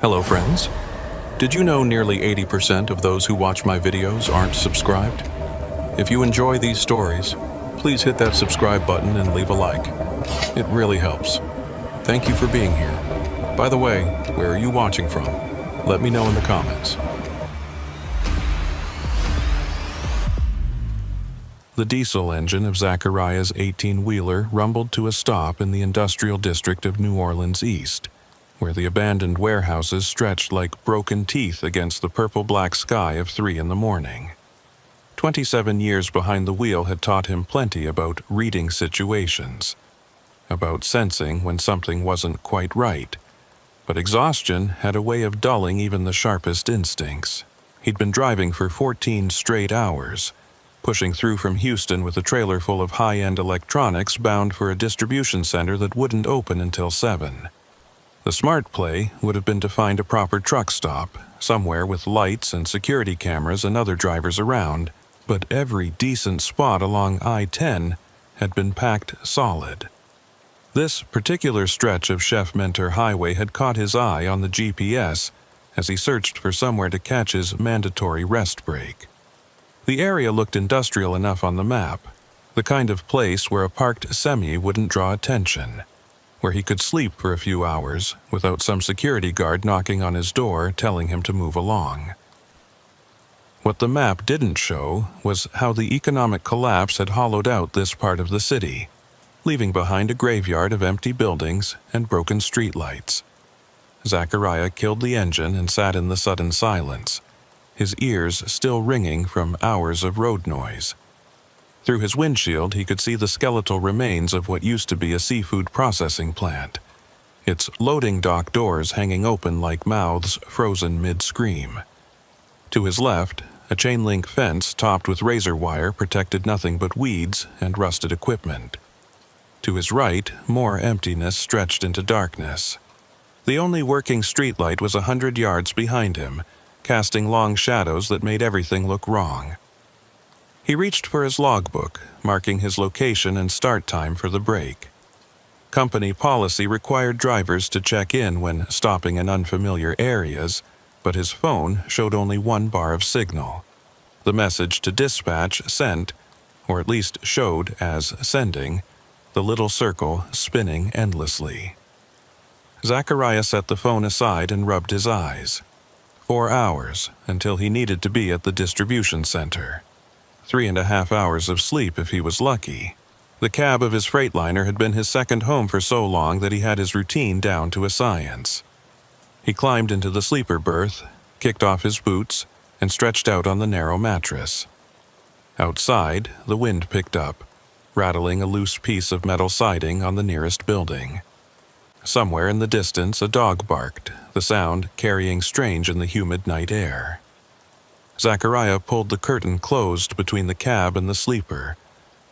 Hello friends. Did you know nearly 80% of those who watch my videos aren't subscribed? If you enjoy these stories, please hit that subscribe button and leave a like. It really helps. Thank you for being here. By the way, where are you watching from? Let me know in the comments. The diesel engine of Zachariah's 18-wheeler rumbled to a stop in the industrial district of New Orleans East, where the abandoned warehouses stretched like broken teeth against the purple-black sky of 3 in the morning. 27 years behind the wheel had taught him plenty about reading situations, about sensing when something wasn't quite right. But exhaustion had a way of dulling even the sharpest instincts. He'd been driving for 14 straight hours, pushing through from Houston with a trailer full of high-end electronics bound for a distribution center that wouldn't open until 7. The smart play would have been to find a proper truck stop, somewhere with lights and security cameras and other drivers around, but every decent spot along I-10 had been packed solid. This particular stretch of Chef Mentor Highway had caught his eye on the GPS as he searched for somewhere to catch his mandatory rest break. The area looked industrial enough on the map, the kind of place where a parked semi wouldn't draw attention, where he could sleep for a few hours without some security guard knocking on his door telling him to move along. What the map didn't show was how the economic collapse had hollowed out this part of the city, leaving behind a graveyard of empty buildings and broken streetlights. Zachariah killed the engine and sat in the sudden silence, his ears still ringing from hours of road noise. Through his windshield, he could see the skeletal remains of what used to be a seafood processing plant, its loading dock doors hanging open like mouths frozen mid-scream. To his left, a chain-link fence topped with razor wire protected nothing but weeds and rusted equipment. To his right, more emptiness stretched into darkness. The only working streetlight was 100 yards behind him, casting long shadows that made everything look wrong. He reached for his logbook, marking his location and start time for the break. Company policy required drivers to check in when stopping in unfamiliar areas, but his phone showed only 1 bar of signal. The message to dispatch sent, or at least showed as sending, the little circle spinning endlessly. Zachariah set the phone aside and rubbed his eyes. 4 hours until he needed to be at the distribution center. 3.5 hours of sleep if he was lucky. The cab of his Freightliner had been his second home for so long that he had his routine down to a science. He climbed into the sleeper berth, kicked off his boots, and stretched out on the narrow mattress. Outside, the wind picked up, rattling a loose piece of metal siding on the nearest building. Somewhere in the distance, a dog barked, the sound carrying strange in the humid night air. Zachariah pulled the curtain closed between the cab and the sleeper,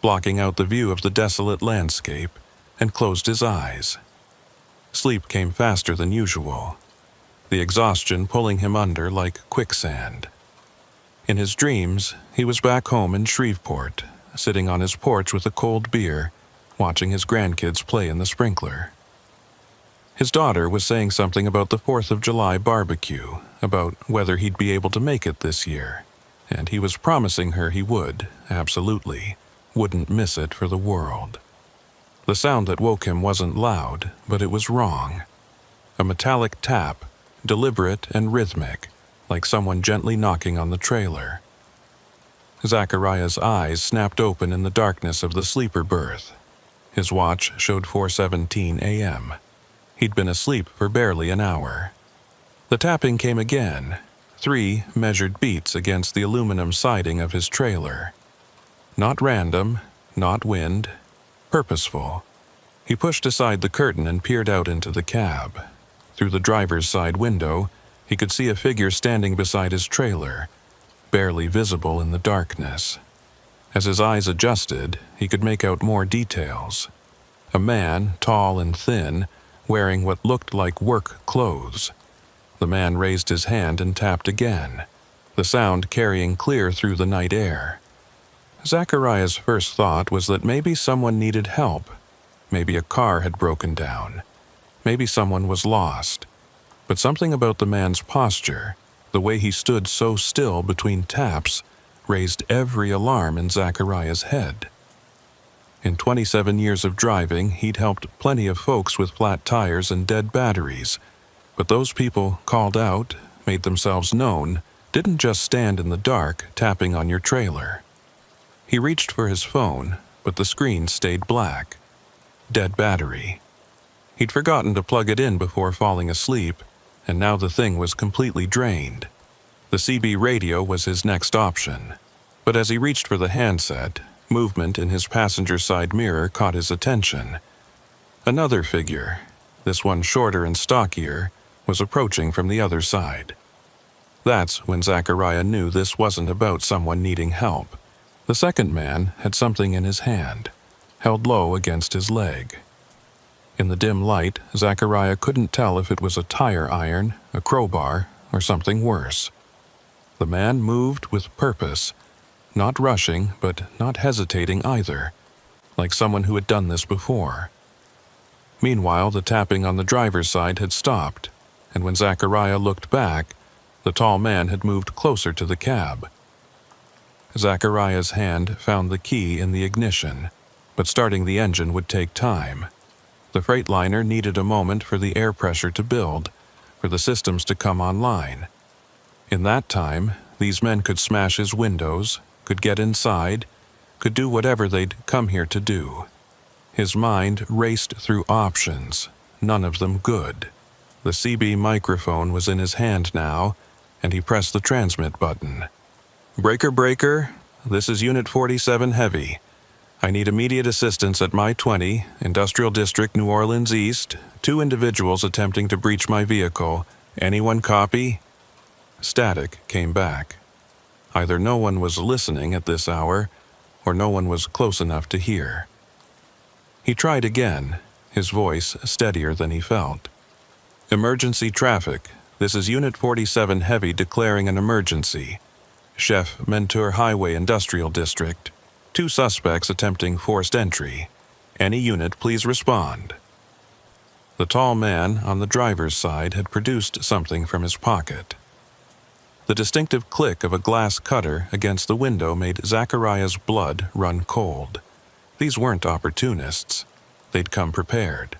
blocking out the view of the desolate landscape, and closed his eyes. Sleep came faster than usual, the exhaustion pulling him under like quicksand. In his dreams, he was back home in Shreveport, sitting on his porch with a cold beer, watching his grandkids play in the sprinkler. His daughter was saying something about the 4th of July barbecue, about whether he'd be able to make it this year, and he was promising her he would, absolutely, wouldn't miss it for the world. The sound that woke him wasn't loud, but it was wrong. A metallic tap, deliberate and rhythmic, like someone gently knocking on the trailer. Zachariah's eyes snapped open in the darkness of the sleeper berth. His watch showed 4:17 a.m. He'd been asleep for barely an hour. The tapping came again, 3 measured beats against the aluminum siding of his trailer. Not random, not wind, purposeful. He pushed aside the curtain and peered out into the cab. Through the driver's side window, he could see a figure standing beside his trailer, barely visible in the darkness. As his eyes adjusted, he could make out more details. A man, tall and thin, wearing what looked like work clothes. The man raised his hand and tapped again, the sound carrying clear through the night air. Zachariah's first thought was that maybe someone needed help. Maybe a car had broken down. Maybe someone was lost. But something about the man's posture, the way he stood so still between taps, raised every alarm in Zachariah's head. In 27 years of driving, he'd helped plenty of folks with flat tires and dead batteries, but those people called out, made themselves known, didn't just stand in the dark tapping on your trailer. He reached for his phone, but the screen stayed black. Dead battery. He'd forgotten to plug it in before falling asleep, and now the thing was completely drained. The CB radio was his next option, but as he reached for the handset, movement in his passenger side mirror caught his attention. Another figure, this one shorter and stockier, was approaching from the other side. That's when Zachariah knew this wasn't about someone needing help. The second man had something in his hand, held low against his leg. In the dim light, Zachariah couldn't tell if it was a tire iron, a crowbar, or something worse. The man moved with purpose, not rushing, but not hesitating either, like someone who had done this before. Meanwhile, the tapping on the driver's side had stopped, and when Zachariah looked back, the tall man had moved closer to the cab. Zachariah's hand found the key in the ignition, but starting the engine would take time. The Freightliner needed a moment for the air pressure to build, for the systems to come online. In that time, these men could smash his windows, could get inside, could do whatever they'd come here to do. His mind raced through options, none of them good. The CB microphone was in his hand now, and he pressed the transmit button. Breaker, this is Unit 47 Heavy. I need immediate assistance at my 20, Industrial District, New Orleans East. 2 individuals attempting to breach my vehicle. Anyone copy? Static came back. Either no one was listening at this hour, or no one was close enough to hear. He tried again, his voice steadier than he felt. Emergency traffic. This is Unit 47 Heavy declaring an emergency. Chef Mentor Highway Industrial District. 2 suspects attempting forced entry. Any unit please respond. The tall man on the driver's side had produced something from his pocket. The distinctive click of a glass cutter against the window made Zachariah's blood run cold. These weren't opportunists. They'd come prepared.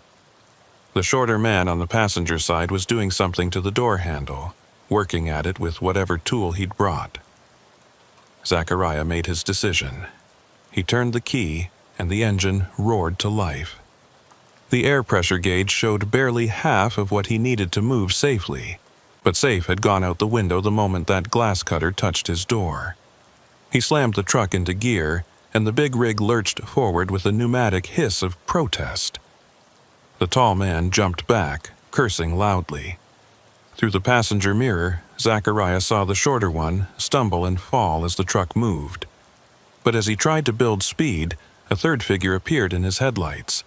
The shorter man on the passenger side was doing something to the door handle, working at it with whatever tool he'd brought. Zachariah made his decision. He turned the key, and the engine roared to life. The air pressure gauge showed barely half of what he needed to move safely, but safe had gone out the window the moment that glass cutter touched his door. He slammed the truck into gear, and the big rig lurched forward with a pneumatic hiss of protest. The tall man jumped back, cursing loudly. Through the passenger mirror, Zachariah saw the shorter one stumble and fall as the truck moved. But as he tried to build speed, a third figure appeared in his headlights.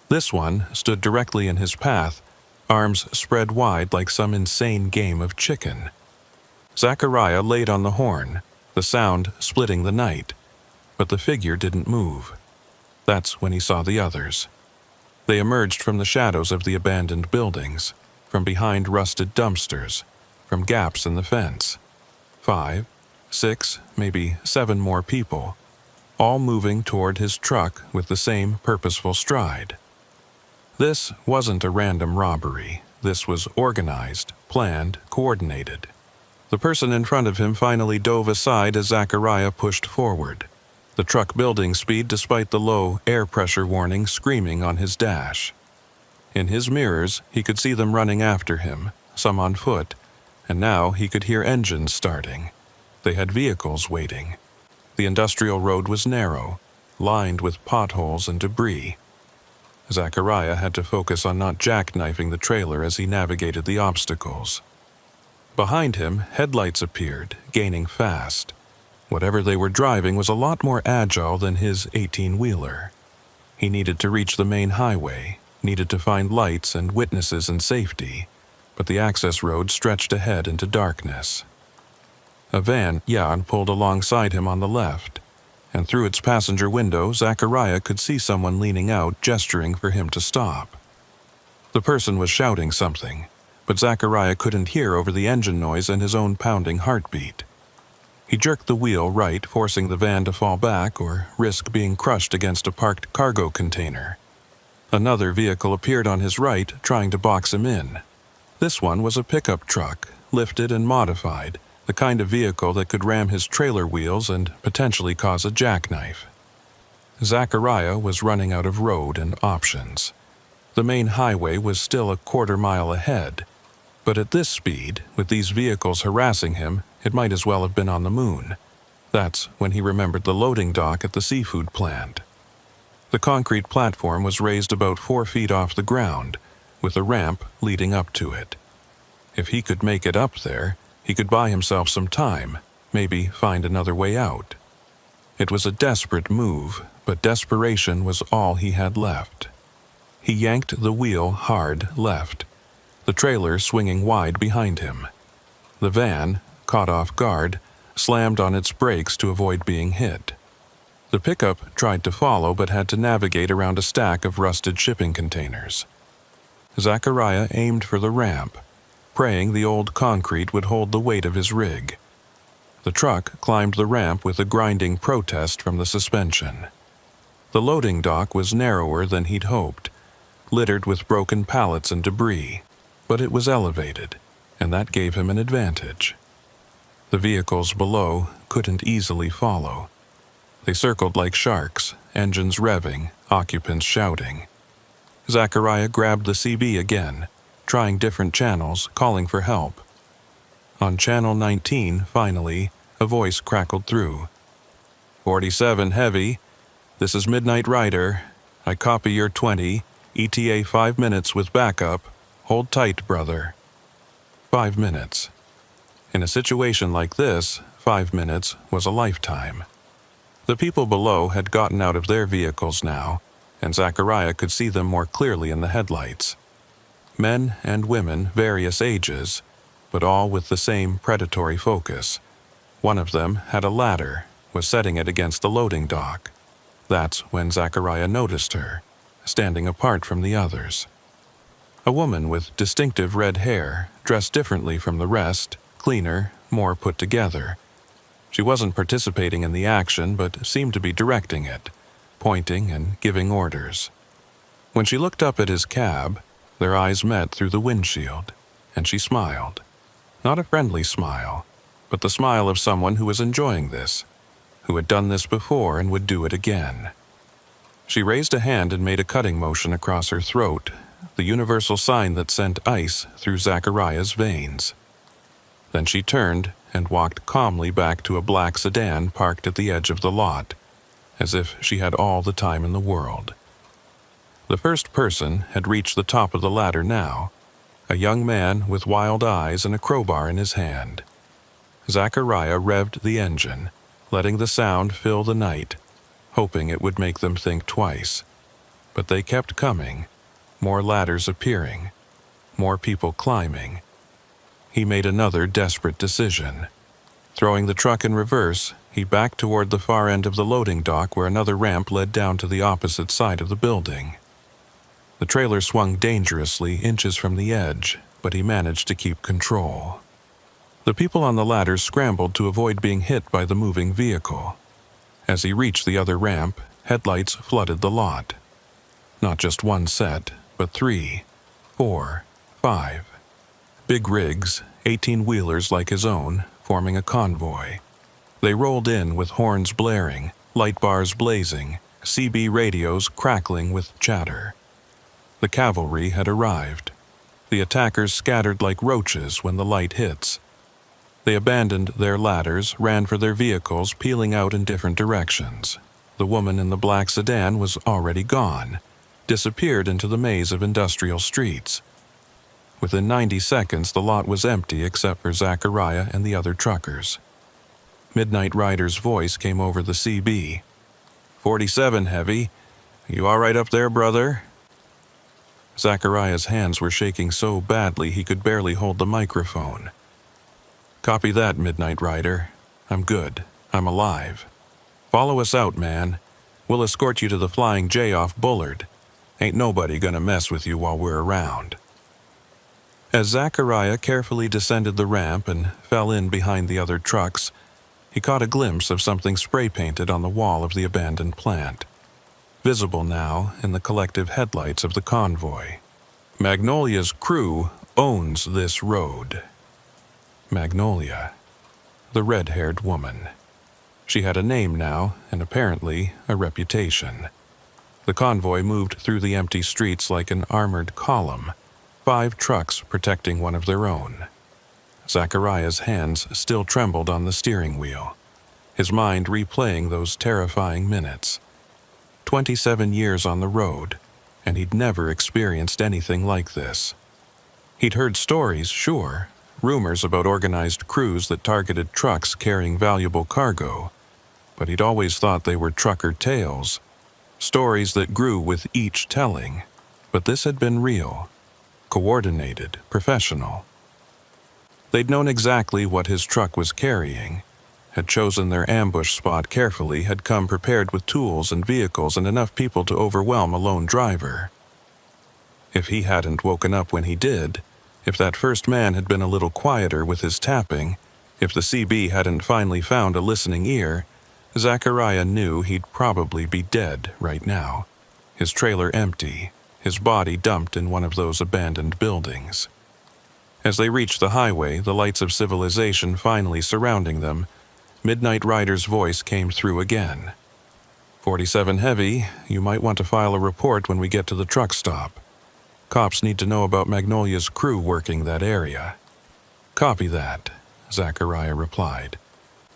This one stood directly in his path, arms spread wide like some insane game of chicken. Zachariah laid on the horn, the sound splitting the night, but the figure didn't move. That's when he saw the others. They emerged from the shadows of the abandoned buildings, from behind rusted dumpsters, from gaps in the fence. 5, 6, maybe 7 more people, all moving toward his truck with the same purposeful stride. This wasn't a random robbery. This was organized, planned, coordinated. The person in front of him finally dove aside as Zachariah pushed forward, the truck building speed despite the low air pressure warning screaming on his dash. In his mirrors, he could see them running after him, some on foot, and now he could hear engines starting. They had vehicles waiting. The industrial road was narrow, lined with potholes and debris. Zachariah had to focus on not jackknifing the trailer as he navigated the obstacles. Behind him, headlights appeared, gaining fast. Whatever they were driving was a lot more agile than his 18-wheeler. He needed to reach the main highway, needed to find lights and witnesses and safety, but the access road stretched ahead into darkness. A van, pulled alongside him on the left, and through its passenger window, Zachariah could see someone leaning out, gesturing for him to stop. The person was shouting something, but Zachariah couldn't hear over the engine noise and his own pounding heartbeat. He jerked the wheel right, forcing the van to fall back or risk being crushed against a parked cargo container. Another vehicle appeared on his right, trying to box him in. This one was a pickup truck, lifted and modified, the kind of vehicle that could ram his trailer wheels and potentially cause a jackknife. Zachariah was running out of road and options. The main highway was still a quarter-mile ahead, but at this speed, with these vehicles harassing him, it might as well have been on the moon. That's when he remembered the loading dock at the seafood plant. The concrete platform was raised about 4 feet off the ground, with a ramp leading up to it. If he could make it up there, he could buy himself some time, maybe find another way out. It was a desperate move, but desperation was all he had left. He yanked the wheel hard left, the trailer swinging wide behind him. The van, caught off guard, slammed on its brakes to avoid being hit. The pickup tried to follow but had to navigate around a stack of rusted shipping containers. Zachariah aimed for the ramp, praying the old concrete would hold the weight of his rig. The truck climbed the ramp with a grinding protest from the suspension. The loading dock was narrower than he'd hoped, littered with broken pallets and debris, but it was elevated, and that gave him an advantage. The vehicles below couldn't easily follow. They circled like sharks, engines revving, occupants shouting. Zachariah grabbed the CB again, trying different channels, calling for help. On channel 19, finally, a voice crackled through. 47 heavy. This is Midnight Rider. I copy your 20. ETA 5 minutes with backup. Hold tight, brother. 5 minutes. In a situation like this, 5 minutes was a lifetime. The people below had gotten out of their vehicles now, and Zachariah could see them more clearly in the headlights. Men and women, various ages, but all with the same predatory focus. One of them had a ladder, was setting it against the loading dock. That's when Zachariah noticed her, standing apart from the others. A woman with distinctive red hair, dressed differently from the rest, cleaner, more put together. She wasn't participating in the action, but seemed to be directing it, pointing and giving orders. When she looked up at his cab, their eyes met through the windshield, and she smiled. Not a friendly smile, but the smile of someone who was enjoying this, who had done this before and would do it again. She raised a hand and made a cutting motion across her throat, the universal sign that sent ice through Zachariah's veins. Then she turned and walked calmly back to a black sedan parked at the edge of the lot, as if she had all the time in the world. The first person had reached the top of the ladder now, a young man with wild eyes and a crowbar in his hand. Zachariah revved the engine, letting the sound fill the night, hoping it would make them think twice. But they kept coming, more ladders appearing, more people climbing. He made another desperate decision. Throwing the truck in reverse, he backed toward the far end of the loading dock where another ramp led down to the opposite side of the building. The trailer swung dangerously inches from the edge, but he managed to keep control. The people on the ladder scrambled to avoid being hit by the moving vehicle. As he reached the other ramp, headlights flooded the lot. Not just one set, but 3, 4, 5. Big rigs, 18-wheelers like his own, forming a convoy. They rolled in with horns blaring, light bars blazing, CB radios crackling with chatter. The cavalry had arrived. The attackers scattered like roaches when the light hits. They abandoned their ladders, ran for their vehicles, peeling out in different directions. The woman in the black sedan was already gone, disappeared into the maze of industrial streets. Within 90 seconds, the lot was empty except for Zachariah and the other truckers. Midnight Rider's voice came over the CB. 47 heavy. You all right up there, brother? Zachariah's hands were shaking so badly he could barely hold the microphone. Copy that, Midnight Rider. I'm good. I'm alive. Follow us out, man. We'll escort you to the Flying J off Bullard. Ain't nobody gonna mess with you while we're around. As Zachariah carefully descended the ramp and fell in behind the other trucks, he caught a glimpse of something spray-painted on the wall of the abandoned plant, visible now in the collective headlights of the convoy. Magnolia's crew owns this road. Magnolia, the red-haired woman. She had a name now, and apparently a reputation. The convoy moved through the empty streets like an armored column, 5 trucks protecting one of their own. Zachariah's hands still trembled on the steering wheel, his mind replaying those terrifying minutes. 27 years on the road, and he'd never experienced anything like this. He'd heard stories, sure, rumors about organized crews that targeted trucks carrying valuable cargo, but he'd always thought they were trucker tales, stories that grew with each telling. But this had been real, coordinated, professional. They'd known exactly what his truck was carrying, had chosen their ambush spot carefully, had come prepared with tools and vehicles and enough people to overwhelm a lone driver. If he hadn't woken up when he did, if that first man had been a little quieter with his tapping, if the CB hadn't finally found a listening ear, Zachariah knew he'd probably be dead right now, his trailer empty, his body dumped in one of those abandoned buildings. As they reached the highway, the lights of civilization finally surrounding them, Midnight Rider's voice came through again. 47 Heavy, you might want to file a report when we get to the truck stop. Cops need to know about Magnolia's crew working that area. Copy that, Zachariah replied,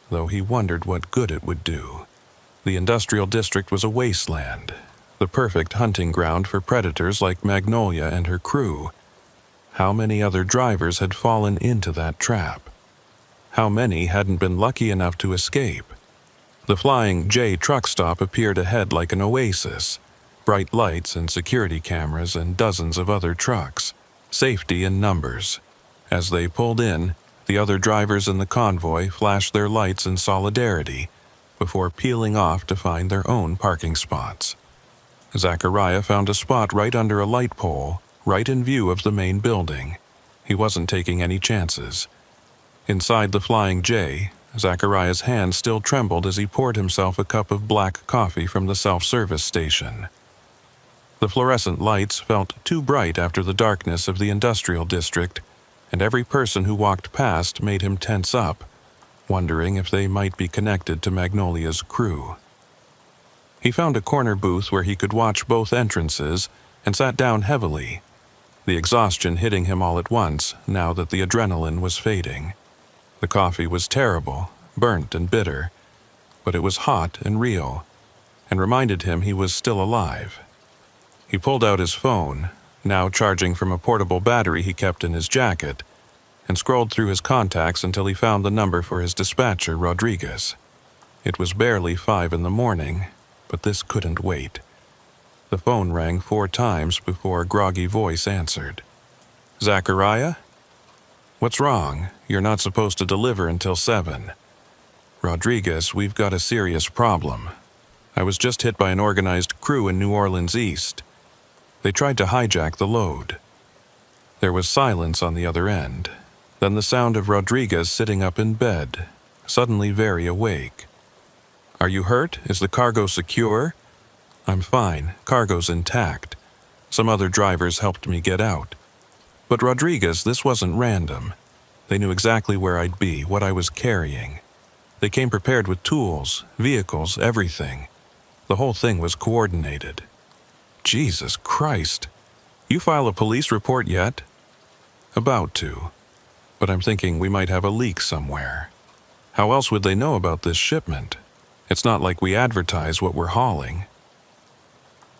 though he wondered what good it would do. The industrial district was a wasteland, the perfect hunting ground for predators like Magnolia and her crew. How many other drivers had fallen into that trap? How many hadn't been lucky enough to escape? The Flying J truck stop appeared ahead like an oasis, bright lights and security cameras and dozens of other trucks, safety in numbers. As they pulled in, the other drivers in the convoy flashed their lights in solidarity before peeling off to find their own parking spots. Zachariah found a spot right under a light pole, right in view of the main building. He wasn't taking any chances. Inside the Flying J, Zachariah's hand still trembled as he poured himself a cup of black coffee from the self-service station. The fluorescent lights felt too bright after the darkness of the industrial district, and every person who walked past made him tense up, wondering if they might be connected to Magnolia's crew. He found a corner booth where he could watch both entrances and sat down heavily, the exhaustion hitting him all at once now that the adrenaline was fading. The coffee was terrible, burnt and bitter, but it was hot and real, and reminded him he was still alive. He pulled out his phone, now charging from a portable battery he kept in his jacket, and scrolled through his contacts until he found the number for his dispatcher, Rodriguez. It was barely 5 in the morning, but this couldn't wait. The phone rang 4 times before a groggy voice answered. Zachariah? What's wrong? You're not supposed to deliver until 7. Rodriguez, we've got a serious problem. I was just hit by an organized crew in New Orleans East. They tried to hijack the load. There was silence on the other end, then the sound of Rodriguez sitting up in bed, suddenly very awake. Are you hurt? Is the cargo secure? I'm fine. Cargo's intact. Some other drivers helped me get out. But Rodriguez, this wasn't random. They knew exactly where I'd be, what I was carrying. They came prepared with tools, vehicles, everything. The whole thing was coordinated. Jesus Christ. You file a police report yet? About to. But I'm thinking we might have a leak somewhere. How else would they know about this shipment? It's not like we advertise what we're hauling.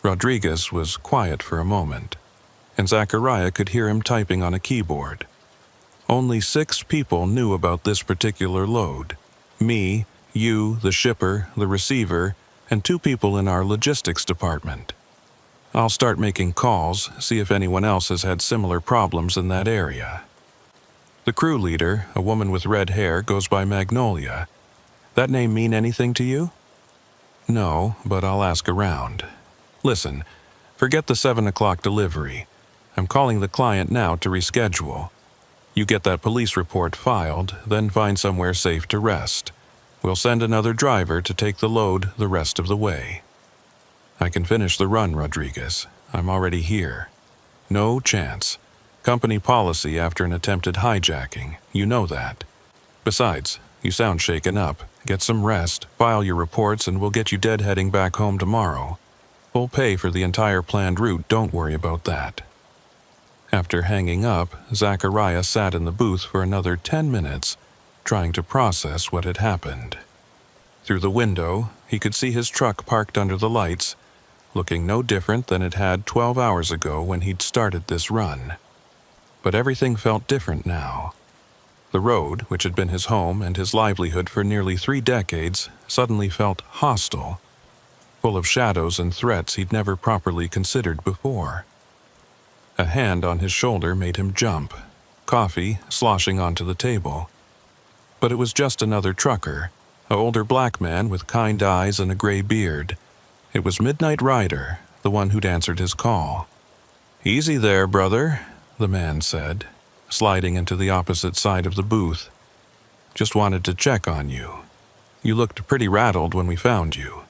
Rodriguez was quiet for a moment, and Zachariah could hear him typing on a keyboard. Only 6 people knew about this particular load. Me, you, the shipper, the receiver, and 2 people in our logistics department. I'll start making calls, see if anyone else has had similar problems in that area. The crew leader, a woman with red hair, goes by Magnolia. That name mean anything to you? No, but I'll ask around. Listen, forget the 7 o'clock delivery. I'm calling the client now to reschedule. You get that police report filed, then find somewhere safe to rest. We'll send another driver to take the load the rest of the way. I can finish the run, Rodriguez. I'm already here. No chance. Company policy after an attempted hijacking. You know that. Besides, you sound shaken up. Get some rest, file your reports, and we'll get you deadheading back home tomorrow. Full pay for the entire planned route, don't worry about that. After hanging up, Zachariah sat in the booth for another 10 minutes, trying to process what had happened. Through the window, he could see his truck parked under the lights, looking no different than it had 12 hours ago when he'd started this run. But everything felt different now. The road, which had been his home and his livelihood for nearly 3 decades, suddenly felt hostile, full of shadows and threats he'd never properly considered before. A hand on his shoulder made him jump, coffee sloshing onto the table. But it was just another trucker, an older black man with kind eyes and a gray beard. It was Midnight Rider, the one who'd answered his call. "Easy there, brother," the man said, sliding into the opposite side of the booth. "Just wanted to check on you. You looked pretty rattled when we found you."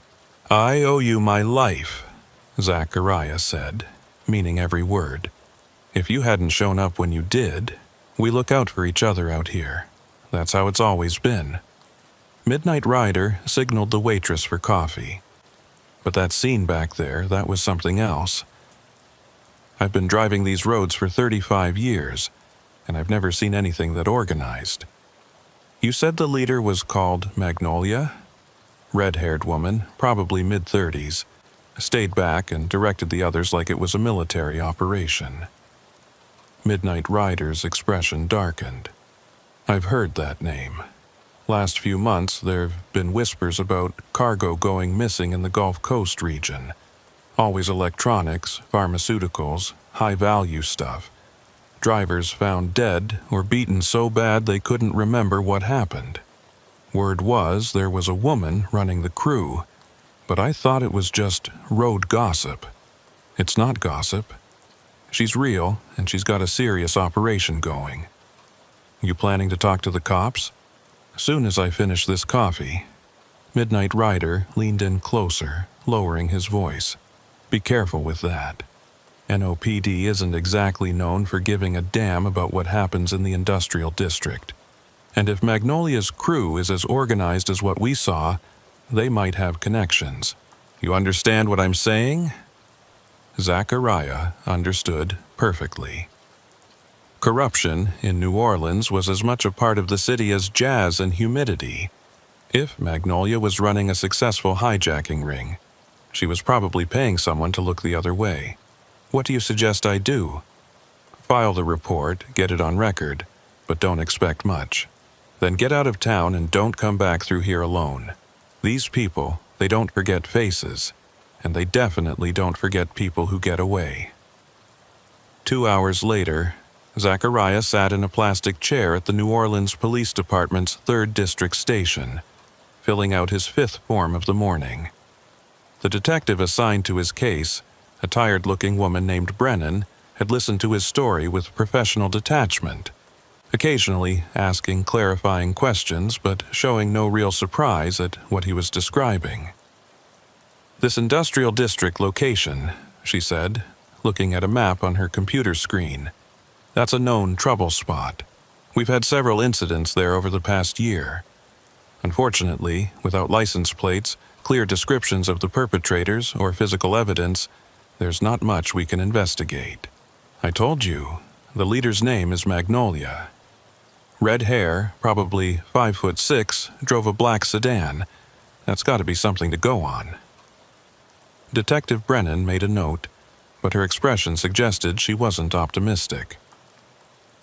"I owe you my life," Zachariah said, meaning every word. "If you hadn't shown up when you did, we look out for each other out here. That's how it's always been." Midnight Rider signaled the waitress for coffee. But that scene back there, that was something else. "I've been driving these roads for 35 years, and I've never seen anything that organized." "You said the leader was called Magnolia?" Red-haired woman, probably mid-30s, stayed back and directed the others like it was a military operation. Midnight Rider's expression darkened. "I've heard that name. Last few months there've been whispers about cargo going missing in the Gulf Coast region. Always electronics, pharmaceuticals, high-value stuff. Drivers found dead or beaten so bad they couldn't remember what happened. Word was there was a woman running the crew, but I thought it was just road gossip. It's not gossip. She's real, and she's got a serious operation going. You planning to talk to the cops?" "Soon as I finish this coffee." Midnight Rider leaned in closer, lowering his voice. "Be careful with that. NOPD isn't exactly known for giving a damn about what happens in the industrial district. And if Magnolia's crew is as organized as what we saw, they might have connections. You understand what I'm saying?" Zachariah understood perfectly. Corruption in New Orleans was as much a part of the city as jazz and humidity. If Magnolia was running a successful hijacking ring, she was probably paying someone to look the other way. "What do you suggest I do?" "File the report, get it on record, but don't expect much. Then get out of town and don't come back through here alone. These people, they don't forget faces, and they definitely don't forget people who get away." 2 hours later, Zachariah sat in a plastic chair at the New Orleans Police Department's 3rd District Station, filling out his 5th form of the morning. The detective assigned to his case, a tired-looking woman named Brennan, had listened to his story with professional detachment, occasionally asking clarifying questions but showing no real surprise at what he was describing. "This industrial district location," she said, looking at a map on her computer screen. "That's a known trouble spot. We've had several incidents there over the past year. Unfortunately, without license plates, clear descriptions of the perpetrators, or physical evidence, there's not much we can investigate. I told you, the leader's name is Magnolia. Red hair, probably 5'6", drove a black sedan. That's got to be something to go on." Detective Brennan made a note, but her expression suggested she wasn't optimistic.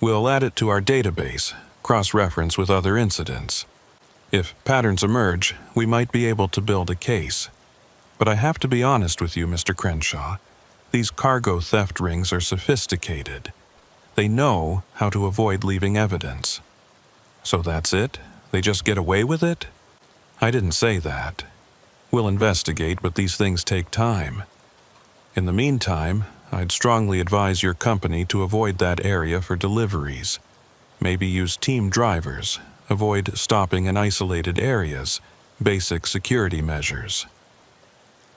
"We'll add it to our database, cross-reference with other incidents. If patterns emerge, we might be able to build a case. But I have to be honest with you, Mr. Crenshaw. These cargo theft rings are sophisticated. They know how to avoid leaving evidence." "So that's it? They just get away with it?" "I didn't say that. We'll investigate, but these things take time. In the meantime, I'd strongly advise your company to avoid that area for deliveries. Maybe use team drivers. Avoid stopping in isolated areas. Basic security measures.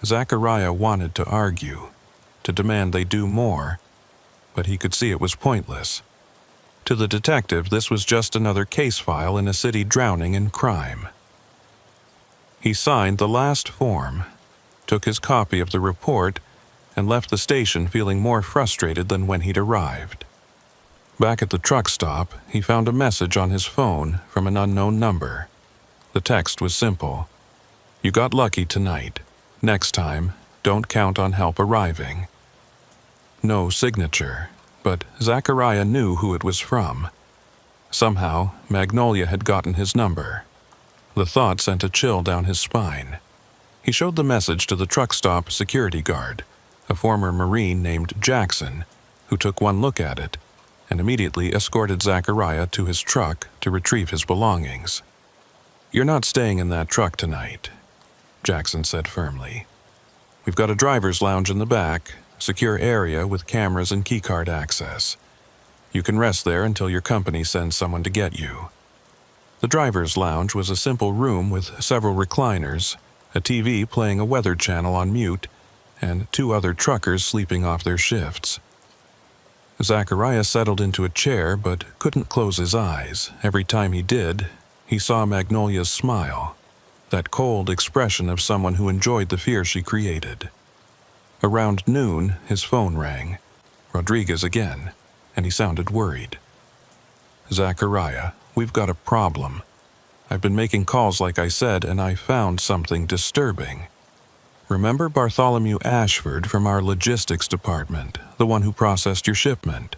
Zachariah wanted to argue, to demand they do more, but he could see it was pointless. To the detective, this was just another case file in a city drowning in crime. He signed the last form, took his copy of the report, and left the station feeling more frustrated than when he'd arrived. Back at the truck stop, he found a message on his phone from an unknown number. The text was simple. "You got lucky tonight. Next time, don't count on help arriving." No signature, but Zachariah knew who it was from. Somehow, Magnolia had gotten his number. The thought sent a chill down his spine. He showed the message to the truck stop security guard, a former Marine named Jackson, who took one look at it and immediately escorted Zachariah to his truck to retrieve his belongings. "You're not staying in that truck tonight," Jackson said firmly. "We've got a driver's lounge in the back, secure area with cameras and keycard access. You can rest there until your company sends someone to get you." The driver's lounge was a simple room with several recliners, a TV playing a weather channel on mute, and 2 other truckers sleeping off their shifts. Zachariah settled into a chair but couldn't close his eyes. Every time he did, he saw Magnolia's smile, that cold expression of someone who enjoyed the fear she created. Around noon, his phone rang. Rodriguez again, and he sounded worried. "Zachariah, we've got a problem. I've been making calls like I said, and I found something disturbing. Remember Bartholomew Ashford from our logistics department, the one who processed your shipment?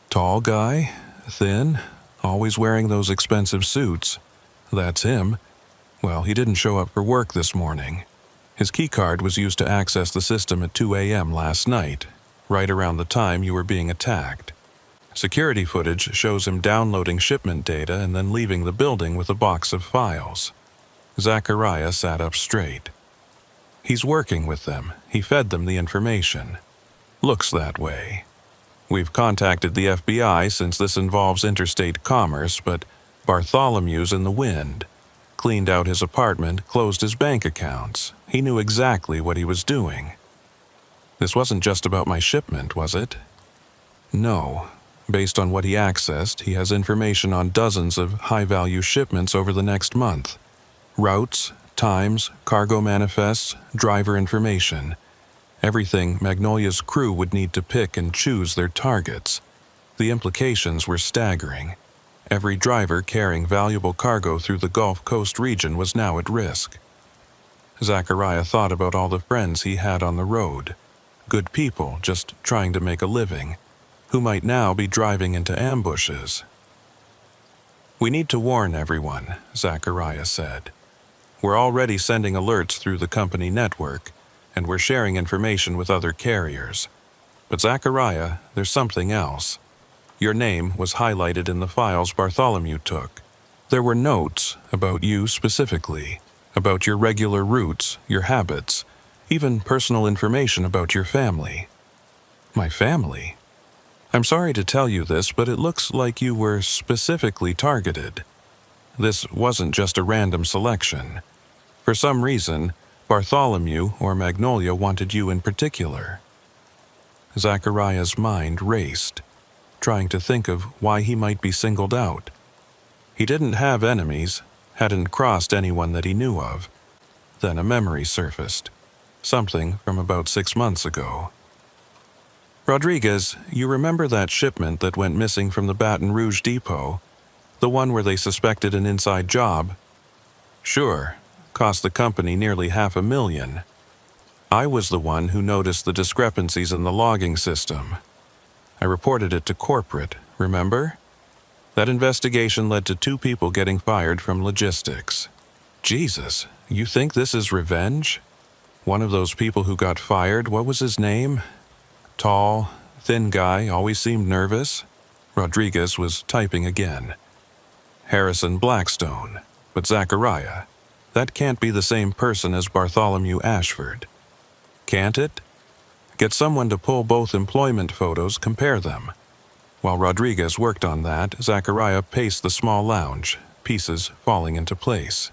Tall guy, thin, always wearing those expensive suits. That's him. Well, he didn't show up for work this morning. His keycard was used to access the system at 2 a.m. last night, right around the time you were being attacked. Security footage shows him downloading shipment data and then leaving the building with a box of files." Zachariah sat up straight. "He's working with them. He fed them the information. Looks that way. We've contacted the FBI since this involves interstate commerce, but Bartholomew's in the wind. Cleaned out his apartment, closed his bank accounts. He knew exactly what he was doing." "This wasn't just about my shipment, was it?" "No. Based on what he accessed, he has information on dozens of high-value shipments over the next month. Routes, times, cargo manifests, driver information. Everything Magnolia's crew would need to pick and choose their targets. The implications were staggering. Every driver carrying valuable cargo through the Gulf Coast region was now at risk." Zachariah thought about all the friends he had on the road. Good people just trying to make a living, who might now be driving into ambushes. "We need to warn everyone," Zachariah said. "We're already sending alerts through the company network, and we're sharing information with other carriers. But Zachariah, there's something else. Your name was highlighted in the files Bartholomew took. There were notes about you specifically, about your regular routes, your habits, even personal information about your family." "My family? I'm sorry to tell you this, but it looks like you were specifically targeted. This wasn't just a random selection. For some reason, Bartholomew or Magnolia wanted you in particular." Zachariah's mind raced, trying to think of why he might be singled out. He didn't have enemies, hadn't crossed anyone that he knew of. Then a memory surfaced, something from about 6 months ago. "Rodriguez, you remember that shipment that went missing from the Baton Rouge depot? The one where they suspected an inside job?" "Sure. Cost the company nearly $500,000. I was the one who noticed the discrepancies in the logging system. I reported it to corporate, remember? That investigation led to 2 people getting fired from logistics." "Jesus, you think this is revenge? One of those people who got fired, what was his name? Tall, thin guy, always seemed nervous." Rodriguez was typing again. "Harrison Blackstone. But Zachariah, that can't be the same person as Bartholomew Ashford. Can't it? Get someone to pull both employment photos, compare them. While Rodriguez worked on that, Zachariah paced the small lounge, pieces falling into place.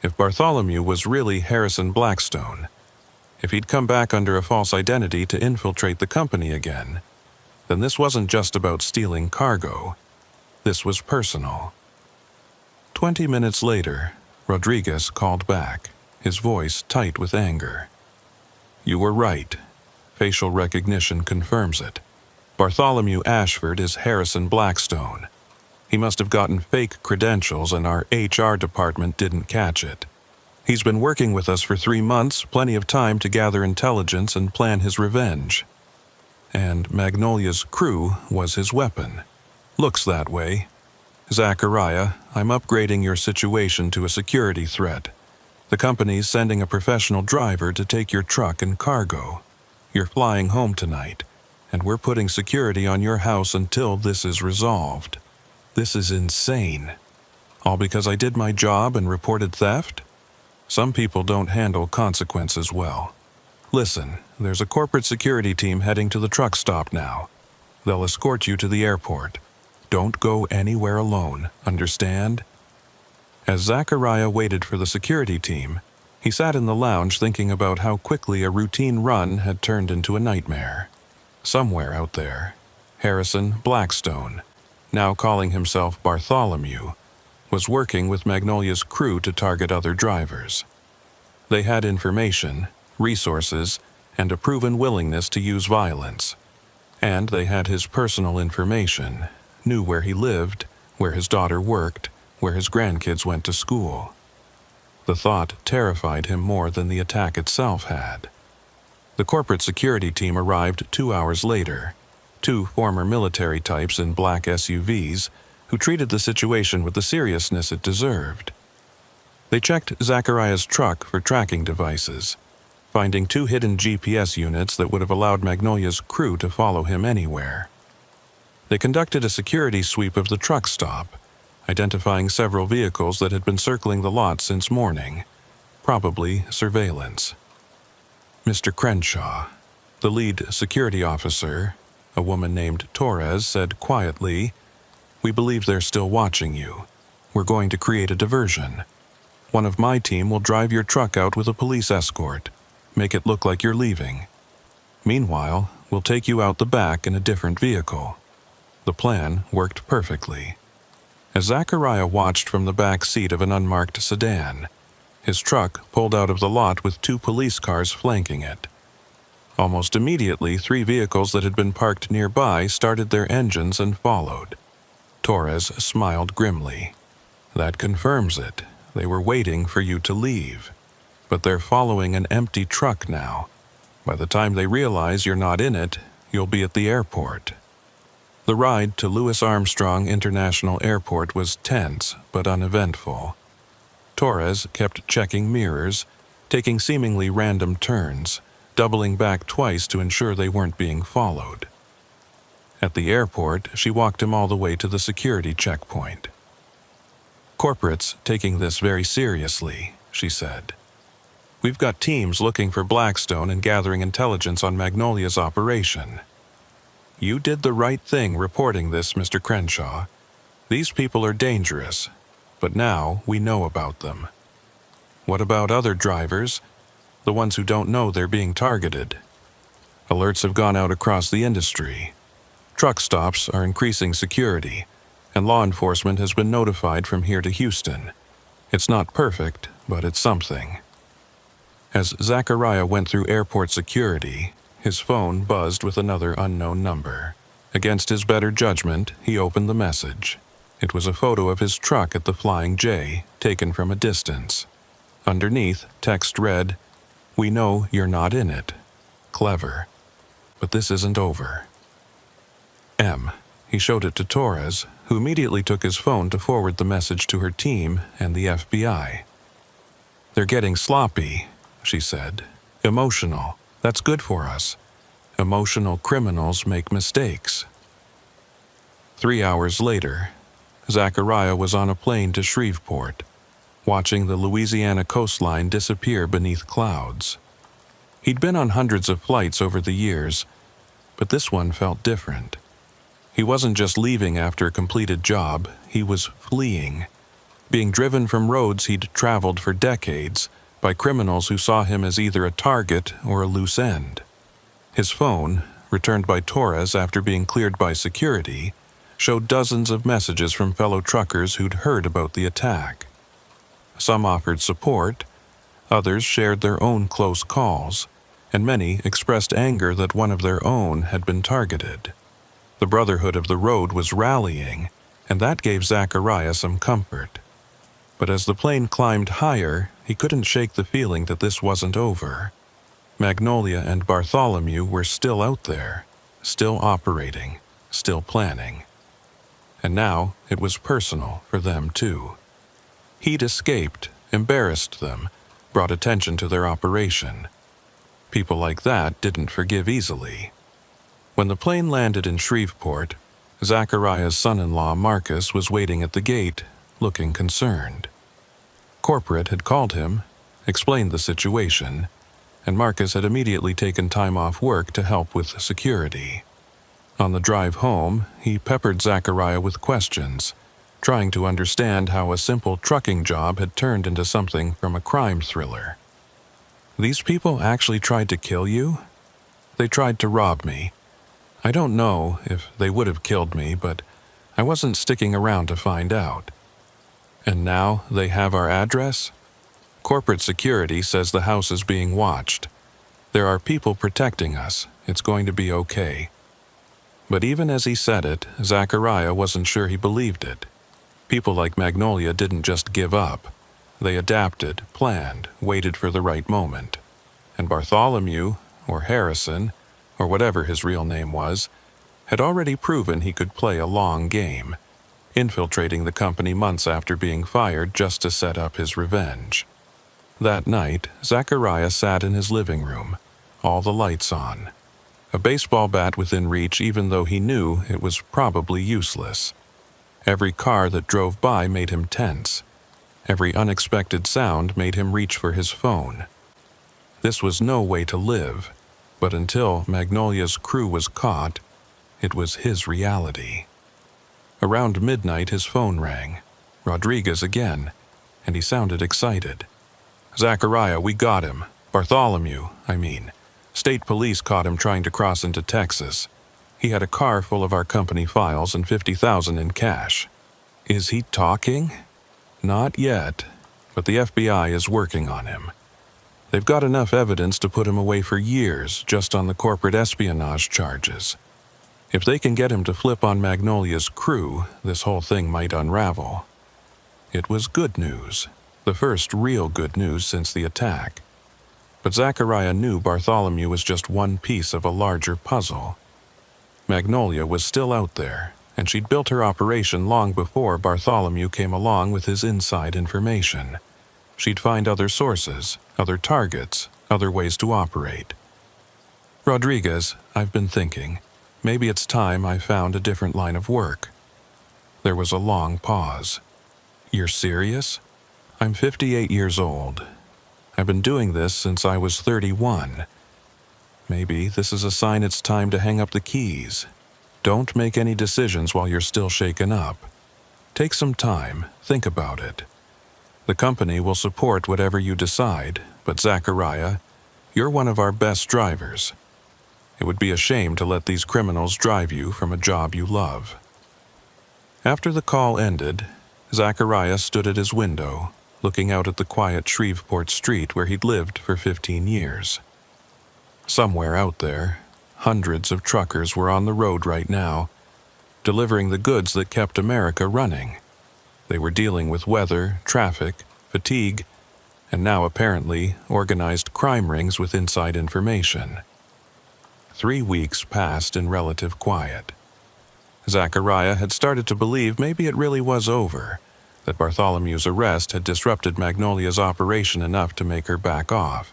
If Bartholomew was really Harrison Blackstone, if he'd come back under a false identity to infiltrate the company again, then this wasn't just about stealing cargo. This was personal. 20 minutes later, Rodriguez called back, his voice tight with anger. You were right. Facial recognition confirms it. Bartholomew Ashford is Harrison Blackstone. He must have gotten fake credentials and our HR department didn't catch it. He's been working with us for 3 months, plenty of time to gather intelligence and plan his revenge. And Magnolia's crew was his weapon. Looks that way. Zachariah, I'm upgrading your situation to a security threat. The company's sending a professional driver to take your truck and cargo. You're flying home tonight, and we're putting security on your house until this is resolved. This is insane. All because I did my job and reported theft? Some people don't handle consequences well. Listen, there's a corporate security team heading to the truck stop now. They'll escort you to the airport. Don't go anywhere alone, understand? As Zachariah waited for the security team, he sat in the lounge thinking about how quickly a routine run had turned into a nightmare. Somewhere out there, Harrison Blackstone, now calling himself Bartholomew, was working with Magnolia's crew to target other drivers. They had information, resources, and a proven willingness to use violence. And they had his personal information, knew where he lived, where his daughter worked, where his grandkids went to school. The thought terrified him more than the attack itself had. The corporate security team arrived 2 hours later, 2 former military types in black SUVs who treated the situation with the seriousness it deserved. They checked Zachariah's truck for tracking devices, finding 2 hidden GPS units that would have allowed Magnolia's crew to follow him anywhere. They conducted a security sweep of the truck stop, identifying several vehicles that had been circling the lot since morning, probably surveillance. Mr. Crenshaw, the lead security officer, a woman named Torres, said quietly, "We believe they're still watching you. We're going to create a diversion. One of my team will drive your truck out with a police escort, make it look like you're leaving. Meanwhile, we'll take you out the back in a different vehicle." The plan worked perfectly. As Zachariah watched from the back seat of an unmarked sedan, his truck pulled out of the lot with 2 police cars flanking it. Almost immediately, 3 vehicles that had been parked nearby started their engines and followed. Torres smiled grimly. That confirms it. They were waiting for you to leave. But they're following an empty truck now. By the time they realize you're not in it, you'll be at the airport. The ride to Louis Armstrong International Airport was tense but uneventful. Torres kept checking mirrors, taking seemingly random turns, doubling back twice to ensure they weren't being followed. At the airport, she walked him all the way to the security checkpoint. "Corporate's taking this very seriously," she said. "We've got teams looking for Blackstone and gathering intelligence on Magnolia's operation. You did the right thing reporting this, Mr. Crenshaw. These people are dangerous, but now we know about them. What about other drivers? The ones who don't know they're being targeted? Alerts have gone out across the industry. Truck stops are increasing security, and law enforcement has been notified from here to Houston. It's not perfect, but it's something." As Zachariah went through airport security, his phone buzzed with another unknown number. Against his better judgment, he opened the message. It was a photo of his truck at the Flying J, taken from a distance. Underneath, text read, "We know you're not in it. Clever. But this isn't over." M. He showed it to Torres, who immediately took his phone to forward the message to her team and the FBI. "They're getting sloppy," she said. "Emotional. That's good for us. Emotional criminals make mistakes." 3 hours later, Zachariah was on a plane to Shreveport, watching the Louisiana coastline disappear beneath clouds. He'd been on hundreds of flights over the years, but this one felt different. He wasn't just leaving after a completed job, he was fleeing, being driven from roads he'd traveled for decades by criminals who saw him as either a target or a loose end. His phone, returned by Torres after being cleared by security, showed dozens of messages from fellow truckers who'd heard about the attack. Some offered support, others shared their own close calls, and many expressed anger that one of their own had been targeted. The Brotherhood of the Road was rallying, and that gave Zachariah some comfort. But as the plane climbed higher, he couldn't shake the feeling that this wasn't over. Magnolia and Bartholomew were still out there, still operating, still planning. And now it was personal for them too. He'd escaped, embarrassed them, brought attention to their operation. People like that didn't forgive easily. When the plane landed in Shreveport, Zachariah's son-in-law Marcus was waiting at the gate, looking concerned. Corporate had called him, explained the situation, and Marcus had immediately taken time off work to help with security. On the drive home, he peppered Zachariah with questions, trying to understand how a simple trucking job had turned into something from a crime thriller. "These people actually tried to kill you? They tried to rob me. I don't know if they would have killed me, but I wasn't sticking around to find out. And now they have our address? Corporate security says the house is being watched. There are people protecting us. It's going to be okay." But even as he said it, Zachariah wasn't sure he believed it. People like Magnolia didn't just give up. They adapted, planned, waited for the right moment. And Bartholomew, or Harrison, or whatever his real name was, had already proven he could play a long game, infiltrating the company months after being fired just to set up his revenge. That night, Zachariah sat in his living room, all the lights on. A baseball bat within reach even though he knew it was probably useless. Every car that drove by made him tense. Every unexpected sound made him reach for his phone. This was no way to live, but until Magnolia's crew was caught, it was his reality. Around midnight his phone rang. Rodriguez again, and he sounded excited. "Zachariah, we got him. Bartholomew, I mean. State police caught him trying to cross into Texas. He had a car full of our company files and $50,000 in cash." "Is he talking?" "Not yet, but the FBI is working on him. They've got enough evidence to put him away for years just on the corporate espionage charges. If they can get him to flip on Magnolia's crew, this whole thing might unravel." It was good news, the first real good news since the attack. But Zachariah knew Bartholomew was just one piece of a larger puzzle. Magnolia was still out there, and she'd built her operation long before Bartholomew came along with his inside information. She'd find other sources, other targets, other ways to operate. "Rodriguez, I've been thinking. Maybe it's time I found a different line of work." There was a long pause. "You're serious?" "I'm 58 years old. I've been doing this since I was 31. Maybe this is a sign it's time to hang up the keys. Don't make any decisions while you're still shaken up. Take some time, think about it. The company will support whatever you decide, but Zachariah, you're one of our best drivers. It would be a shame to let these criminals drive you from a job you love." After the call ended, Zachariah stood at his window, looking out at the quiet Shreveport street where he'd lived for 15 years. Somewhere out there, hundreds of truckers were on the road right now, delivering the goods that kept America running. They were dealing with weather, traffic, fatigue, and now apparently organized crime rings with inside information. 3 weeks passed in relative quiet. Zachariah had started to believe maybe it really was over, that Bartholomew's arrest had disrupted Magnolia's operation enough to make her back off.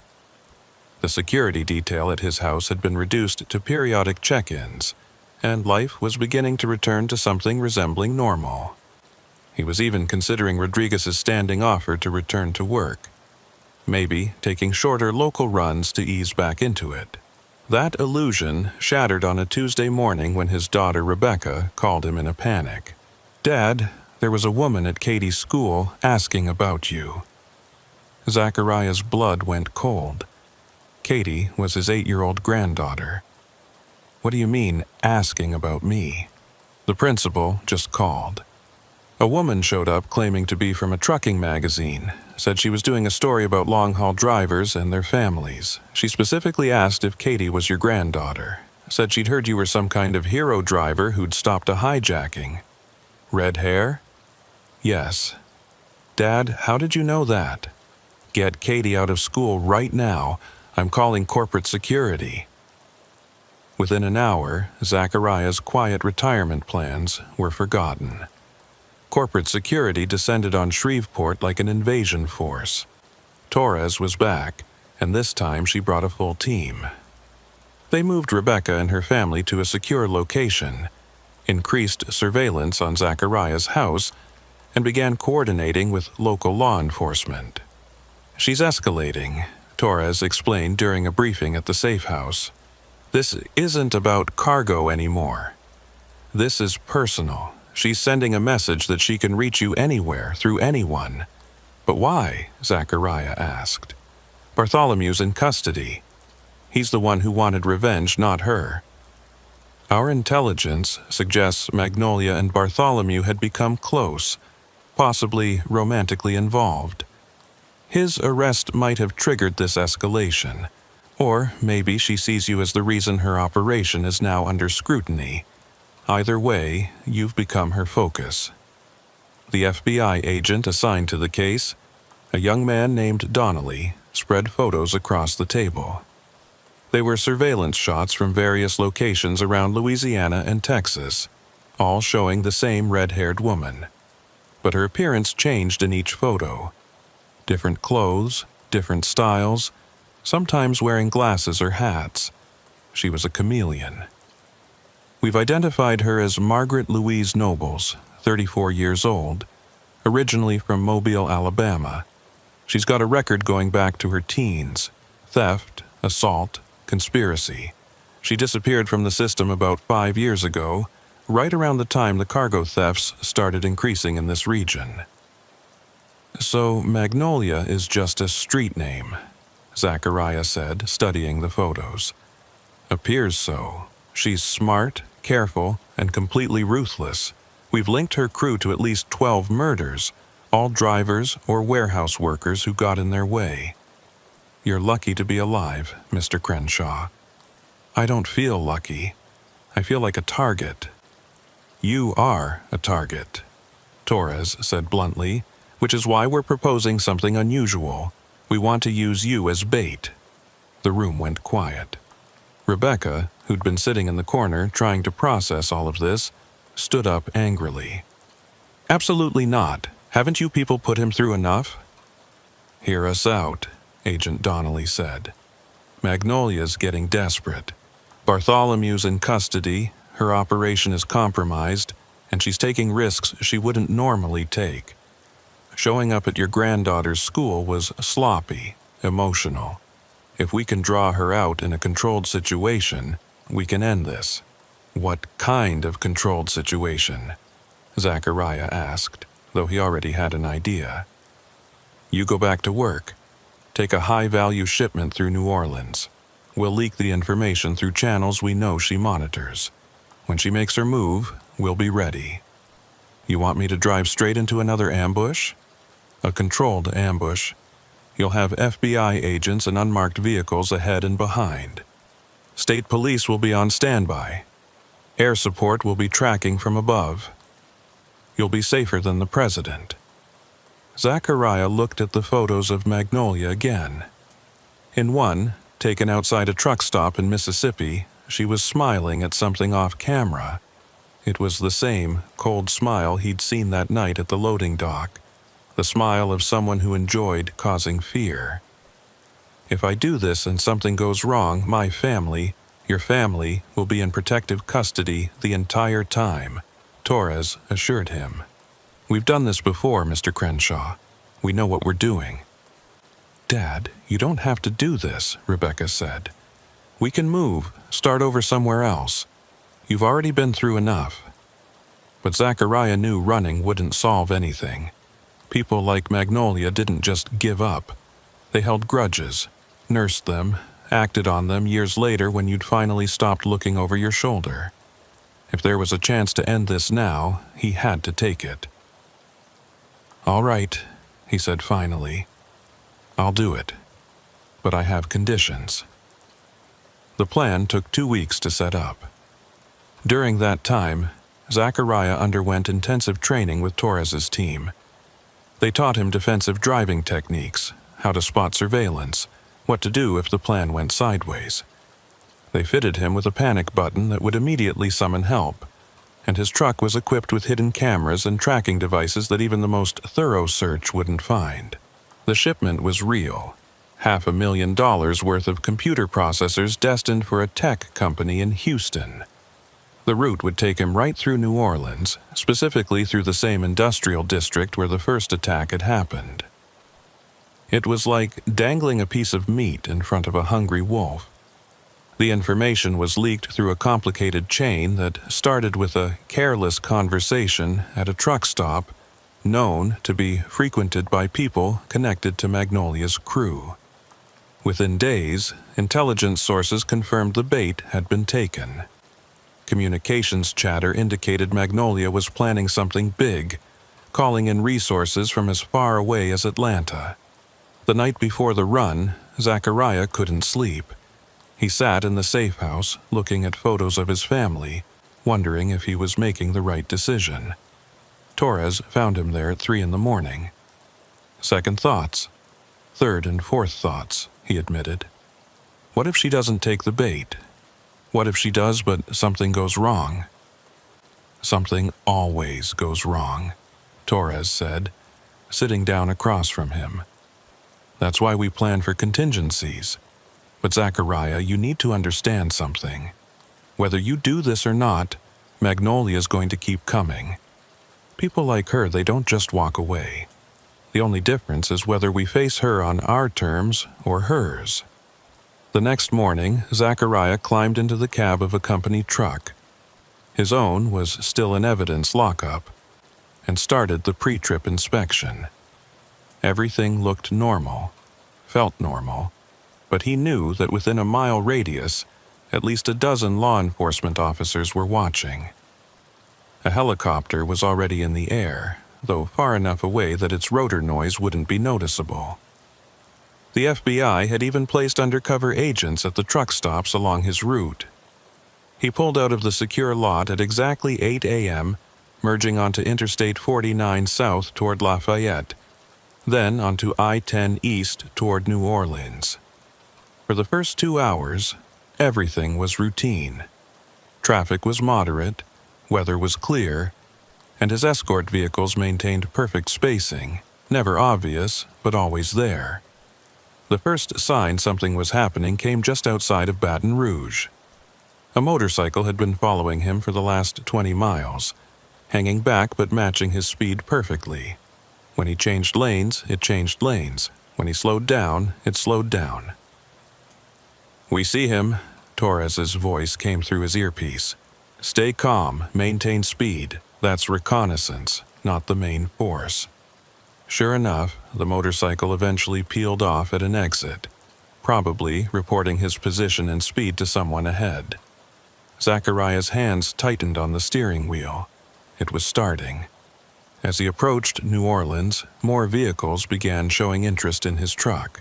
The security detail at his house had been reduced to periodic check-ins, and life was beginning to return to something resembling normal. He was even considering Rodriguez's standing offer to return to work. maybe taking shorter local runs to ease back into it. That illusion shattered on a Tuesday morning when his daughter Rebecca called him in a panic. "Dad, there was a woman at Katie's school asking about you." Zachariah's blood went cold. Katie was his 8-year-old granddaughter. "What do you mean, asking about me?" The principal just called. A woman showed up claiming to be from a trucking magazine, said she was doing a story about long-haul drivers and their families. She specifically asked if Katie was your granddaughter, said she'd heard you were some kind of hero driver who'd stopped a hijacking. "Red hair?" "Yes." "Dad, how did you know that?" "Get Katie out of school right now. I'm calling corporate security." Within an hour, Zachariah's quiet retirement plans were forgotten. Corporate security descended on Shreveport like an invasion force. Torres was back, and this time she brought a full team. They moved Rebecca and her family to a secure location, increased surveillance on Zachariah's house, and began coordinating with local law enforcement. "She's escalating," Torres explained during a briefing at the safe house. "This isn't about cargo anymore. This is personal. She's sending a message that she can reach you anywhere, through anyone." "But why?" Zachariah asked. "Bartholomew's in custody. He's the one who wanted revenge, not her. Our intelligence suggests Magnolia and Bartholomew had become close, possibly romantically involved. His arrest might have triggered this escalation, or maybe she sees you as the reason her operation is now under scrutiny. Either way, you've become her focus." The FBI agent assigned to the case, a young man named Donnelly, spread photos across the table. They were surveillance shots from various locations around Louisiana and Texas, all showing the same red-haired woman. But her appearance changed in each photo. Different clothes, different styles, sometimes wearing glasses or hats. She was a chameleon. "We've identified her as Margaret Louise Nobles, 34 years old, originally from Mobile, Alabama. She's got a record going back to her teens: theft, assault, conspiracy. She disappeared from the system about 5 years ago, right around the time the cargo thefts started increasing in this region." "So Magnolia is just a street name," Zachariah said, studying the photos. "Appears so. She's smart, careful, and completely ruthless. We've linked her crew to at least 12 murders, all drivers or warehouse workers who got in their way. You're lucky to be alive, Mr. Crenshaw." "I don't feel lucky. I feel like a target." "You are a target," Torres said bluntly, "which is why we're proposing something unusual. We want to use you as bait." The room went quiet. Rebecca, who'd been sitting in the corner trying to process all of this, stood up angrily. "Absolutely not. Haven't you people put him through enough?" "Hear us out," Agent Donnelly said. "Magnolia's getting desperate. Bartholomew's in custody, her operation is compromised, and she's taking risks she wouldn't normally take. Showing up at your granddaughter's school was sloppy, emotional. If we can draw her out in a controlled situation, we can end this." "What kind of controlled situation?" Zachariah asked, though he already had an idea. "You go back to work. Take a high-value shipment through New Orleans. We'll leak the information through channels we know she monitors. When she makes her move, we'll be ready." "You want me to drive straight into another ambush?" "A controlled ambush. You'll have FBI agents and unmarked vehicles ahead and behind. State police will be on standby. Air support will be tracking from above. You'll be safer than the president." Zachariah looked at the photos of Magnolia again. In one, taken outside a truck stop in Mississippi, she was smiling at something off camera. It was the same cold smile he'd seen that night at the loading dock, the smile of someone who enjoyed causing fear. "If I do this and something goes wrong, my family, your family, will be in protective custody the entire time," Torres assured him. "We've done this before, Mr. Crenshaw. We know what we're doing." "Dad, you don't have to do this," Rebecca said. "We can move, start over somewhere else. You've already been through enough." But Zachariah knew running wouldn't solve anything. People like Magnolia didn't just give up. They held grudges, nursed them, acted on them years later when you'd finally stopped looking over your shoulder. If there was a chance to end this now, he had to take it. "All right," he said finally. "I'll do it. But I have conditions." The plan took 2 weeks to set up. During that time, Zachariah underwent intensive training with Torres's team. They taught him defensive driving techniques, how to spot surveillance, what to do if the plan went sideways. They fitted him with a panic button that would immediately summon help, and his truck was equipped with hidden cameras and tracking devices that even the most thorough search wouldn't find. The shipment was real. $500,000 worth of computer processors destined for a tech company in Houston. The route would take him right through New Orleans, specifically through the same industrial district where the first attack had happened. It was like dangling a piece of meat in front of a hungry wolf. The information was leaked through a complicated chain that started with a careless conversation at a truck stop known to be frequented by people connected to Magnolia's crew. Within days, intelligence sources confirmed the bait had been taken. Communications chatter indicated Magnolia was planning something big, calling in resources from as far away as Atlanta. The night before the run, Zachariah couldn't sleep. He sat in the safe house, looking at photos of his family, wondering if he was making the right decision. Torres found him there at 3 a.m. "Second thoughts. Third and fourth thoughts," he admitted. "What if she doesn't take the bait? What if she does, but something goes wrong?" "Something always goes wrong," Torres said, sitting down across from him. "That's why we plan for contingencies. But Zachariah, you need to understand something. Whether you do this or not, Magnolia's going to keep coming. People like her, they don't just walk away. The only difference is whether we face her on our terms or hers." The next morning, Zachariah climbed into the cab of a company truck. His own was still in evidence lockup, and started the pre-trip inspection. Everything looked normal, felt normal, but he knew that within a mile radius, at least a dozen law enforcement officers were watching. A helicopter was already in the air, though far enough away that its rotor noise wouldn't be noticeable. The FBI had even placed undercover agents at the truck stops along his route. He pulled out of the secure lot at exactly 8 a.m., merging onto Interstate 49 south toward Lafayette, then onto I-10 east toward New Orleans. For the first 2 hours, everything was routine. Traffic was moderate, weather was clear, and his escort vehicles maintained perfect spacing, never obvious, but always there. The first sign something was happening came just outside of Baton Rouge. A motorcycle had been following him for the last 20 miles, hanging back but matching his speed perfectly. When he changed lanes, it changed lanes. When he slowed down, it slowed down. "We see him," Torres's voice came through his earpiece. "Stay calm, maintain speed. That's reconnaissance, not the main force." Sure enough, the motorcycle eventually peeled off at an exit, probably reporting his position and speed to someone ahead. Zachariah's hands tightened on the steering wheel. It was starting. As he approached New Orleans, more vehicles began showing interest in his truck.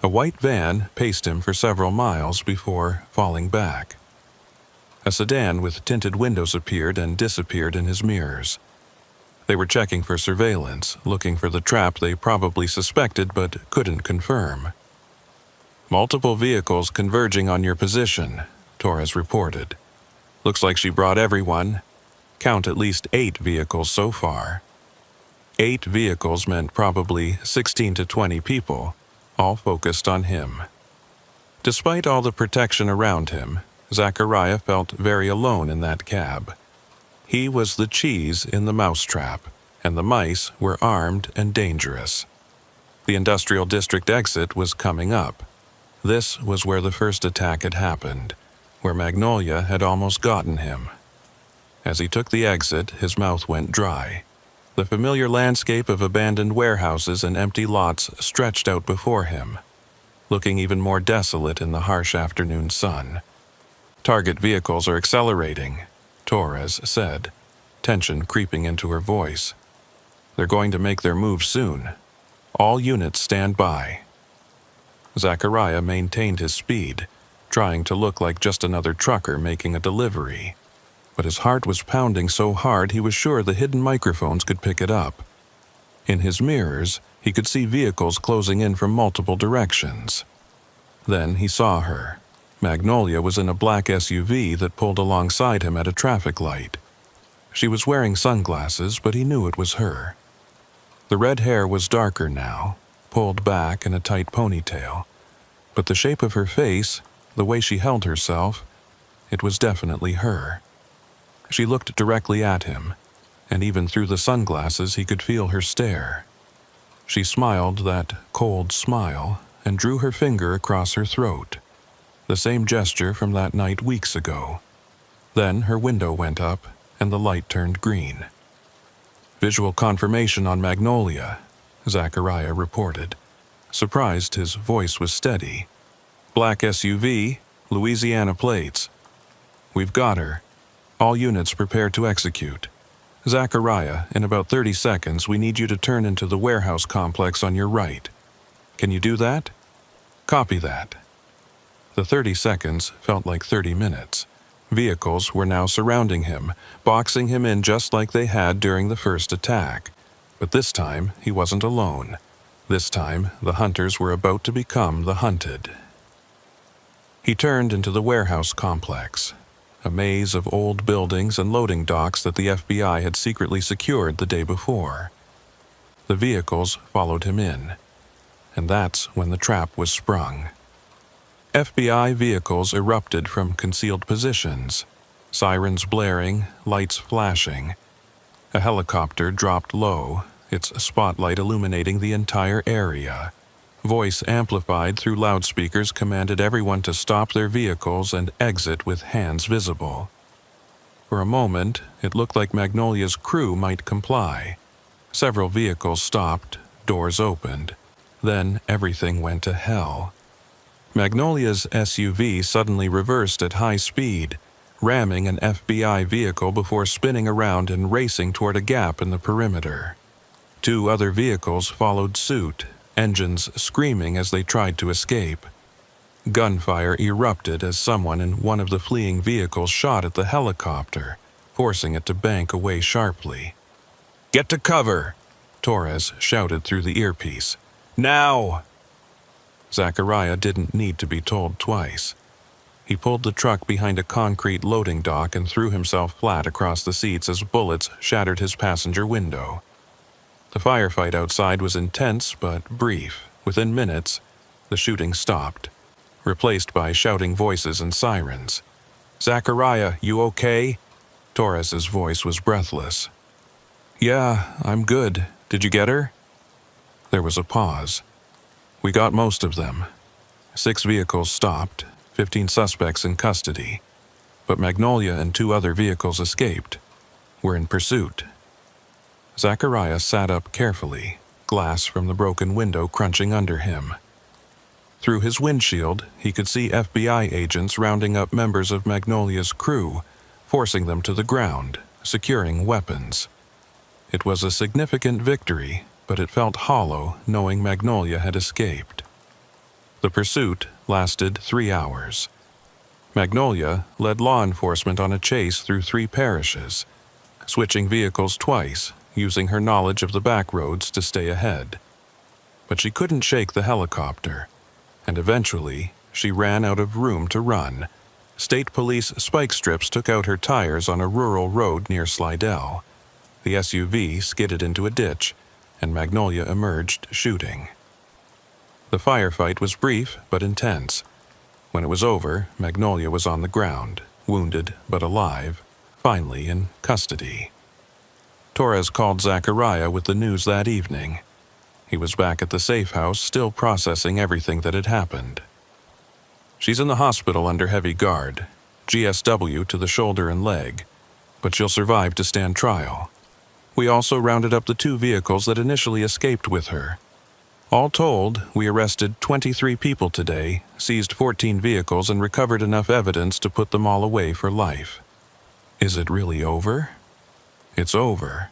A white van paced him for several miles before falling back. A sedan with tinted windows appeared and disappeared in his mirrors. They were checking for surveillance, looking for the trap they probably suspected but couldn't confirm. "Multiple vehicles converging on your position," Torres reported. "Looks like she brought everyone. Count at least 8 vehicles so far." 8 vehicles meant probably 16 to 20 people, all focused on him. Despite all the protection around him, Zachariah felt very alone in that cab. He was the cheese in the mousetrap, and the mice were armed and dangerous. The industrial district exit was coming up. This was where the first attack had happened, where Magnolia had almost gotten him. As he took the exit, his mouth went dry. The familiar landscape of abandoned warehouses and empty lots stretched out before him, looking even more desolate in the harsh afternoon sun. "Target vehicles are accelerating," Torres said, tension creeping into her voice. "They're going to make their move soon. All units stand by." Zachariah maintained his speed, trying to look like just another trucker making a delivery. But his heart was pounding so hard he was sure the hidden microphones could pick it up. In his mirrors, he could see vehicles closing in from multiple directions. Then he saw her. Magnolia was in a black SUV that pulled alongside him at a traffic light. She was wearing sunglasses, but he knew it was her. The red hair was darker now, pulled back in a tight ponytail. But the shape of her face, the way she held herself, it was definitely her. She looked directly at him, and even through the sunglasses he could feel her stare. She smiled that cold smile and drew her finger across her throat, the same gesture from that night weeks ago. Then her window went up and the light turned green. "Visual confirmation on Magnolia," Zachariah reported. Surprised, his voice was steady. "Black SUV, Louisiana plates. We've got her. All units prepare to execute. Zachariah, in about 30 seconds, we need you to turn into the warehouse complex on your right. Can you do that?" "Copy that." The 30 seconds felt like 30 minutes. Vehicles were now surrounding him, boxing him in just like they had during the first attack. But this time, he wasn't alone. This time, the hunters were about to become the hunted. He turned into the warehouse complex, a maze of old buildings and loading docks that the FBI had secretly secured the day before. The vehicles followed him in, and that's when the trap was sprung. FBI vehicles erupted from concealed positions, sirens blaring, lights flashing. A helicopter dropped low, its spotlight illuminating the entire area. Voice amplified through loudspeakers commanded everyone to stop their vehicles and exit with hands visible. For a moment, it looked like Magnolia's crew might comply. Several vehicles stopped, doors opened. Then everything went to hell. Magnolia's SUV suddenly reversed at high speed, ramming an FBI vehicle before spinning around and racing toward a gap in the perimeter. 2 other vehicles followed suit, engines screaming as they tried to escape. Gunfire erupted as someone in one of the fleeing vehicles shot at the helicopter, forcing it to bank away sharply. "Get to cover!" Torres shouted through the earpiece. "Now!" Zachariah didn't need to be told twice. He pulled the truck behind a concrete loading dock and threw himself flat across the seats as bullets shattered his passenger window. The firefight outside was intense but brief. Within minutes, the shooting stopped, replaced by shouting voices and sirens. "Zachariah, you okay?" Torres's voice was breathless. "Yeah, I'm good. Did you get her?" There was a pause. "We got most of them. 6 vehicles stopped, 15 suspects in custody. But Magnolia and 2 other vehicles escaped. We're in pursuit." Zachariah sat up carefully, glass from the broken window crunching under him. Through his windshield, he could see FBI agents rounding up members of Magnolia's crew, forcing them to the ground, securing weapons. It was a significant victory, but it felt hollow knowing Magnolia had escaped. The pursuit lasted 3 hours. Magnolia led law enforcement on a chase through 3 parishes, switching vehicles twice, using her knowledge of the backroads to stay ahead. But she couldn't shake the helicopter, and eventually she ran out of room to run. State police spike strips took out her tires on a rural road near Slidell. The SUV skidded into a ditch, and Magnolia emerged shooting. The firefight was brief but intense. When it was over, Magnolia was on the ground, wounded but alive, finally in custody. Torres called Zachariah with the news that evening. He was back at the safe house, still processing everything that had happened. She's in the hospital under heavy guard, GSW to the shoulder and leg, but she'll survive to stand trial. We also rounded up the 2 vehicles that initially escaped with her. All told, we arrested 23 people today, seized 14 vehicles, and recovered enough evidence to put them all away for life. Is it really over? It's over.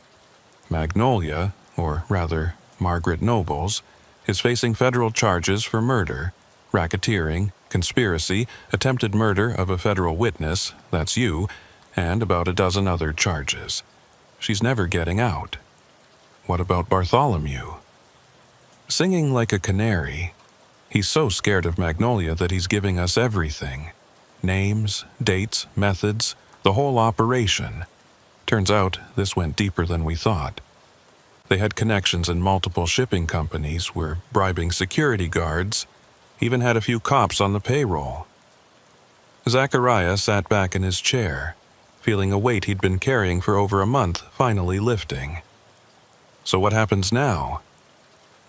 Magnolia, or rather, Margaret Nobles, is facing federal charges for murder, racketeering, conspiracy, attempted murder of a federal witness, that's you, and about a dozen other charges. She's never getting out. What about Bartholomew? Singing like a canary. He's so scared of Magnolia that he's giving us everything. Names, dates, methods, the whole operation. Turns out this went deeper than we thought. They had connections in multiple shipping companies, were bribing security guards, even had a few cops on the payroll. Zachariah sat back in his chair, feeling a weight he'd been carrying for over a month finally lifting. So what happens now?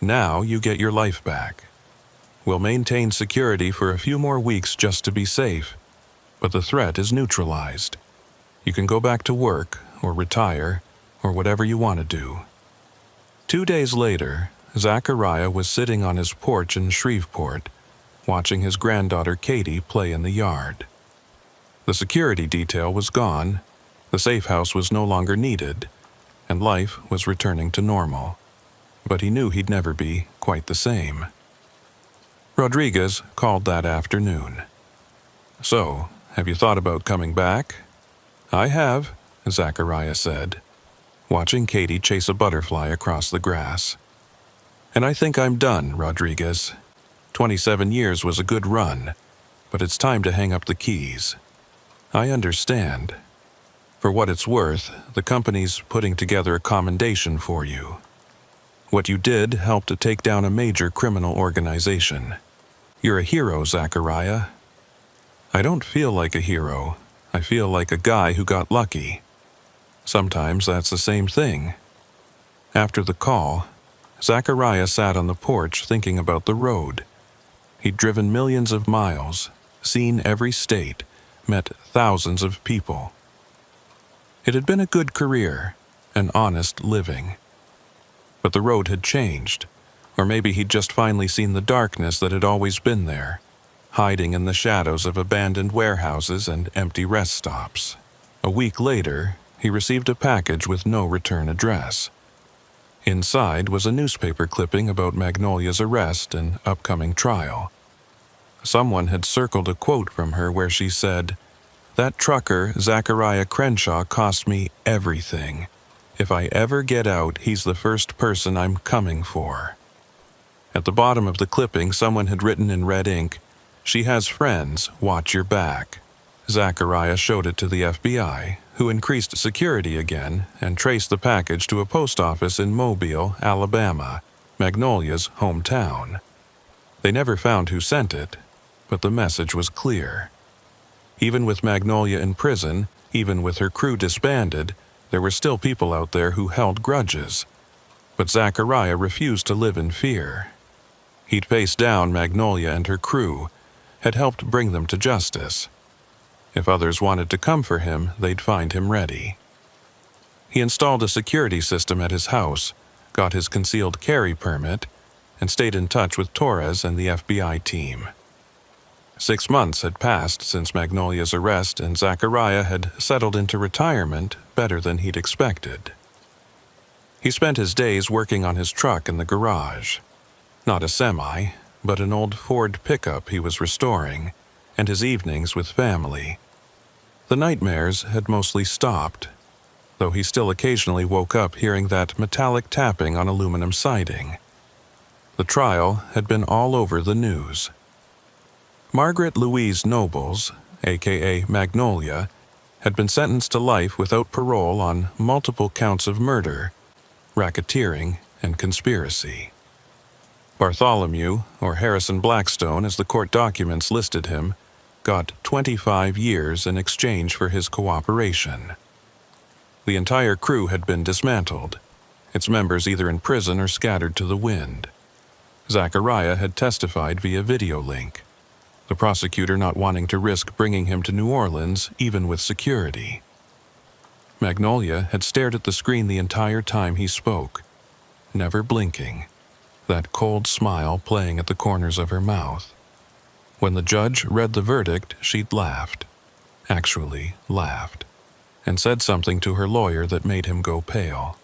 Now you get your life back. We'll maintain security for a few more weeks just to be safe, but the threat is neutralized. You can go back to work, or retire, or whatever you want to do. 2 days later, Zachariah was sitting on his porch in Shreveport, watching his granddaughter Katie play in the yard. The security detail was gone, the safe house was no longer needed, and life was returning to normal. But he knew he'd never be quite the same. Rodriguez called that afternoon. "So, have you thought about coming back?" "I have," Zachariah said, watching Katie chase a butterfly across the grass. "And I think I'm done, Rodriguez. 27 years was a good run, but it's time to hang up the keys." "I understand. For what it's worth, the company's putting together a commendation for you. What you did helped to take down a major criminal organization. You're a hero, Zachariah." "I don't feel like a hero. I feel like a guy who got lucky." "Sometimes that's the same thing." After the call, Zachariah sat on the porch thinking about the road. He'd driven millions of miles, seen every state, met thousands of people. It had been a good career, an honest living. But the road had changed, or maybe he'd just finally seen the darkness that had always been there, hiding in the shadows of abandoned warehouses and empty rest stops. A week later, he received a package with no return address. Inside was a newspaper clipping about Magnolia's arrest and upcoming trial. Someone had circled a quote from her where she said, "That trucker, Zachariah Crenshaw, cost me everything. If I ever get out, he's the first person I'm coming for." At the bottom of the clipping, someone had written in red ink, "She has friends, watch your back." Zachariah showed it to the FBI, who increased security again and traced the package to a post office in Mobile, Alabama, Magnolia's hometown. They never found who sent it, but the message was clear. Even with Magnolia in prison, even with her crew disbanded, there were still people out there who held grudges. But Zachariah refused to live in fear. He'd faced down Magnolia and her crew, had helped bring them to justice. If others wanted to come for him, they'd find him ready. He installed a security system at his house, got his concealed carry permit, and stayed in touch with Torres and the FBI team. 6 months had passed since Magnolia's arrest, and Zachariah had settled into retirement better than he'd expected. He spent his days working on his truck in the garage. Not a semi, but an old Ford pickup he was restoring, and his evenings with family. The nightmares had mostly stopped, though he still occasionally woke up hearing that metallic tapping on aluminum siding. The trial had been all over the news. Margaret Louise Nobles, aka Magnolia, had been sentenced to life without parole on multiple counts of murder, racketeering, and conspiracy. Bartholomew, or Harrison Blackstone as the court documents listed him, got 25 years in exchange for his cooperation. The entire crew had been dismantled, its members either in prison or scattered to the wind. Zachariah had testified via video link, the prosecutor not wanting to risk bringing him to New Orleans, even with security. Magnolia had stared at the screen the entire time he spoke, never blinking, that cold smile playing at the corners of her mouth. When the judge read the verdict, she'd laughed, actually laughed, and said something to her lawyer that made him go pale.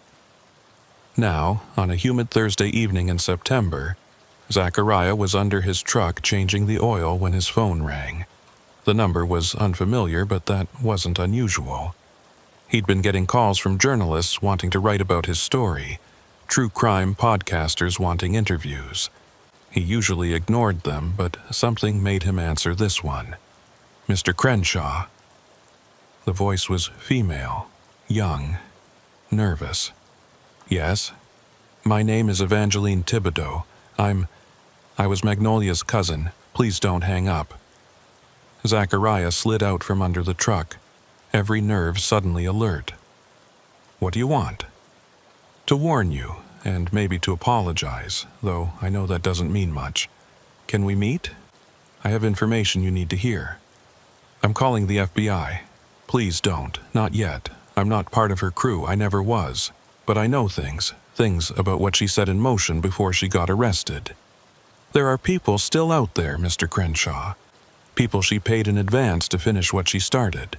Now, on a humid Thursday evening in September, Zachariah was under his truck changing the oil when his phone rang. The number was unfamiliar, but that wasn't unusual. He'd been getting calls from journalists wanting to write about his story, true crime podcasters wanting interviews. He usually ignored them, but something made him answer this one. "Mr. Crenshaw." The voice was female, young, nervous. "Yes? My name is Evangeline Thibodeau. I was Magnolia's cousin. Please don't hang up." Zachariah slid out from under the truck, every nerve suddenly alert. "What do you want?" "To warn you, and maybe to apologize, though I know that doesn't mean much. Can we meet? I have information you need to hear. I'm calling the FBI. Please don't, not yet. I'm not part of her crew, I never was. But I know things about what she set in motion before she got arrested. There are people still out there, Mr. Crenshaw. People she paid in advance to finish what she started."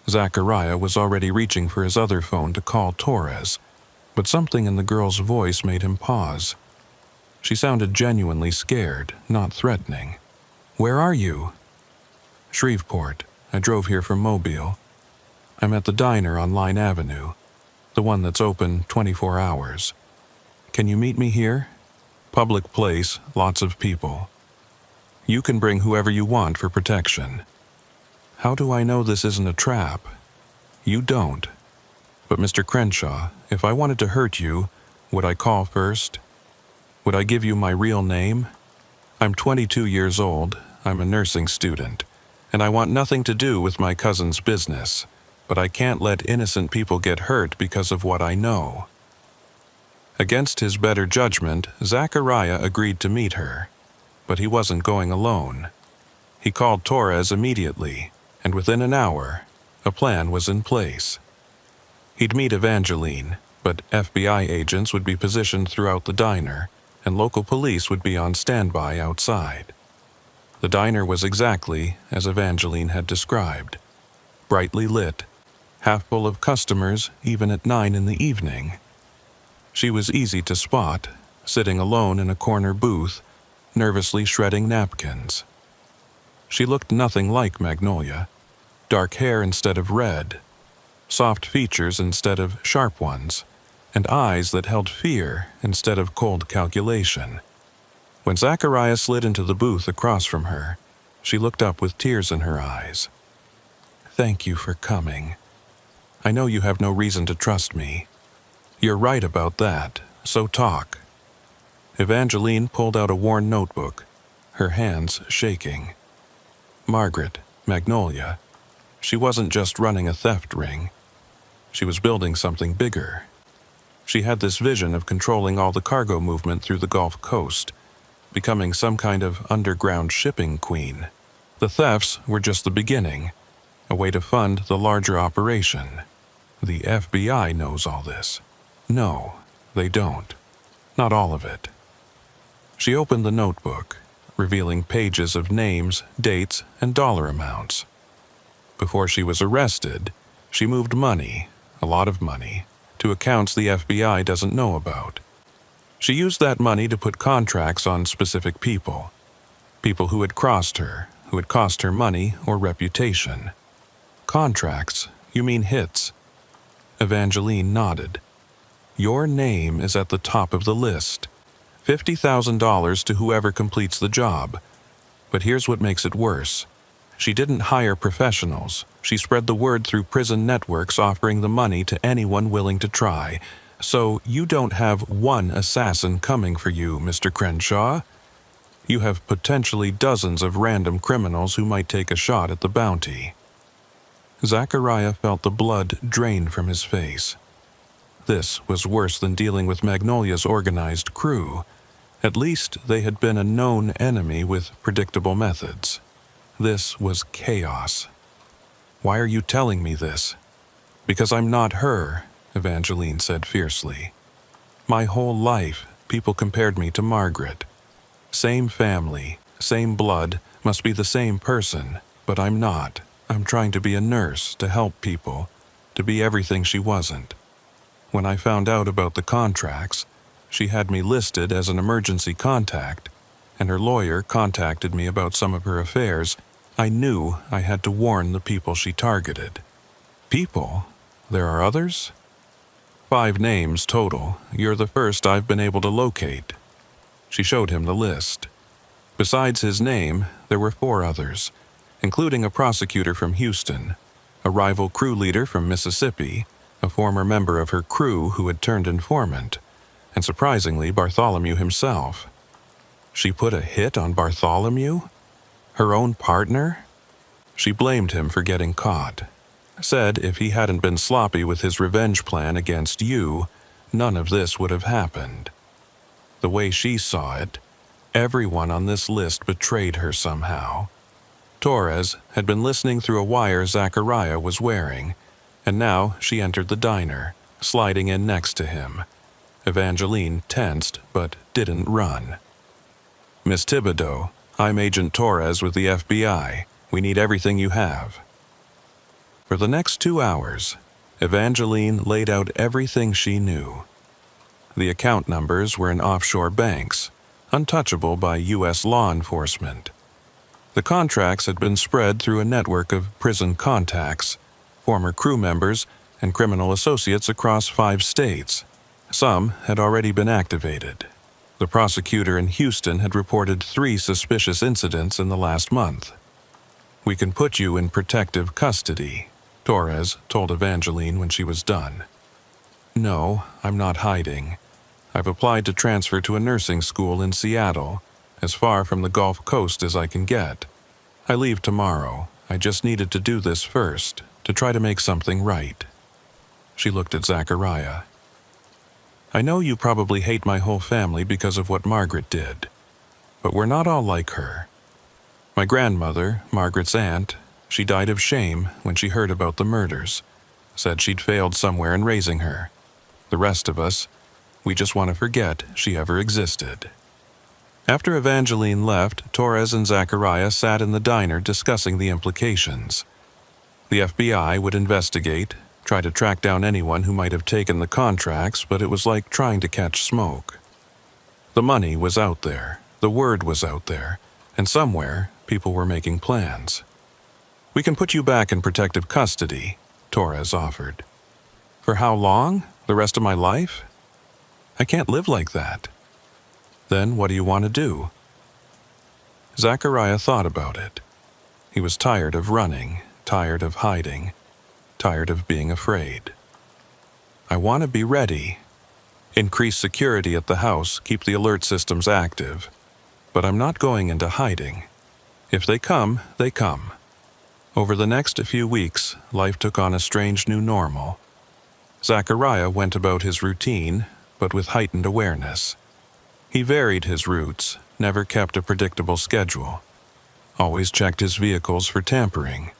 Zachariah was already reaching for his other phone to call Torres, but something in the girl's voice made him pause. She sounded genuinely scared, not threatening. "Where are you?" "Shreveport. I drove here from Mobile. I'm at the diner on Line Avenue, the one that's open 24 hours. Can you meet me here? Public place, lots of people. You can bring whoever you want for protection." "How do I know this isn't a trap?" "You don't. But Mr. Crenshaw, if I wanted to hurt you, would I call first? Would I give you my real name? I'm 22 years old, I'm a nursing student, and I want nothing to do with my cousin's business, but I can't let innocent people get hurt because of what I know." Against his better judgment, Zachariah agreed to meet her, but he wasn't going alone. He called Torres immediately, and within an hour, a plan was in place. He'd meet Evangeline, but FBI agents would be positioned throughout the diner, and local police would be on standby outside. The diner was exactly as Evangeline had described, brightly lit, half full of customers even at 9 in the evening. She was easy to spot, sitting alone in a corner booth, nervously shredding napkins. She looked nothing like Magnolia, dark hair instead of red, soft features instead of sharp ones, and eyes that held fear instead of cold calculation. When Zachariah slid into the booth across from her, she looked up with tears in her eyes. "Thank you for coming. I know you have no reason to trust me. You're right about that, so talk." Evangeline pulled out a worn notebook, her hands shaking. Margaret, Magnolia. She wasn't just running a theft ring. She was building something bigger. She had this vision of controlling all the cargo movement through the Gulf Coast, becoming some kind of underground shipping queen. The thefts were just the beginning, a way to fund the larger operation. The FBI knows all this. No, they don't. Not all of it. She opened the notebook, revealing pages of names, dates, and dollar amounts. Before she was arrested, she moved money, a lot of money, to accounts the FBI doesn't know about. She used that money to put contracts on specific people. People who had crossed her, who had cost her money or reputation. Contracts? You mean hits? Evangeline nodded. Your name is at the top of the list. $50,000 to whoever completes the job. But here's what makes it worse. She didn't hire professionals. She spread the word through prison networks offering the money to anyone willing to try. So you don't have one assassin coming for you, Mr. Crenshaw. You have potentially dozens of random criminals who might take a shot at the bounty. Zachariah felt the blood drain from his face. This was worse than dealing with Magnolia's organized crew. At least they had been a known enemy with predictable methods. This was chaos. "Why are you telling me this?" "Because I'm not her," Evangeline said fiercely. "My whole life, people compared me to Margaret. Same family, same blood, must be the same person, but I'm not. I'm trying to be a nurse, to help people, to be everything she wasn't. When I found out about the contracts, she had me listed as an emergency contact, and her lawyer contacted me about some of her affairs. I knew I had to warn the people she targeted." "People? There are others?" "5 names total. You're the first I've been able to locate." She showed him the list. Besides his name, there were 4 others, including a prosecutor from Houston, a rival crew leader from Mississippi, a former member of her crew who had turned informant, and surprisingly, Bartholomew himself. She put a hit on Bartholomew? Her own partner? She blamed him for getting caught. Said if he hadn't been sloppy with his revenge plan against you, none of this would have happened. The way she saw it, everyone on this list betrayed her somehow. Torres had been listening through a wire Zachariah was wearing, and now she entered the diner, sliding in next to him. Evangeline tensed but didn't run. "Miss Thibodeau, I'm Agent Torres with the FBI. We need everything you have." For the next 2 hours, Evangeline laid out everything she knew. The account numbers were in offshore banks, untouchable by U.S. law enforcement. The contracts had been spread through a network of prison contacts, former crew members, and criminal associates across 5 states. Some had already been activated. The prosecutor in Houston had reported 3 suspicious incidents in the last month. "We can put you in protective custody," Torres told Evangeline when she was done. "No, I'm not hiding. I've applied to transfer to a nursing school in Seattle, as far from the Gulf Coast as I can get. I leave tomorrow. I just needed to do this first, to try to make something right." She looked at Zachariah. "I know you probably hate my whole family because of what Margaret did, but we're not all like her. My grandmother, Margaret's aunt, she died of shame when she heard about the murders, said she'd failed somewhere in raising her. The rest of us, we just want to forget she ever existed." After Evangeline left, Torres and Zachariah sat in the diner discussing the implications. The FBI would investigate, try to track down anyone who might have taken the contracts, but it was like trying to catch smoke. The money was out there, the word was out there, and somewhere people were making plans. "We can put you back in protective custody," Torres offered. "For how long? The rest of my life? I can't live like that." "Then what do you want to do?" Zachariah thought about it. He was tired of running, tired of hiding, tired of being afraid. "I want to be ready. Increase security at the house, keep the alert systems active. But I'm not going into hiding. If they come, they come." Over the next few weeks, life took on a strange new normal. Zachariah went about his routine, but with heightened awareness. He varied his routes, never kept a predictable schedule. Always checked his vehicles for tampering.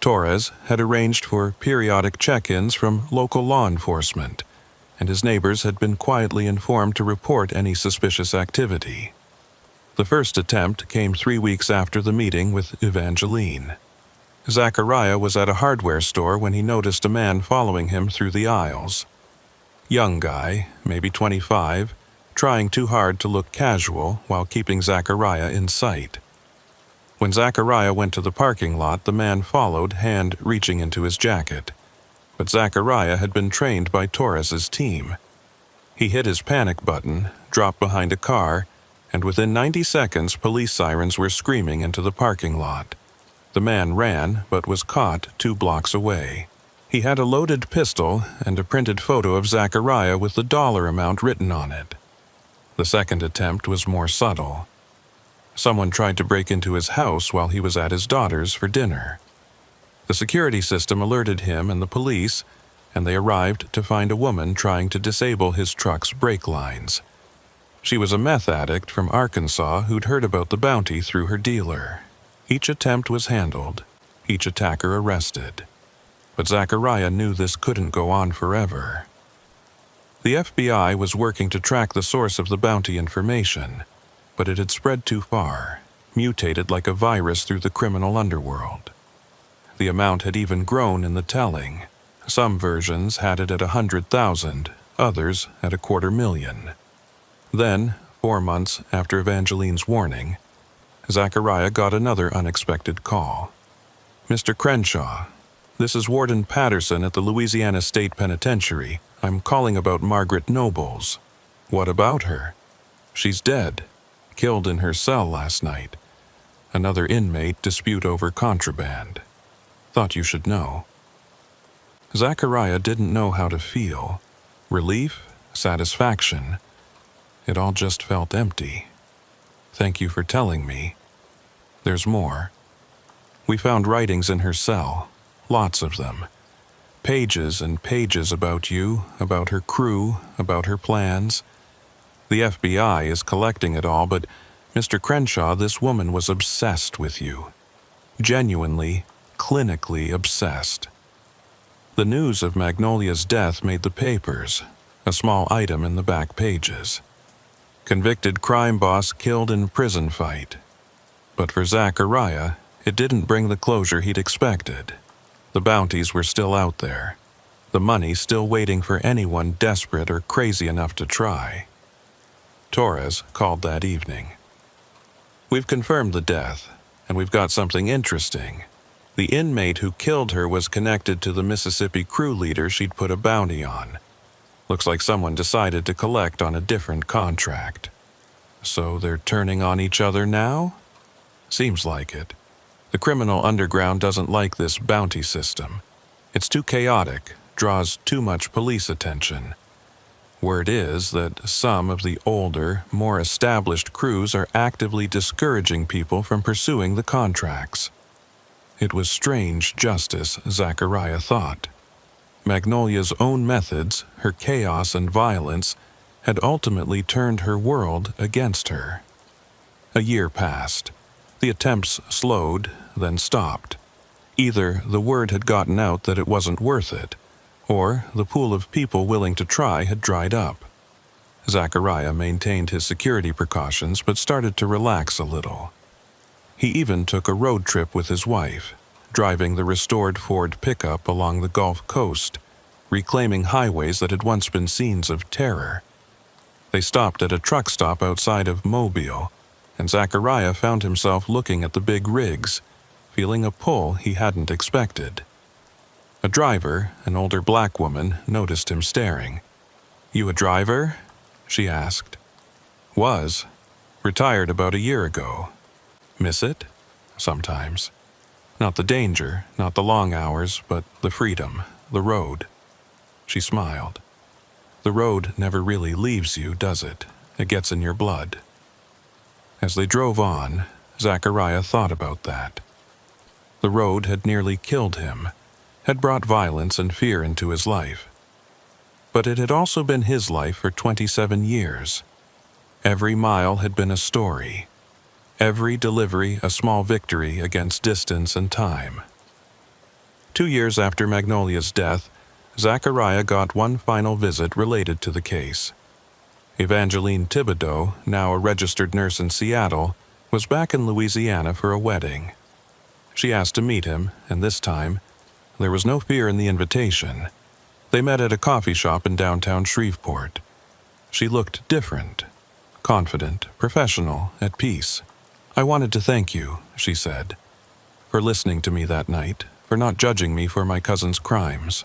Torres had arranged for periodic check-ins from local law enforcement, and his neighbors had been quietly informed to report any suspicious activity. The first attempt came 3 weeks after the meeting with Evangeline. Zachariah was at a hardware store when he noticed a man following him through the aisles. Young guy, maybe 25, trying too hard to look casual while keeping Zachariah in sight. When Zachariah went to the parking lot, the man followed, hand reaching into his jacket. But Zachariah had been trained by Torres's team. He hit his panic button, dropped behind a car, and within 90 seconds police sirens were screaming into the parking lot. The man ran, but was caught 2 blocks away. He had a loaded pistol and a printed photo of Zachariah with the dollar amount written on it. The second attempt was more subtle. Someone tried to break into his house while he was at his daughter's for dinner. The security system alerted him and the police, and they arrived to find a woman trying to disable his truck's brake lines. She was a meth addict from Arkansas who'd heard about the bounty through her dealer. Each attempt was handled, each attacker arrested. But Zachariah knew this couldn't go on forever. The FBI was working to track the source of the bounty information, but it had spread too far, mutated like a virus through the criminal underworld. The amount had even grown in the telling. Some versions had it at 100,000, others at 250,000. Then, 4 months after Evangeline's warning, Zachariah got another unexpected call. "Mr. Crenshaw, this is Warden Patterson at the Louisiana State Penitentiary. I'm calling about Margaret Nobles." "What about her?" "She's dead, killed in her cell last night. Another inmate dispute over contraband. Thought you should know." Zachariah didn't know how to feel. Relief? Satisfaction? It all just felt empty. "Thank you for telling me. There's more. We found writings in her cell, lots of them. Pages and pages about you, about her crew, about her plans. The FBI is collecting it all, but Mr. Crenshaw, this woman was obsessed with you. Genuinely, clinically obsessed. The news of Magnolia's death made the papers, a small item in the back pages. Convicted crime boss killed in prison fight. But for Zachariah, it didn't bring the closure he'd expected. The bounties were still out there. The money still waiting for anyone desperate or crazy enough to try. Torres called that evening. "We've confirmed the death, and we've got something interesting. The inmate who killed her was connected to the Mississippi crew leader she'd put a bounty on. Looks like someone decided to collect on a different contract. So they're turning on each other now? Seems like it. The criminal underground doesn't like this bounty system. It's too chaotic, draws too much police attention. Word is that some of the older, more established crews are actively discouraging people from pursuing the contracts." It was strange justice, Zachariah thought. Magnolia's own methods, her chaos and violence, had ultimately turned her world against her. A year passed. The attempts slowed, then stopped. Either the word had gotten out that it wasn't worth it, or the pool of people willing to try had dried up. Zachariah maintained his security precautions but started to relax a little. He even took a road trip with his wife, driving the restored Ford pickup along the Gulf Coast, reclaiming highways that had once been scenes of terror. They stopped at a truck stop outside of Mobile, and Zachariah found himself looking at the big rigs, feeling a pull he hadn't expected. A driver, an older black woman, noticed him staring. "You a driver?" she asked. "Was. Retired about a year ago. Miss it? Sometimes. Not the danger, not the long hours, but the freedom, the road." She smiled. "The road never really leaves you, does it? It gets in your blood." As they drove on, Zachariah thought about that. The road had nearly killed him, had brought violence and fear into his life. But it had also been his life for 27 years. Every mile had been a story. Every delivery a small victory against distance and time. 2 years after Magnolia's death, Zachariah got one final visit related to the case. Evangeline Thibodeau, now a registered nurse in Seattle, was back in Louisiana for a wedding. She asked to meet him, and this time, there was no fear in the invitation. They met at a coffee shop in downtown Shreveport. She looked different, confident, professional, at peace. "I wanted to thank you," she said, "for listening to me that night, for not judging me for my cousin's crimes.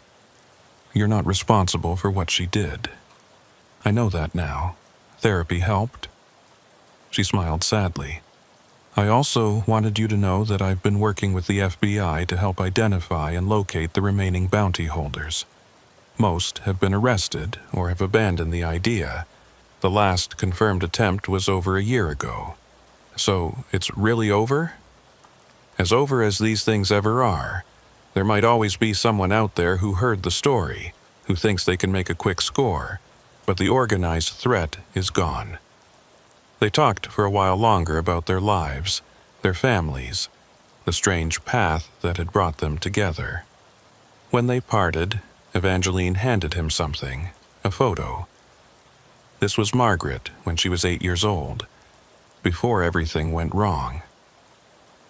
You're not responsible for what she did. I know that now. Therapy helped." She smiled sadly. "I also wanted you to know that I've been working with the FBI to help identify and locate the remaining bounty holders. Most have been arrested or have abandoned the idea. The last confirmed attempt was over a year ago. So it's really over? As over as these things ever are. There might always be someone out there who heard the story, who thinks they can make a quick score, but the organized threat is gone. They talked for a while longer about their lives, their families, the strange path that had brought them together. When they parted, Evangeline handed him something, a photo. This was Margaret when she was 8 years old, before everything went wrong.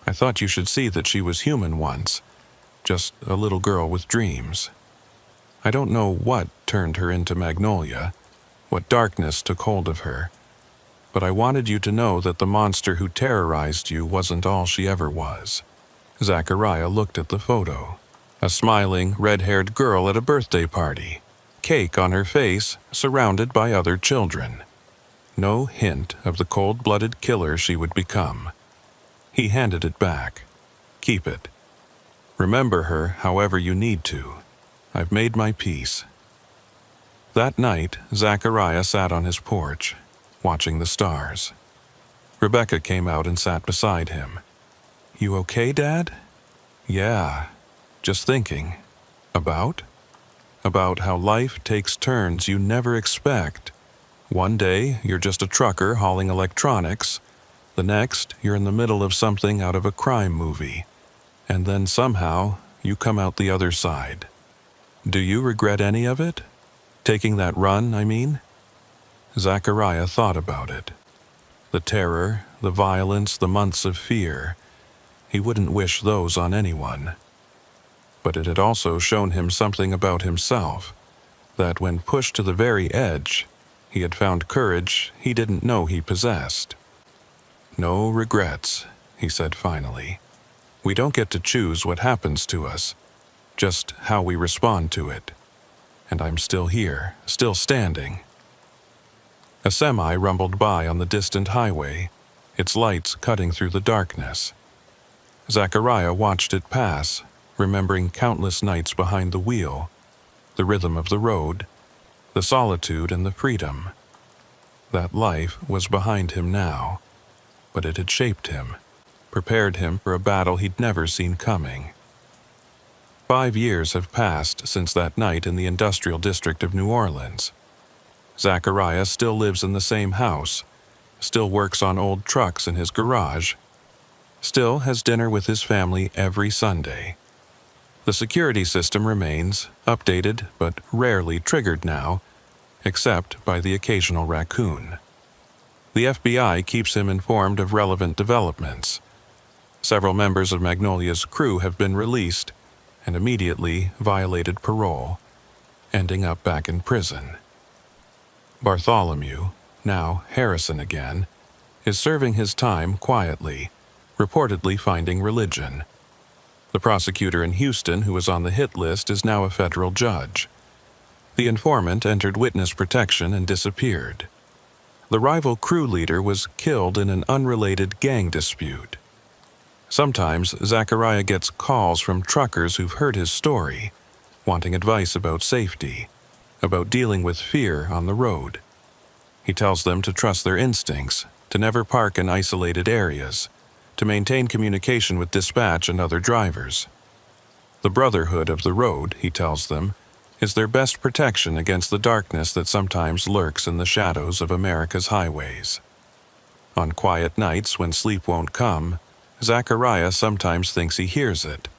I thought you should see that she was human once, just a little girl with dreams. I don't know what turned her into Magnolia, what darkness took hold of her, but I wanted you to know that the monster who terrorized you wasn't all she ever was. Zachariah looked at the photo. A smiling, red-haired girl at a birthday party, cake on her face, surrounded by other children. No hint of the cold-blooded killer she would become. He handed it back. Keep it. Remember her however you need to. I've made my peace. That night, Zachariah sat on his porch, watching the stars. Rebecca came out and sat beside him. You okay, Dad? Yeah. Just thinking. About? About how life takes turns you never expect. One day, you're just a trucker hauling electronics. The next, you're in the middle of something out of a crime movie. And then somehow, you come out the other side. Do you regret any of it? Taking that run, I mean? Zachariah thought about it. The terror, the violence, the months of fear. He wouldn't wish those on anyone. But it had also shown him something about himself, that when pushed to the very edge, he had found courage he didn't know he possessed. No regrets, he said finally. We don't get to choose what happens to us, just how we respond to it. And I'm still here, still standing. A semi rumbled by on the distant highway, its lights cutting through the darkness. Zachariah watched it pass, remembering countless nights behind the wheel, the rhythm of the road, the solitude and the freedom. That life was behind him now, but it had shaped him, prepared him for a battle he'd never seen coming. 5 years have passed since that night in the industrial district of New Orleans. Zachariah still lives in the same house, still works on old trucks in his garage, still has dinner with his family every Sunday. The security system remains, updated but rarely triggered now, except by the occasional raccoon. The FBI keeps him informed of relevant developments. Several members of Magnolia's crew have been released and immediately violated parole, ending up back in prison. Bartholomew, now Harrison again, is serving his time quietly, reportedly finding religion. The prosecutor in Houston who was on the hit list is now a federal judge. The informant entered witness protection and disappeared. The rival crew leader was killed in an unrelated gang dispute. Sometimes Zachariah gets calls from truckers who've heard his story, wanting advice about safety, about dealing with fear on the road. He tells them to trust their instincts, to never park in isolated areas, to maintain communication with dispatch and other drivers. The brotherhood of the road, he tells them, is their best protection against the darkness that sometimes lurks in the shadows of America's highways. On quiet nights when sleep won't come, Zachariah sometimes thinks he hears it,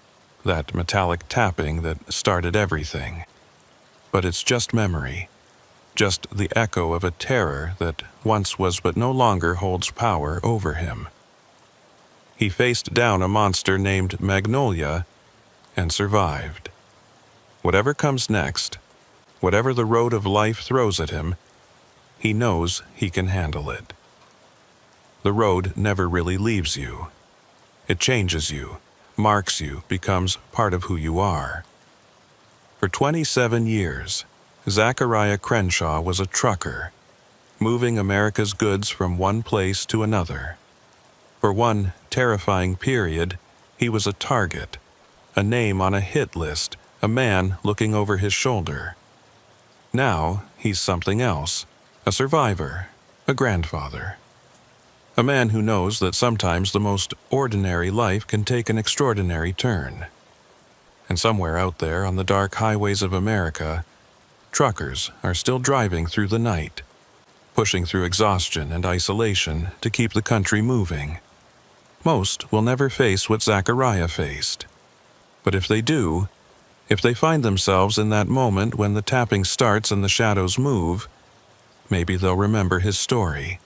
that metallic tapping that started everything. But it's just memory, just the echo of a terror that once was but no longer holds power over him. He faced down a monster named Magnolia and survived. Whatever comes next, whatever the road of life throws at him, he knows he can handle it. The road never really leaves you. It changes you, marks you, becomes part of who you are. For 27 years, Zachariah Crenshaw was a trucker, moving America's goods from one place to another. For one terrifying period, he was a target, a name on a hit list, a man looking over his shoulder. Now, he's something else, a survivor, a grandfather. A man who knows that sometimes the most ordinary life can take an extraordinary turn. And somewhere out there on the dark highways of America, truckers are still driving through the night, pushing through exhaustion and isolation to keep the country moving. Most will never face what Zachariah faced. But if they do, if they find themselves in that moment when the tapping starts and the shadows move, maybe they'll remember his story.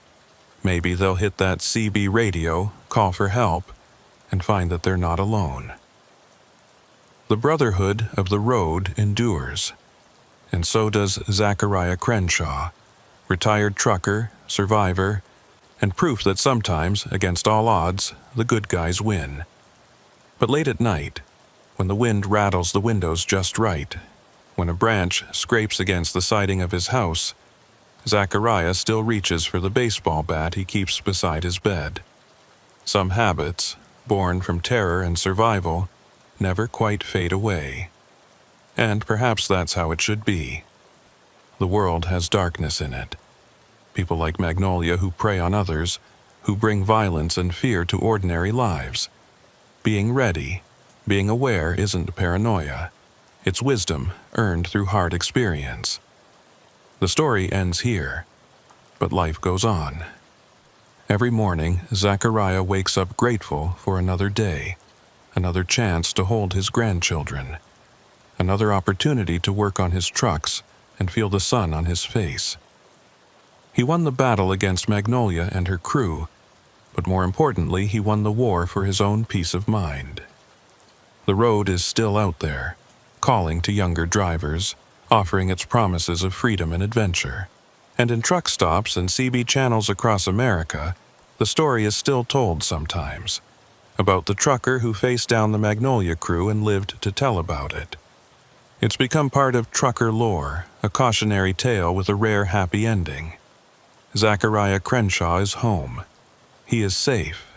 Maybe they'll hit that CB radio, call for help, and find that they're not alone. The brotherhood of the road endures, and so does Zachariah Crenshaw, retired trucker, survivor, and proof that sometimes, against all odds, the good guys win. But late at night, when the wind rattles the windows just right, when a branch scrapes against the siding of his house, Zachariah still reaches for the baseball bat he keeps beside his bed. Some habits, born from terror and survival, never quite fade away. And perhaps that's how it should be. The world has darkness in it. People like Magnolia who prey on others, who bring violence and fear to ordinary lives. Being ready, being aware isn't paranoia. It's wisdom earned through hard experience. The story ends here, but life goes on. Every morning, Zachariah wakes up grateful for another day, another chance to hold his grandchildren, another opportunity to work on his trucks and feel the sun on his face. He won the battle against Magnolia and her crew, but more importantly, he won the war for his own peace of mind. The road is still out there, calling to younger drivers, offering its promises of freedom and adventure. And in truck stops and CB channels across America, the story is still told sometimes, about the trucker who faced down the Magnolia crew and lived to tell about it. It's become part of trucker lore, a cautionary tale with a rare happy ending. Zachariah Crenshaw is home. He is safe.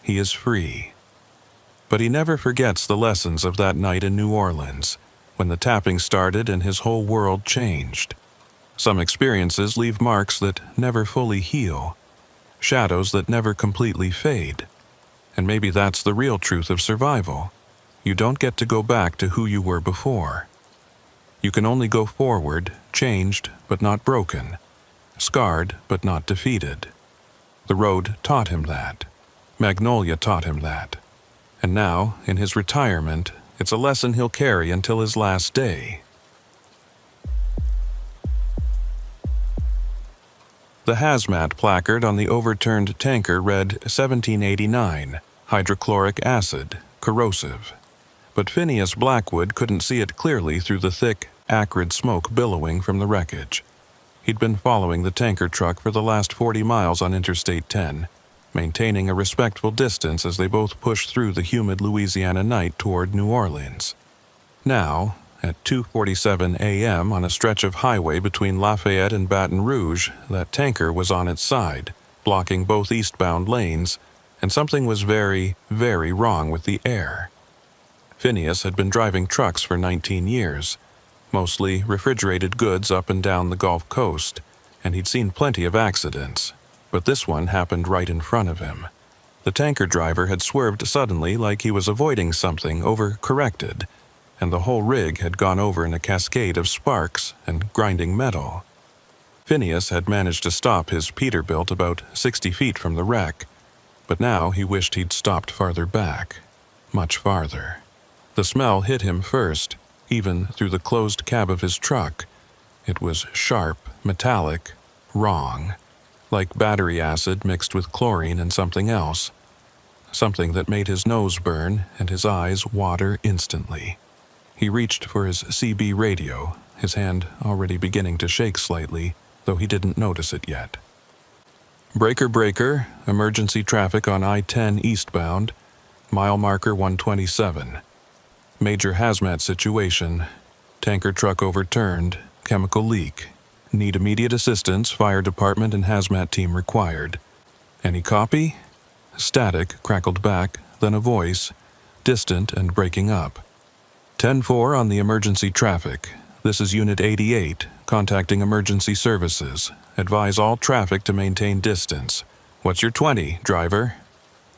He is free. But he never forgets the lessons of that night in New Orleans, when the tapping started and his whole world changed. Some experiences leave marks that never fully heal, shadows that never completely fade. And maybe that's the real truth of survival. You don't get to go back to who you were before. You can only go forward, changed but not broken, scarred but not defeated. The road taught him that. Magnolia taught him that. And now, in his retirement, it's a lesson he'll carry until his last day. The hazmat placard on the overturned tanker read 1789, hydrochloric acid, corrosive. But Phineas Blackwood couldn't see it clearly through the thick, acrid smoke billowing from the wreckage. He'd been following the tanker truck for the last 40 miles on Interstate 10, maintaining a respectful distance as they both pushed through the humid Louisiana night toward New Orleans. Now, at 2:47 a.m. on a stretch of highway between Lafayette and Baton Rouge, that tanker was on its side, blocking both eastbound lanes, and something was very, very wrong with the air. Phineas had been driving trucks for 19 years, mostly refrigerated goods up and down the Gulf Coast, and he'd seen plenty of accidents, but this one happened right in front of him. The tanker driver had swerved suddenly like he was avoiding something, overcorrected, and the whole rig had gone over in a cascade of sparks and grinding metal. Phineas had managed to stop his Peterbilt about 60 feet from the wreck, but now he wished he'd stopped farther back, much farther. The smell hit him first, even through the closed cab of his truck. It was sharp, metallic, wrong, like battery acid mixed with chlorine and something else, something that made his nose burn and his eyes water instantly. He reached for his CB radio, his hand already beginning to shake slightly, though he didn't notice it yet. Breaker, breaker, emergency traffic on I-10 eastbound, mile marker 127. Major hazmat situation, tanker truck overturned, chemical leak. Need immediate assistance, fire department and hazmat team required. Any copy? Static crackled back, then a voice, distant and breaking up. 10-4 on the emergency traffic. This is Unit 88, contacting emergency services. Advise all traffic to maintain distance. What's your 20, driver?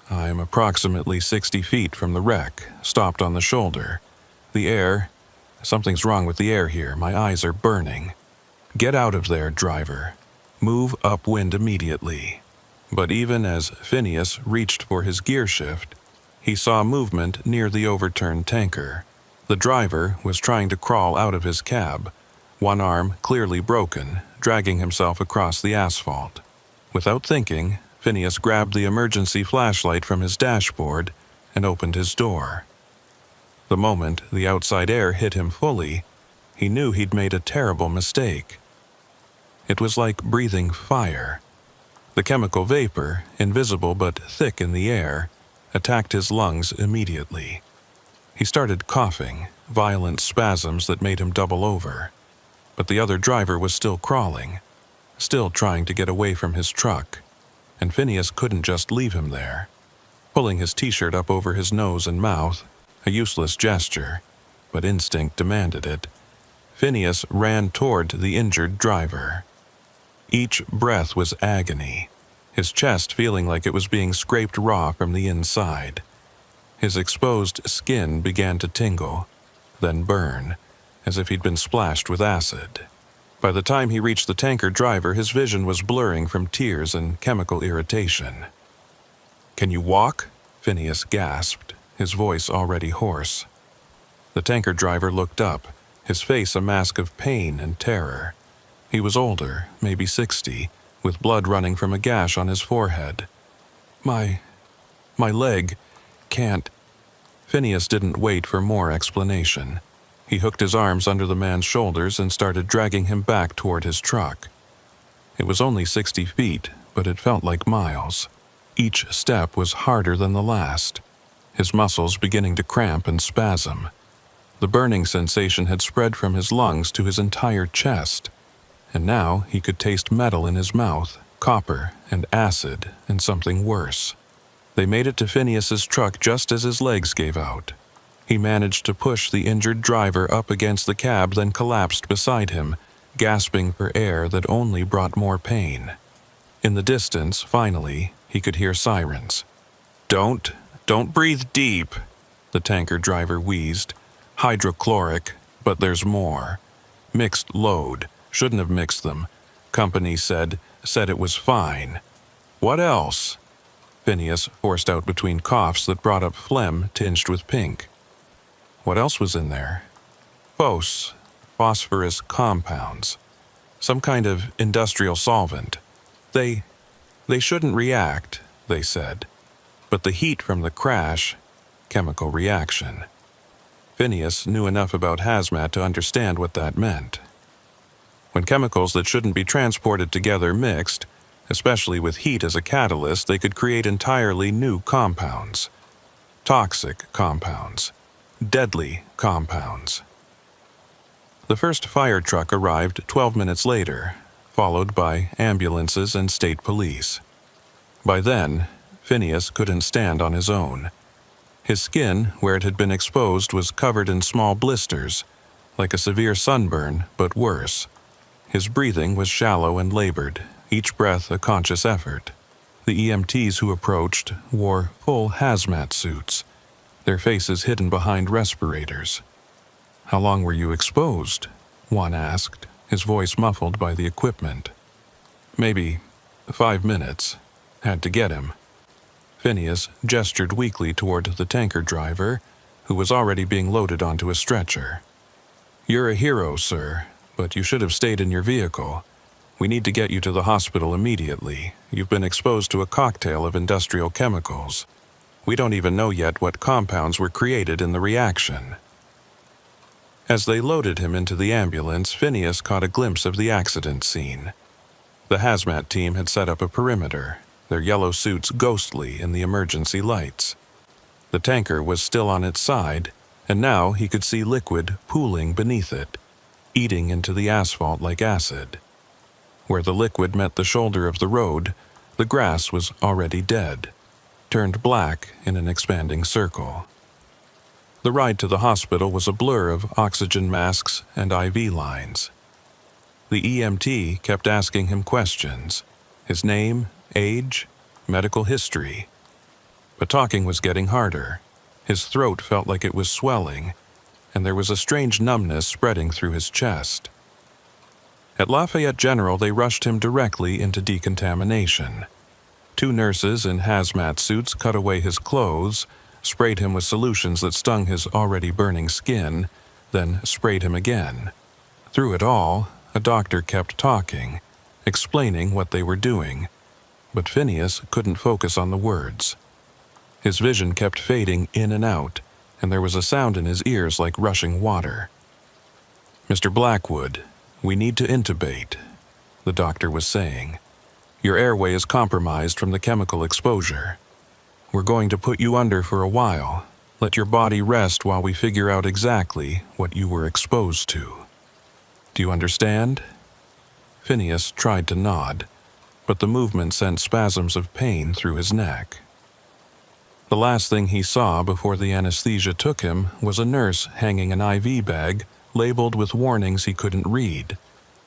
I am approximately 60 feet from the wreck, stopped on the shoulder. The air. Something's wrong with the air here. My eyes are burning. Get out of there, driver. Move upwind immediately. But even as Phineas reached for his gear shift, he saw movement near the overturned tanker. The driver was trying to crawl out of his cab, one arm clearly broken, dragging himself across the asphalt. Without thinking, Phineas grabbed the emergency flashlight from his dashboard and opened his door. The moment the outside air hit him fully, he knew he'd made a terrible mistake. It was like breathing fire. The chemical vapor, invisible but thick in the air, attacked his lungs immediately. He started coughing, violent spasms that made him double over. But the other driver was still crawling, still trying to get away from his truck, and Phineas couldn't just leave him there. Pulling his t-shirt up over his nose and mouth, a useless gesture, but instinct demanded it, Phineas ran toward the injured driver. Each breath was agony, his chest feeling like it was being scraped raw from the inside. His exposed skin began to tingle, then burn, as if he'd been splashed with acid. By the time he reached the tanker driver, his vision was blurring from tears and chemical irritation. "Can you walk?" Phineas gasped, his voice already hoarse. The tanker driver looked up, his face a mask of pain and terror. He was older, maybe 60, with blood running from a gash on his forehead. My leg can't." Phineas didn't wait for more explanation. He hooked his arms under the man's shoulders and started dragging him back toward his truck. It was only 60 feet, but it felt like miles. Each step was harder than the last, his muscles beginning to cramp and spasm. The burning sensation had spread from his lungs to his entire chest, and now he could taste metal in his mouth, copper and acid and something worse. They made it to Phineas's truck just as his legs gave out. He managed to push the injured driver up against the cab, then collapsed beside him, gasping for air that only brought more pain. In the distance, finally, he could hear sirens. Don't breathe deep," the tanker driver wheezed. "Hydrochloric, but there's more. Mixed load. Shouldn't have mixed them. Company said it was fine." "What else?" Phineas forced out between coughs that brought up phlegm tinged with pink. What else was in there? Phosphorus compounds. Some kind of industrial solvent. They shouldn't react, they said. But the heat from the crash, chemical reaction. Phineas knew enough about hazmat to understand what that meant. When chemicals that shouldn't be transported together mixed, especially with heat as a catalyst, they could create entirely new compounds. Toxic compounds. Deadly compounds. The first fire truck arrived 12 minutes later, followed by ambulances and state police. By then, Phineas couldn't stand on his own. His skin, where it had been exposed, was covered in small blisters, like a severe sunburn, but worse. His breathing was shallow and labored, each breath a conscious effort. The EMTs who approached wore full hazmat suits, their faces hidden behind respirators. "How long were you exposed?" one asked, his voice muffled by the equipment. "Maybe 5 minutes. Had to get him." Phineas gestured weakly toward the tanker driver, who was already being loaded onto a stretcher. "You're a hero, sir, but you should have stayed in your vehicle. We need to get you to the hospital immediately. You've been exposed to a cocktail of industrial chemicals. We don't even know yet what compounds were created in the reaction." As they loaded him into the ambulance, Phineas caught a glimpse of the accident scene. The hazmat team had set up a perimeter, their yellow suits ghostly in the emergency lights. The tanker was still on its side, and now he could see liquid pooling beneath it, eating into the asphalt like acid. Where the liquid met the shoulder of the road, the grass was already dead, turned black in an expanding circle. The ride to the hospital was a blur of oxygen masks and IV lines. The EMT kept asking him questions, his name, age, medical history. But talking was getting harder. His throat felt like it was swelling, and there was a strange numbness spreading through his chest. At Lafayette General, they rushed him directly into decontamination. 2 nurses in hazmat suits cut away his clothes, sprayed him with solutions that stung his already burning skin, then sprayed him again. Through it all, a doctor kept talking, explaining what they were doing, but Phineas couldn't focus on the words. His vision kept fading in and out, and there was a sound in his ears like rushing water. "Mr. Blackwood, we need to intubate," the doctor was saying. "Your airway is compromised from the chemical exposure. We're going to put you under for a while. Let your body rest while we figure out exactly what you were exposed to. Do you understand?" Phineas tried to nod, but the movement sent spasms of pain through his neck. The last thing he saw before the anesthesia took him was a nurse hanging an IV bag labeled with warnings he couldn't read,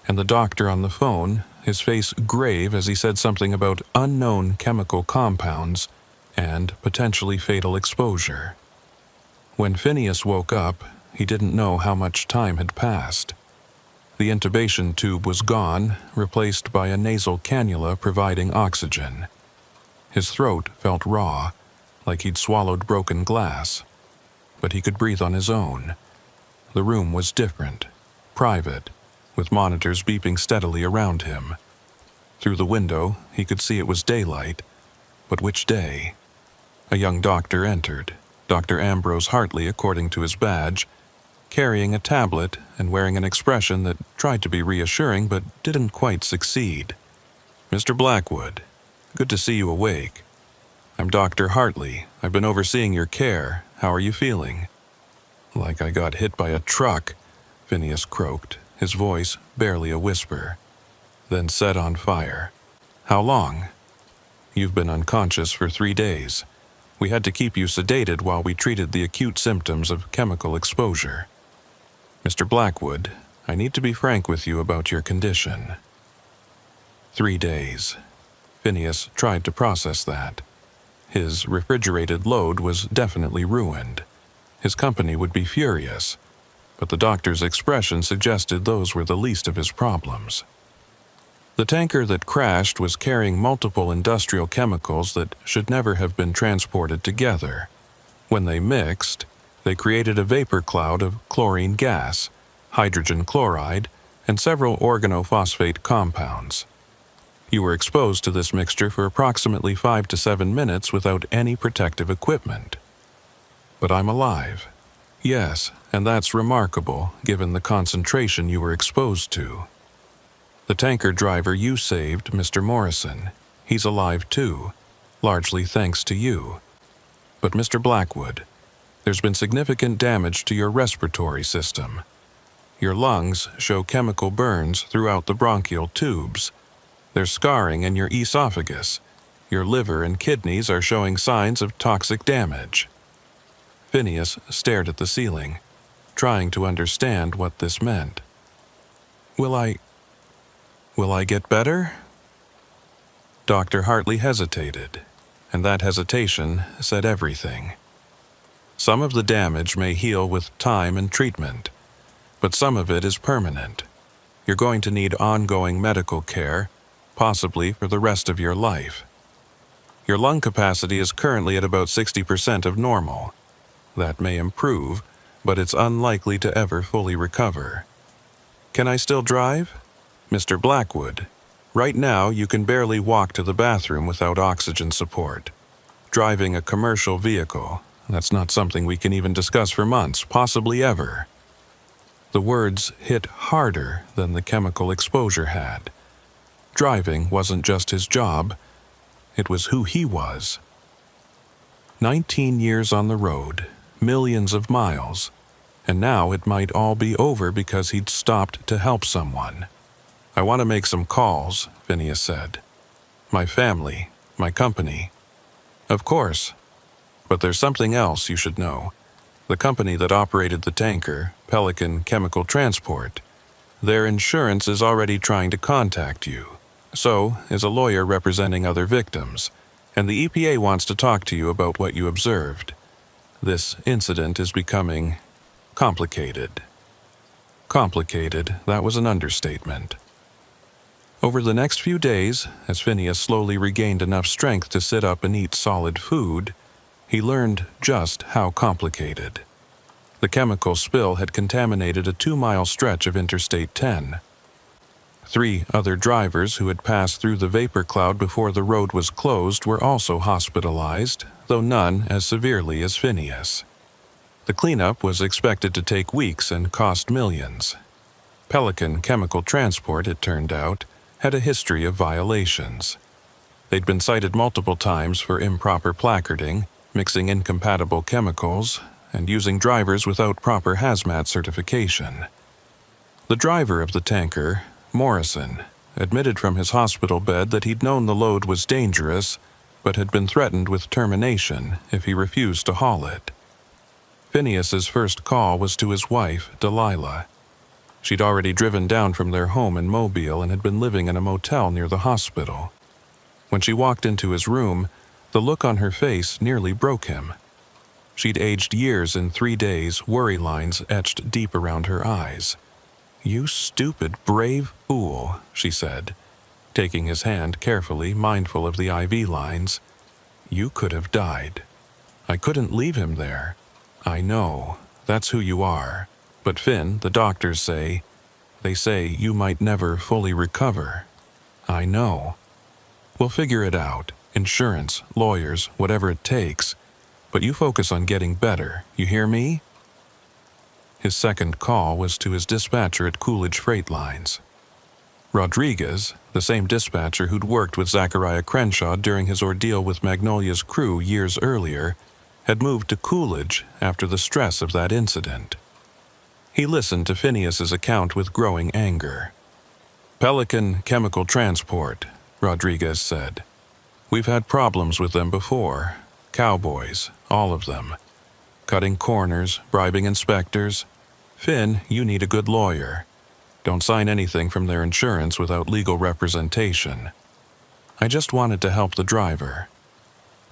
and the doctor on the phone, his face grave as he said something about unknown chemical compounds and potentially fatal exposure. When Phineas woke up, he didn't know how much time had passed. The intubation tube was gone, replaced by a nasal cannula providing oxygen. His throat felt raw, like he'd swallowed broken glass, but he could breathe on his own. The room was different, private, with monitors beeping steadily around him. Through the window, he could see it was daylight, but which day? A young doctor entered, Dr. Ambrose Hartley according to his badge, carrying a tablet and wearing an expression that tried to be reassuring but didn't quite succeed. "Mr. Blackwood, good to see you awake. I'm Dr. Hartley. I've been overseeing your care. How are you feeling?" "Like I got hit by a truck," Phineas croaked, his voice barely a whisper. Then set on fire. "How long?" "You've been unconscious for 3 days. We had to keep you sedated while we treated the acute symptoms of chemical exposure. Mr. Blackwood, I need to be frank with you about your condition." 3 days. Phineas tried to process that. His refrigerated load was definitely ruined. His company would be furious, but the doctor's expression suggested those were the least of his problems. The tanker that crashed was carrying multiple industrial chemicals that should never have been transported together. When they mixed, they created a vapor cloud of chlorine gas, hydrogen chloride, and several organophosphate compounds. You were exposed to this mixture for approximately 5 to 7 minutes without any protective equipment. But I'm alive. Yes, and that's remarkable given the concentration you were exposed to. The tanker driver you saved, Mr. Morrison, he's alive too, largely thanks to you. But Mr. Blackwood, there's been significant damage to your respiratory system. Your lungs show chemical burns throughout the bronchial tubes. There's scarring in your esophagus. Your liver and kidneys are showing signs of toxic damage. Phineas stared at the ceiling, trying to understand what this meant. Will I get better?" Dr. Hartley hesitated, and that hesitation said everything. Some of the damage may heal with time and treatment, but some of it is permanent. You're going to need ongoing medical care, possibly for the rest of your life. Your lung capacity is currently at about 60% of normal. That may improve, but it's unlikely to ever fully recover. Can I still drive? Mr. Blackwood, right now you can barely walk to the bathroom without oxygen support. Driving a commercial vehicle, that's not something we can even discuss for months, possibly ever. The words hit harder than the chemical exposure had. Driving wasn't just his job, it was who he was. 19 years on the road, millions of miles, and now it might all be over because he'd stopped to help someone. "I want to make some calls," Phineas said. "My family, my company." "Of course. But there's something else you should know. The company that operated the tanker, Pelican Chemical Transport, their insurance is already trying to contact you. So is a lawyer representing other victims, and the EPA wants to talk to you about what you observed. This incident is becoming Complicated. Complicated, that was an understatement. Over the next few days, as Phineas slowly regained enough strength to sit up and eat solid food, he learned just how complicated. The chemical spill had contaminated a 2-mile stretch of Interstate 10. 3 other drivers who had passed through the vapor cloud before the road was closed were also hospitalized, though none as severely as Phineas. The cleanup was expected to take weeks and cost millions. Pelican Chemical Transport, it turned out, had a history of violations. They'd been cited multiple times for improper placarding, mixing incompatible chemicals, and using drivers without proper hazmat certification. The driver of the tanker, Morrison, admitted from his hospital bed that he'd known the load was dangerous, but had been threatened with termination if he refused to haul it. Phineas's first call was to his wife, Delilah. She'd already driven down from their home in Mobile and had been living in a motel near the hospital. When she walked into his room, the look on her face nearly broke him. She'd aged years in 3 days, worry lines etched deep around her eyes. "You stupid, brave fool," she said, taking his hand carefully, mindful of the IV lines. "You could have died. I couldn't leave him there. I know, that's who you are. But Finn, the doctors say, they say you might never fully recover. I know. We'll figure it out. Insurance, lawyers, whatever it takes. But you focus on getting better, you hear me?" His second call was to his dispatcher at Coolidge Freight Lines. Rodriguez, the same dispatcher who'd worked with Zachariah Crenshaw during his ordeal with Magnolia's crew years earlier, had moved to Coolidge after the stress of that incident. He listened to Phineas's account with growing anger. "Pelican Chemical Transport," Rodriguez said. "We've had problems with them before. Cowboys, all of them. Cutting corners, bribing inspectors. Finn, you need a good lawyer. Don't sign anything from their insurance without legal representation. I just wanted to help the driver.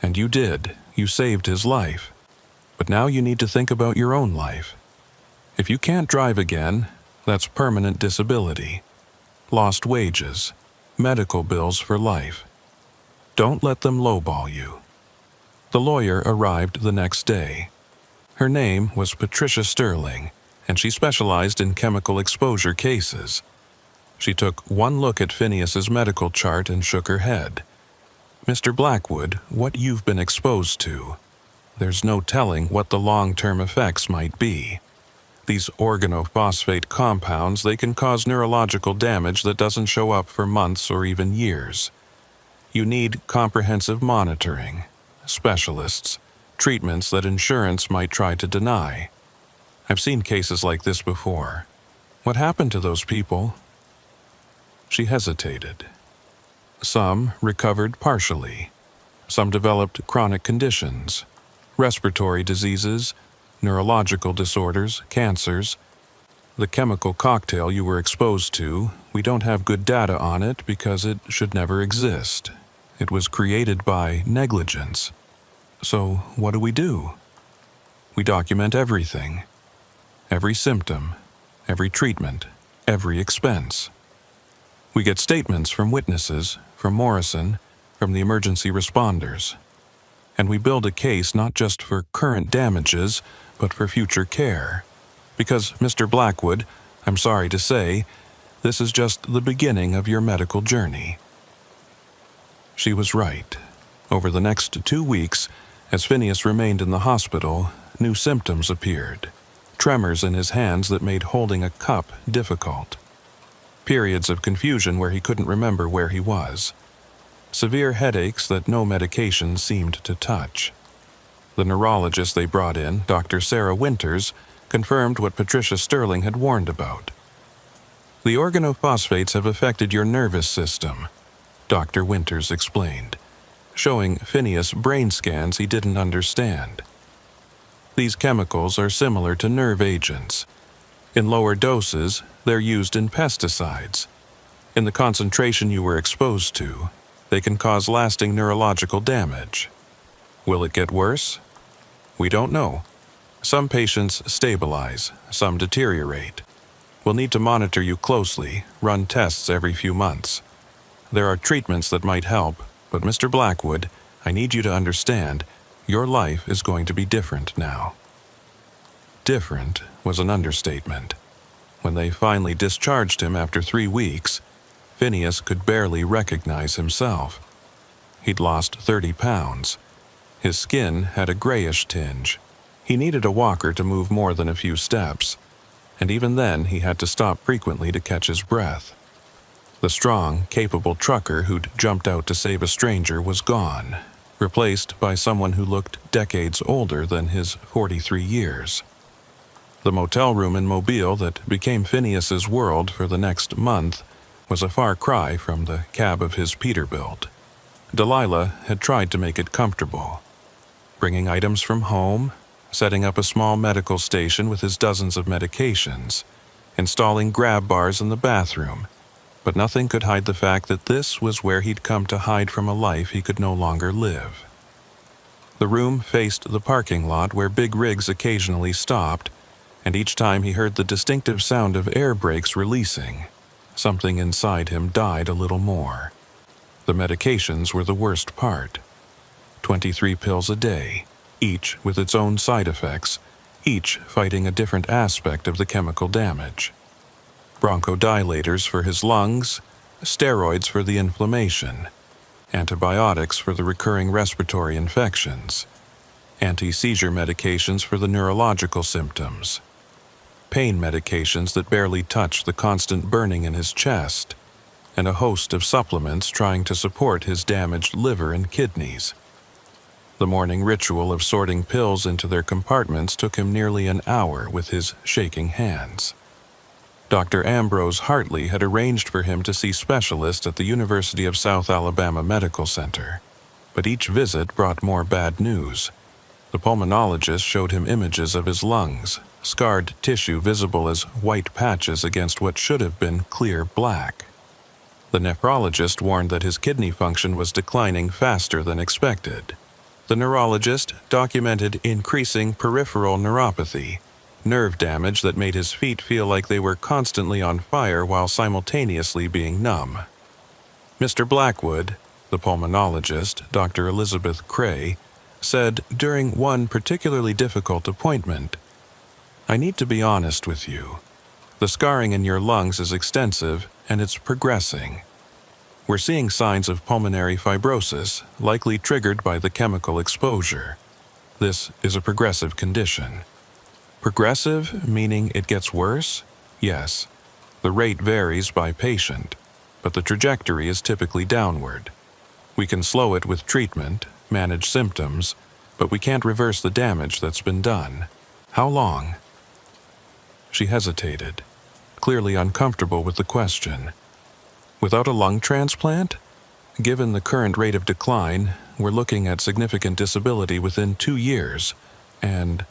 And you did. You saved his life. But now you need to think about your own life. If you can't drive again, that's permanent disability. Lost wages. Medical bills for life. Don't let them lowball you." The lawyer arrived the next day. Her name was Patricia Sterling, and she specialized in chemical exposure cases. She took one look at Phineas's medical chart and shook her head. "Mr. Blackwood, what you've been exposed to. There's no telling what the long-term effects might be. These organophosphate compounds, they can cause neurological damage that doesn't show up for months or even years. You need comprehensive monitoring, specialists, treatments that insurance might try to deny. I've seen cases like this before. What happened to those people?" She hesitated. Some recovered partially. Some developed chronic conditions, respiratory diseases, neurological disorders, cancers. The chemical cocktail you were exposed to, we don't have good data on it because it should never exist. It was created by negligence. So what do? We document everything. Every symptom, every treatment, every expense. We get statements from witnesses, from Morrison, from the emergency responders. And we build a case not just for current damages, but for future care. Because, Mr. Blackwood, I'm sorry to say, this is just the beginning of your medical journey." She was right. Over the next 2 weeks, as Phineas remained in the hospital, new symptoms appeared. Tremors in his hands that made holding a cup difficult. Periods of confusion where he couldn't remember where he was. Severe headaches that no medication seemed to touch. The neurologist they brought in, Dr. Sarah Winters, confirmed what Patricia Sterling had warned about. "The organophosphates have affected your nervous system," Dr. Winters explained, showing Phineas brain scans he didn't understand. "These chemicals are similar to nerve agents. In lower doses, they're used in pesticides. In the concentration you were exposed to, they can cause lasting neurological damage. Will it get worse? We don't know. Some patients stabilize, some deteriorate. We'll need to monitor you closely, run tests every few months. There are treatments that might help, but Mr. Blackwood, I need you to understand, your life is going to be different now." Different was an understatement. When they finally discharged him after 3 weeks, Phineas could barely recognize himself. He'd lost 30 pounds. His skin had a grayish tinge. He needed a walker to move more than a few steps, and even then he had to stop frequently to catch his breath. The strong, capable trucker who'd jumped out to save a stranger was gone, replaced by someone who looked decades older than his 43 years. The motel room in Mobile that became Phineas's world for the next month was a far cry from the cab of his Peterbilt. Delilah had tried to make it comfortable, bringing items from home, setting up a small medical station with his dozens of medications, installing grab bars in the bathroom, but nothing could hide the fact that this was where he'd come to hide from a life he could no longer live. The room faced the parking lot where big rigs occasionally stopped, and each time he heard the distinctive sound of air brakes releasing, something inside him died a little more. The medications were the worst part. 23 pills a day, each with its own side effects, each fighting a different aspect of the chemical damage. Bronchodilators for his lungs, steroids for the inflammation, antibiotics for the recurring respiratory infections, anti-seizure medications for the neurological symptoms, pain medications that barely touched the constant burning in his chest, and a host of supplements trying to support his damaged liver and kidneys. The morning ritual of sorting pills into their compartments took him nearly an hour with his shaking hands. Dr. Ambrose Hartley had arranged for him to see specialists at the University of South Alabama Medical Center, but each visit brought more bad news. The pulmonologist showed him images of his lungs, scarred tissue visible as white patches against what should have been clear black. The nephrologist warned that his kidney function was declining faster than expected. The neurologist documented increasing peripheral neuropathy, nerve damage that made his feet feel like they were constantly on fire while simultaneously being numb. Mr. Blackwood, the pulmonologist, Dr. Elizabeth Cray, said during one particularly difficult appointment, "I need to be honest with you. The scarring in your lungs is extensive and it's progressing. We're seeing signs of pulmonary fibrosis, likely triggered by the chemical exposure. This is a progressive condition." Progressive, meaning it gets worse? Yes. The rate varies by patient, but the trajectory is typically downward. We can slow it with treatment, manage symptoms, but we can't reverse the damage that's been done. How long? She hesitated, clearly uncomfortable with the question. Without a lung transplant? Given the current rate of decline, we're looking at significant disability within 2 years, and,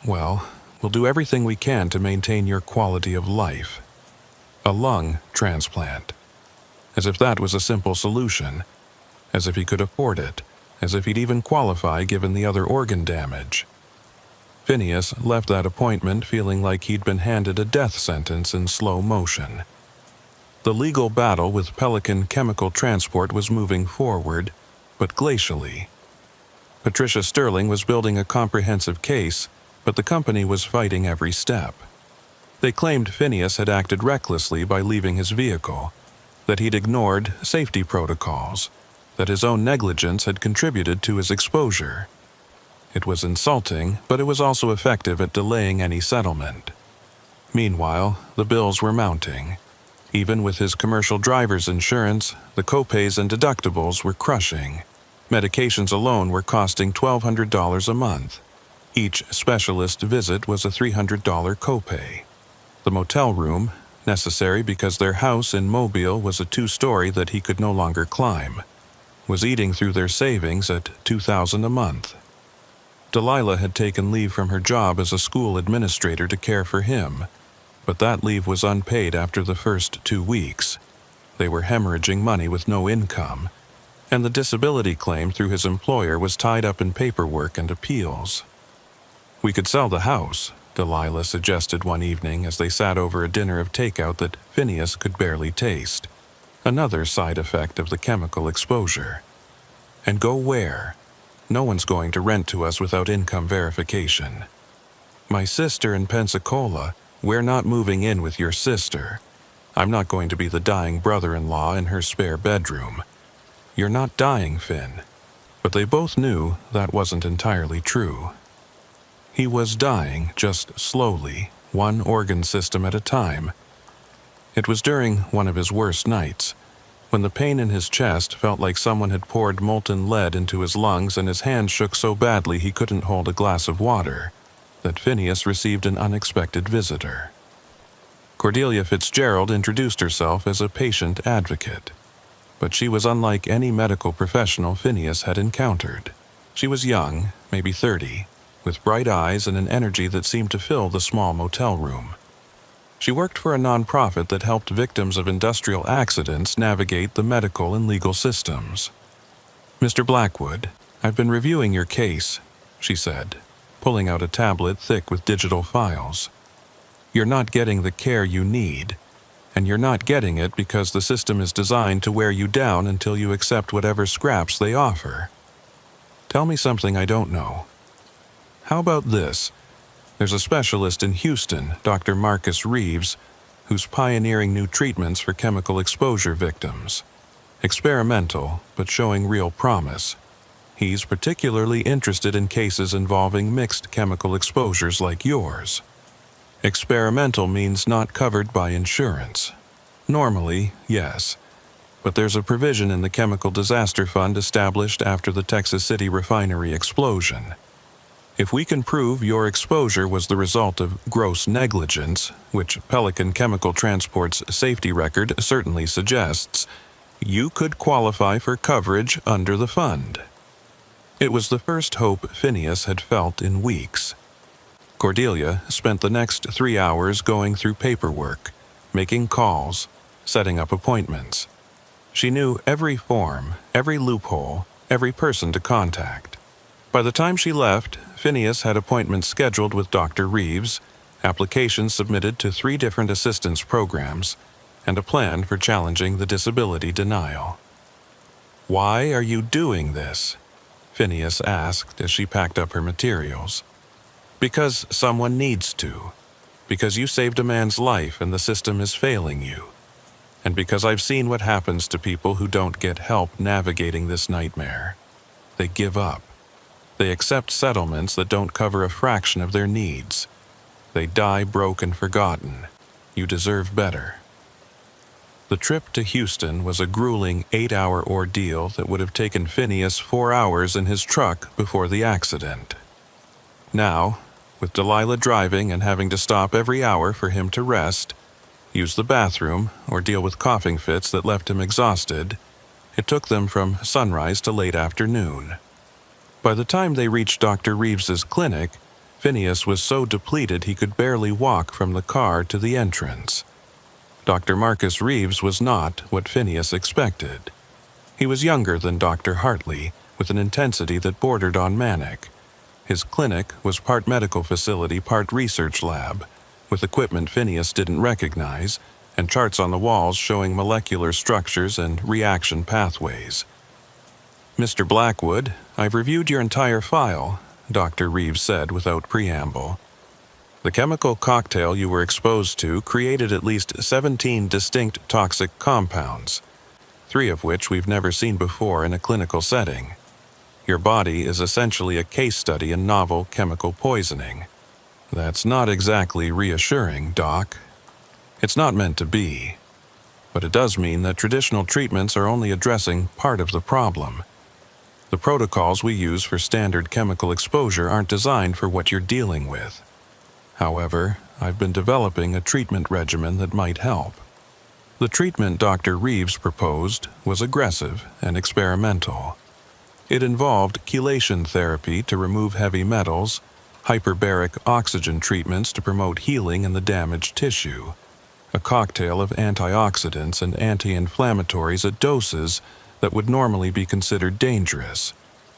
well, we'll do everything we can to maintain your quality of life. A lung transplant. As if that was a simple solution. As if he could afford it. As if he'd even qualify given the other organ damage. Phineas left that appointment feeling like he'd been handed a death sentence in slow motion. The legal battle with Pelican Chemical Transport was moving forward, but glacially. Patricia Sterling was building a comprehensive case, but the company was fighting every step. They claimed Phineas had acted recklessly by leaving his vehicle, that he'd ignored safety protocols, that his own negligence had contributed to his exposure. It was insulting, but it was also effective at delaying any settlement. Meanwhile, the bills were mounting. Even with his commercial driver's insurance, the copays and deductibles were crushing. Medications alone were costing $1,200 a month. Each specialist visit was a $300 copay. The motel room, necessary because their house in Mobile was a 2-story that he could no longer climb, was eating through their savings at $2,000 a month. Delilah had taken leave from her job as a school administrator to care for him, but that leave was unpaid after the first 2 weeks. They were hemorrhaging money with no income, and the disability claim through his employer was tied up in paperwork and appeals. "We could sell the house," Delilah suggested one evening as they sat over a dinner of takeout that Phineas could barely taste. Another side effect of the chemical exposure. "And go where? No one's going to rent to us without income verification." "My sister in Pensacola, we're not moving in with your sister. I'm not going to be the dying brother-in-law in her spare bedroom." "You're not dying, Finn." But they both knew that wasn't entirely true. He was dying, just slowly, one organ system at a time. It was during one of his worst nights, when the pain in his chest felt like someone had poured molten lead into his lungs and his hand shook so badly he couldn't hold a glass of water, that Phineas received an unexpected visitor. Cordelia Fitzgerald introduced herself as a patient advocate, but she was unlike any medical professional Phineas had encountered. She was young, maybe 30, with bright eyes and an energy that seemed to fill the small motel room. She worked for a nonprofit that helped victims of industrial accidents navigate the medical and legal systems. "Mr. Blackwood, I've been reviewing your case," she said, pulling out a tablet thick with digital files. "You're not getting the care you need, and you're not getting it because the system is designed to wear you down until you accept whatever scraps they offer. Tell me something I don't know. How about this? There's a specialist in Houston, Dr. Marcus Reeves, who's pioneering new treatments for chemical exposure victims. Experimental, but showing real promise. He's particularly interested in cases involving mixed chemical exposures like yours. Experimental means not covered by insurance. Normally, yes, but there's a provision in the Chemical Disaster Fund established after the Texas City refinery explosion. If we can prove your exposure was the result of gross negligence, which Pelican Chemical Transport's safety record certainly suggests, you could qualify for coverage under the fund." It was the first hope Phineas had felt in weeks. Cordelia spent the next 3 hours going through paperwork, making calls, setting up appointments. She knew every form, every loophole, every person to contact. By the time she left, Phineas had appointments scheduled with Dr. Reeves, applications submitted to 3 different assistance programs, and a plan for challenging the disability denial. "Why are you doing this?" Phineas asked as she packed up her materials. "Because someone needs to. Because you saved a man's life and the system is failing you. And because I've seen what happens to people who don't get help navigating this nightmare. They give up. They accept settlements that don't cover a fraction of their needs. They die broke and forgotten. You deserve better." The trip to Houston was a grueling 8-hour ordeal that would have taken Phineas 4 hours in his truck before the accident. Now, with Delilah driving and having to stop every hour for him to rest, use the bathroom, or deal with coughing fits that left him exhausted, it took them from sunrise to late afternoon. By the time they reached Dr. Reeves's clinic, Phineas was so depleted he could barely walk from the car to the entrance. Dr. Marcus Reeves was not what Phineas expected. He was younger than Dr. Hartley, with an intensity that bordered on manic. His clinic was part medical facility, part research lab, with equipment Phineas didn't recognize, and charts on the walls showing molecular structures and reaction pathways. "Mr. Blackwood, I've reviewed your entire file," Dr. Reeves said without preamble. "The chemical cocktail you were exposed to created at least 17 distinct toxic compounds, 3 of which we've never seen before in a clinical setting. Your body is essentially a case study in novel chemical poisoning. That's not exactly reassuring, Doc. It's not meant to be. But it does mean that traditional treatments are only addressing part of the problem. The protocols we use for standard chemical exposure aren't designed for what you're dealing with. However, I've been developing a treatment regimen that might help." The treatment Dr. Reeves proposed was aggressive and experimental. It involved chelation therapy to remove heavy metals, hyperbaric oxygen treatments to promote healing in the damaged tissue, a cocktail of antioxidants and anti-inflammatories at doses that would normally be considered dangerous,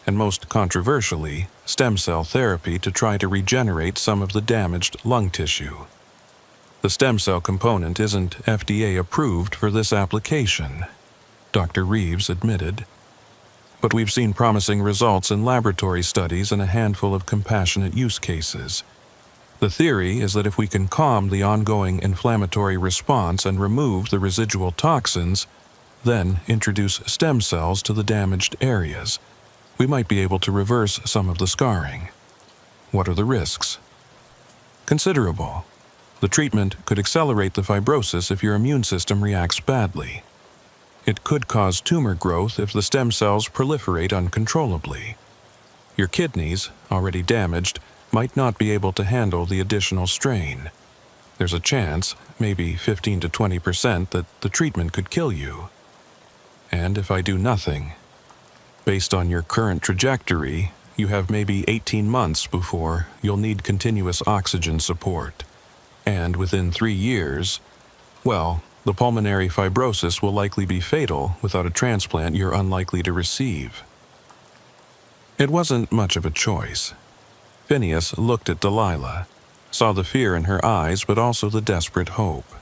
and most controversially, stem cell therapy to try to regenerate some of the damaged lung tissue. The stem cell component isn't FDA approved for this application, Dr. Reeves admitted. But we've seen promising results in laboratory studies and a handful of compassionate use cases. The theory is that if we can calm the ongoing inflammatory response and remove the residual toxins, then introduce stem cells to the damaged areas, we might be able to reverse some of the scarring. What are the risks? Considerable. The treatment could accelerate the fibrosis if your immune system reacts badly. It could cause tumor growth if the stem cells proliferate uncontrollably. Your kidneys, already damaged, might not be able to handle the additional strain. There's a chance, maybe 15 to 20%, that the treatment could kill you. And if I do nothing, based on your current trajectory, you have maybe 18 months before you'll need continuous oxygen support. And within 3 years, well, the pulmonary fibrosis will likely be fatal without a transplant you're unlikely to receive. It wasn't much of a choice. Phineas looked at Delilah, saw the fear in her eyes but also the desperate hope.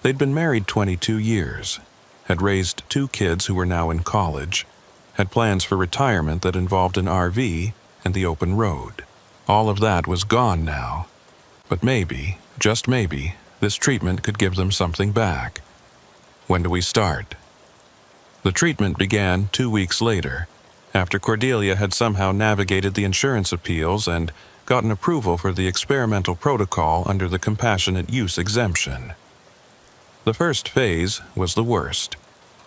They'd been married 22 years, had raised 2 kids who were now in college, had plans for retirement that involved an RV and the open road. All of that was gone now. But maybe, just maybe, this treatment could give them something back. When do we start? The treatment began 2 weeks later, after Cordelia had somehow navigated the insurance appeals and gotten approval for the experimental protocol under the compassionate use exemption. The first phase was the worst.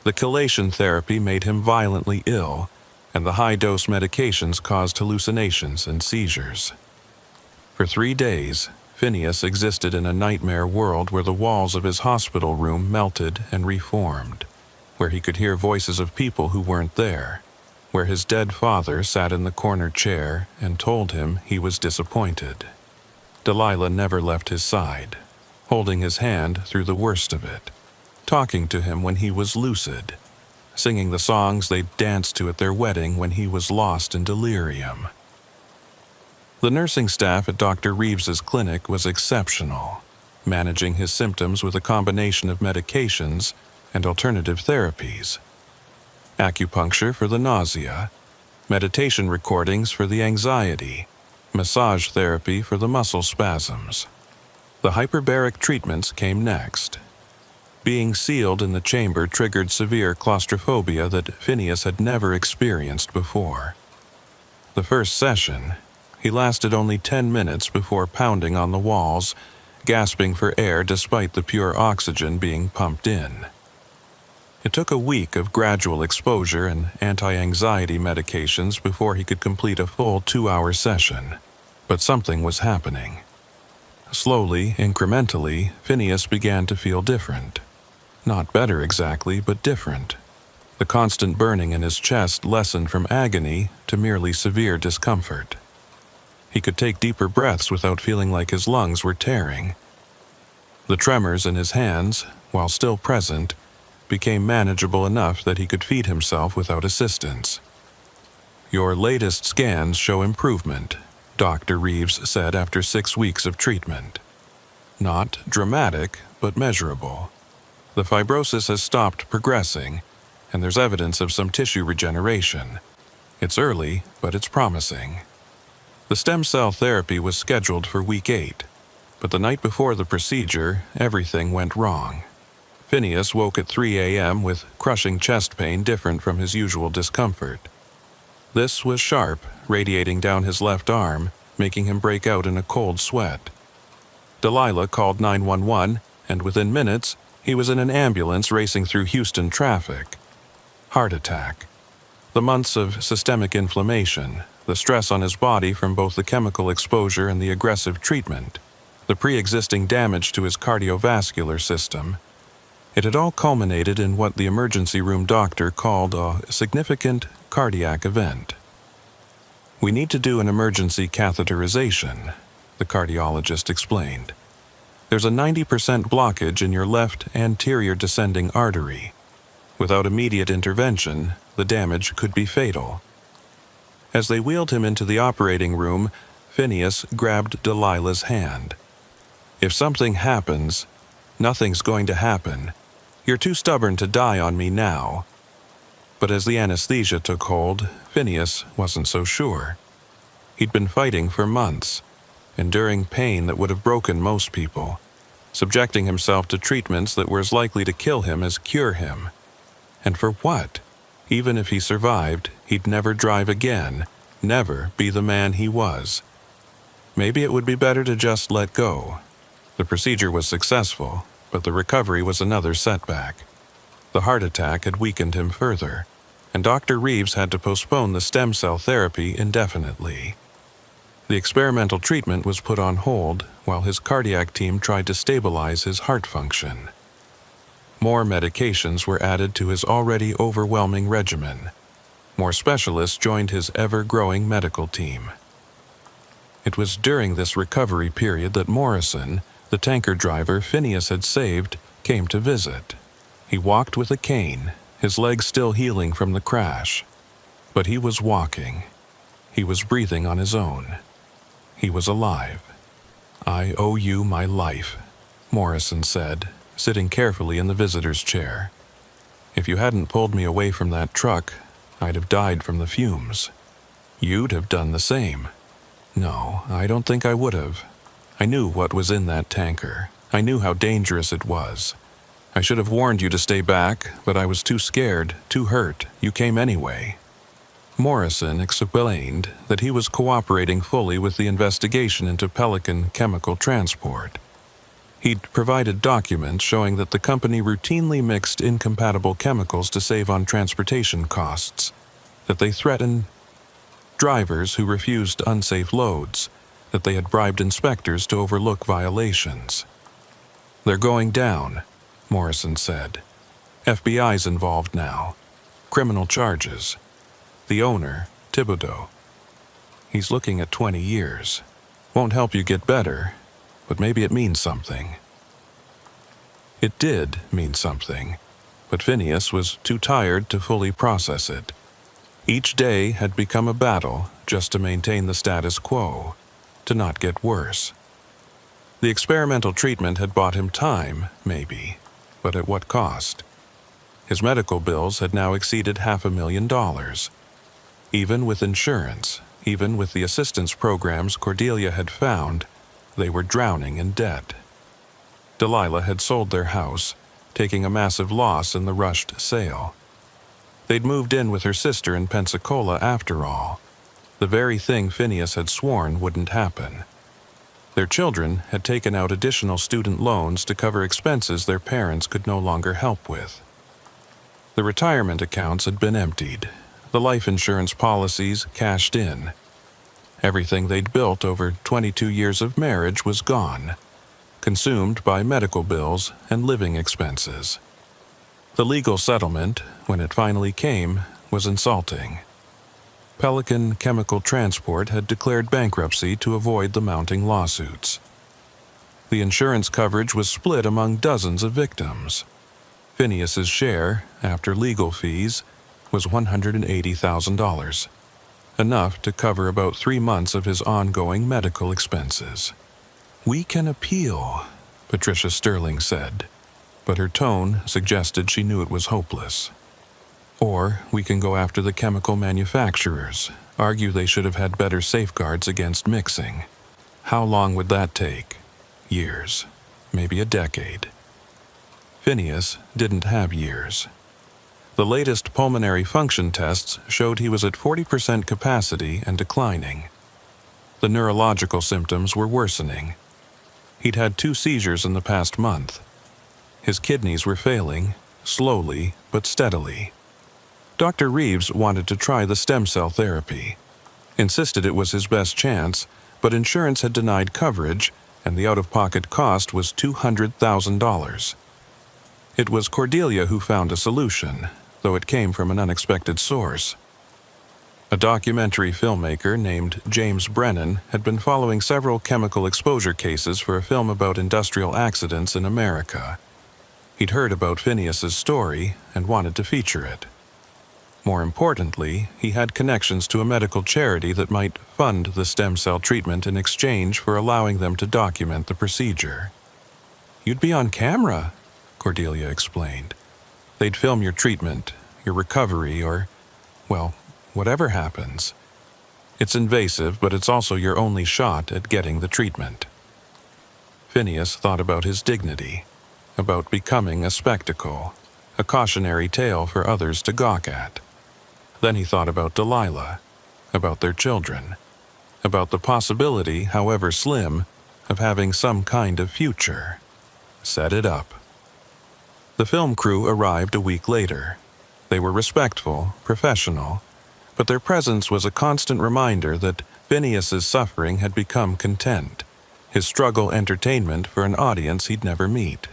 The chelation therapy made him violently ill, and the high-dose medications caused hallucinations and seizures. For 3 days, Phineas existed in a nightmare world where the walls of his hospital room melted and reformed, where he could hear voices of people who weren't there, where his dead father sat in the corner chair and told him he was disappointed. Delilah never left his side, holding his hand through the worst of it, talking to him when he was lucid, singing the songs they'd danced to at their wedding when he was lost in delirium. The nursing staff at Dr. Reeves's clinic was exceptional, managing his symptoms with a combination of medications and alternative therapies. Acupuncture for the nausea, meditation recordings for the anxiety, massage therapy for the muscle spasms. The hyperbaric treatments came next. Being sealed in the chamber triggered severe claustrophobia that Phineas had never experienced before. The first session, he lasted only 10 minutes before pounding on the walls, gasping for air despite the pure oxygen being pumped in. It took a week of gradual exposure and anti-anxiety medications before he could complete a full 2-hour session, but something was happening. Slowly, incrementally, Phineas began to feel different. Not better exactly, but different. The constant burning in his chest lessened from agony to merely severe discomfort. He could take deeper breaths without feeling like his lungs were tearing. The tremors in his hands, while still present, became manageable enough that he could feed himself without assistance. "Your latest scans show improvement," Dr. Reeves said after 6 weeks of treatment. "Not dramatic, but measurable. The fibrosis has stopped progressing, and there's evidence of some tissue regeneration. It's early, but it's promising." The stem cell therapy was scheduled for week 8, but the night before the procedure, everything went wrong. Phineas woke at 3 a.m. with crushing chest pain different from his usual discomfort. This was sharp, radiating down his left arm, making him break out in a cold sweat. Delilah called 911, and within minutes, he was in an ambulance racing through Houston traffic. Heart attack. The months of systemic inflammation, the stress on his body from both the chemical exposure and the aggressive treatment, the pre-existing damage to his cardiovascular system, it had all culminated in what the emergency room doctor called a significant cardiac event. "We need to do an emergency catheterization," the cardiologist explained. "There's a 90% blockage in your left anterior descending artery. Without immediate intervention, the damage could be fatal." As they wheeled him into the operating room, Phineas grabbed Delilah's hand. "If something happens, nothing's going to happen. You're too stubborn to die on me now." But as the anesthesia took hold, Phineas wasn't so sure. He'd been fighting for months, enduring pain that would have broken most people, subjecting himself to treatments that were as likely to kill him as cure him. And for what? Even if he survived, he'd never drive again, never be the man he was. Maybe it would be better to just let go. The procedure was successful, but the recovery was another setback. The heart attack had weakened him further, and Dr. Reeves had to postpone the stem cell therapy indefinitely. The experimental treatment was put on hold while his cardiac team tried to stabilize his heart function. More medications were added to his already overwhelming regimen. More specialists joined his ever-growing medical team. It was during this recovery period that Morrison, the tanker driver Phineas had saved, came to visit. He walked with a cane, his legs still healing from the crash. But he was walking. He was breathing on his own. He was alive. "I owe you my life," Morrison said, sitting carefully in the visitor's chair. "If you hadn't pulled me away from that truck, I'd have died from the fumes. You'd have done the same." "No, I don't think I would have. I knew what was in that tanker. I knew how dangerous it was. I should have warned you to stay back, but I was too scared, too hurt. You came anyway." Morrison explained that he was cooperating fully with the investigation into Pelican chemical transport. He'd provided documents showing that the company routinely mixed incompatible chemicals to save on transportation costs, that they threatened drivers who refused unsafe loads, that they had bribed inspectors to overlook violations. "They're going down," Morrison said. "FBI's involved now. Criminal charges. The owner, Thibodeau. He's looking at 20 years. Won't help you get better, but maybe it means something." It did mean something, but Phineas was too tired to fully process it. Each day had become a battle just to maintain the status quo, to not get worse. The experimental treatment had bought him time, maybe, but at what cost? His medical bills had now exceeded $500,000. Even with insurance, even with the assistance programs Cordelia had found, they were drowning in debt. Delilah had sold their house, taking a massive loss in the rushed sale. They'd moved in with her sister in Pensacola after all, the very thing Phineas had sworn wouldn't happen. Their children had taken out additional student loans to cover expenses their parents could no longer help with. The retirement accounts had been emptied, the life insurance policies cashed in. Everything they'd built over 22 years of marriage was gone, consumed by medical bills and living expenses. The legal settlement, when it finally came, was insulting. Pelican Chemical Transport had declared bankruptcy to avoid the mounting lawsuits. The insurance coverage was split among dozens of victims. Phineas's share, after legal fees, was $180,000, enough to cover about 3 months of his ongoing medical expenses. "We can appeal," Patricia Sterling said, but her tone suggested she knew it was hopeless. "Or we can go after the chemical manufacturers, argue they should have had better safeguards against mixing. How long would that take? Years, maybe a decade." Phineas didn't have years. The latest pulmonary function tests showed he was at 40% capacity and declining. The neurological symptoms were worsening. He'd had 2 seizures in the past month. His kidneys were failing, slowly but steadily. Dr. Reeves wanted to try the stem cell therapy, insisted it was his best chance, but insurance had denied coverage, and the out-of-pocket cost was $200,000. It was Cordelia who found a solution, though it came from an unexpected source. A documentary filmmaker named James Brennan had been following several chemical exposure cases for a film about industrial accidents in America. He'd heard about Phineas's story and wanted to feature it. More importantly, he had connections to a medical charity that might fund the stem cell treatment in exchange for allowing them to document the procedure. "You'd be on camera," Cordelia explained. "They'd film your treatment, your recovery, or, well, whatever happens. It's invasive, but it's also your only shot at getting the treatment." Phineas thought about his dignity, about becoming a spectacle, a cautionary tale for others to gawk at. Then he thought about Delilah, about their children, about the possibility, however slim, of having some kind of future. Set it up. The film crew arrived a week later. They were respectful, professional, but their presence was a constant reminder that Phineas's suffering had become content, his struggle entertainment for an audience he'd never meet.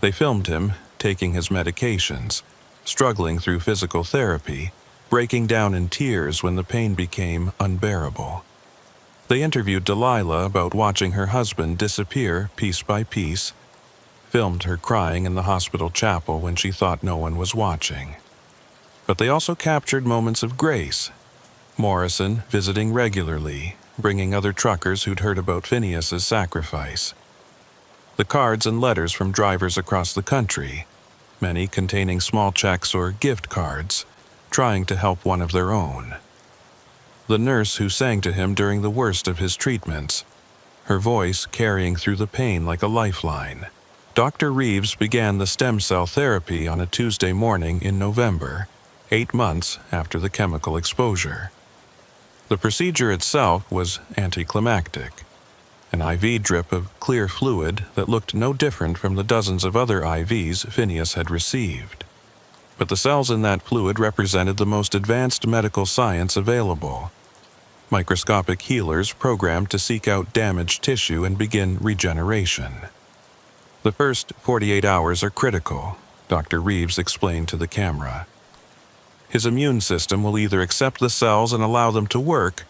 They filmed him, taking his medications, struggling through physical therapy, breaking down in tears when the pain became unbearable. They interviewed Delilah about watching her husband disappear piece by piece, filmed her crying in the hospital chapel when she thought no one was watching. But they also captured moments of grace. Morrison visiting regularly, bringing other truckers who'd heard about Phineas's sacrifice. The cards and letters from drivers across the country, many containing small checks or gift cards, trying to help one of their own. The nurse who sang to him during the worst of his treatments, her voice carrying through the pain like a lifeline. Dr. Reeves began the stem cell therapy on a Tuesday morning in November, 8 months after the chemical exposure. The procedure itself was anticlimactic, an IV drip of clear fluid that looked no different from the dozens of other IVs Phineas had received. But the cells in that fluid represented the most advanced medical science available. Microscopic healers programmed to seek out damaged tissue and begin regeneration. "The first 48 hours are critical," Dr. Reeves explained to the camera. "His immune system will either accept the cells and allow them to work,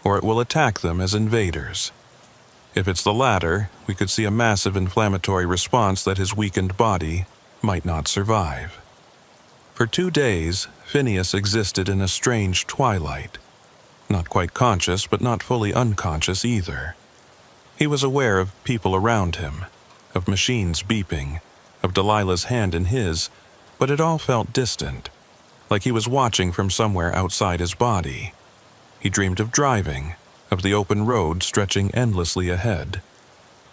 or it will attack them as invaders. If it's the latter, we could see a massive inflammatory response that his weakened body might not survive." For 2 days, Phineas existed in a strange twilight. Not quite conscious, but not fully unconscious either. He was aware of people around him, of machines beeping, of Delilah's hand in his, but it all felt distant, like he was watching from somewhere outside his body. He dreamed of driving, of the open road stretching endlessly ahead,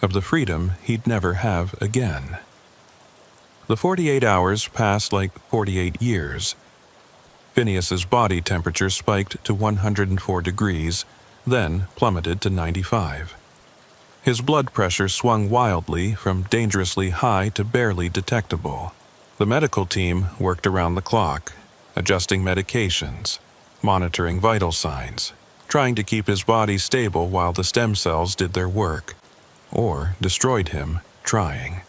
of the freedom he'd never have again. The 48 hours passed like 48 years. Phineas's body temperature spiked to 104 degrees, then plummeted to 95. His blood pressure swung wildly from dangerously high to barely detectable. The medical team worked around the clock, adjusting medications, monitoring vital signs, trying to keep his body stable while the stem cells did their work, or destroyed him trying.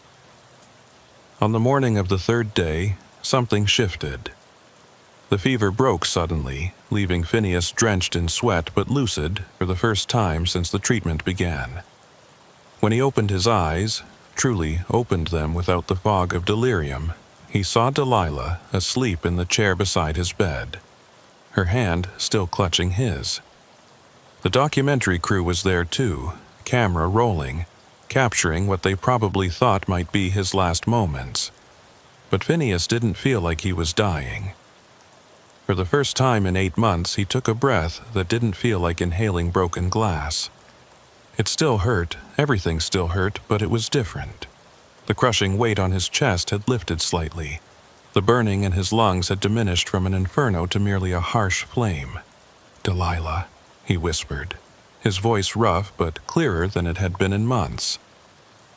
On the morning of the 3rd day, something shifted. The fever broke suddenly, leaving Phineas drenched in sweat but lucid for the first time since the treatment began. When he opened his eyes, truly opened them without the fog of delirium, he saw Delilah asleep in the chair beside his bed, her hand still clutching his. The documentary crew was there too, camera rolling, capturing what they probably thought might be his last moments. But Phineas didn't feel like he was dying. For the first time in 8 months, he took a breath that didn't feel like inhaling broken glass. It still hurt, everything still hurt, but it was different. The crushing weight on his chest had lifted slightly. The burning in his lungs had diminished from an inferno to merely a harsh flame. "Delilah," he whispered, his voice rough but clearer than it had been in months.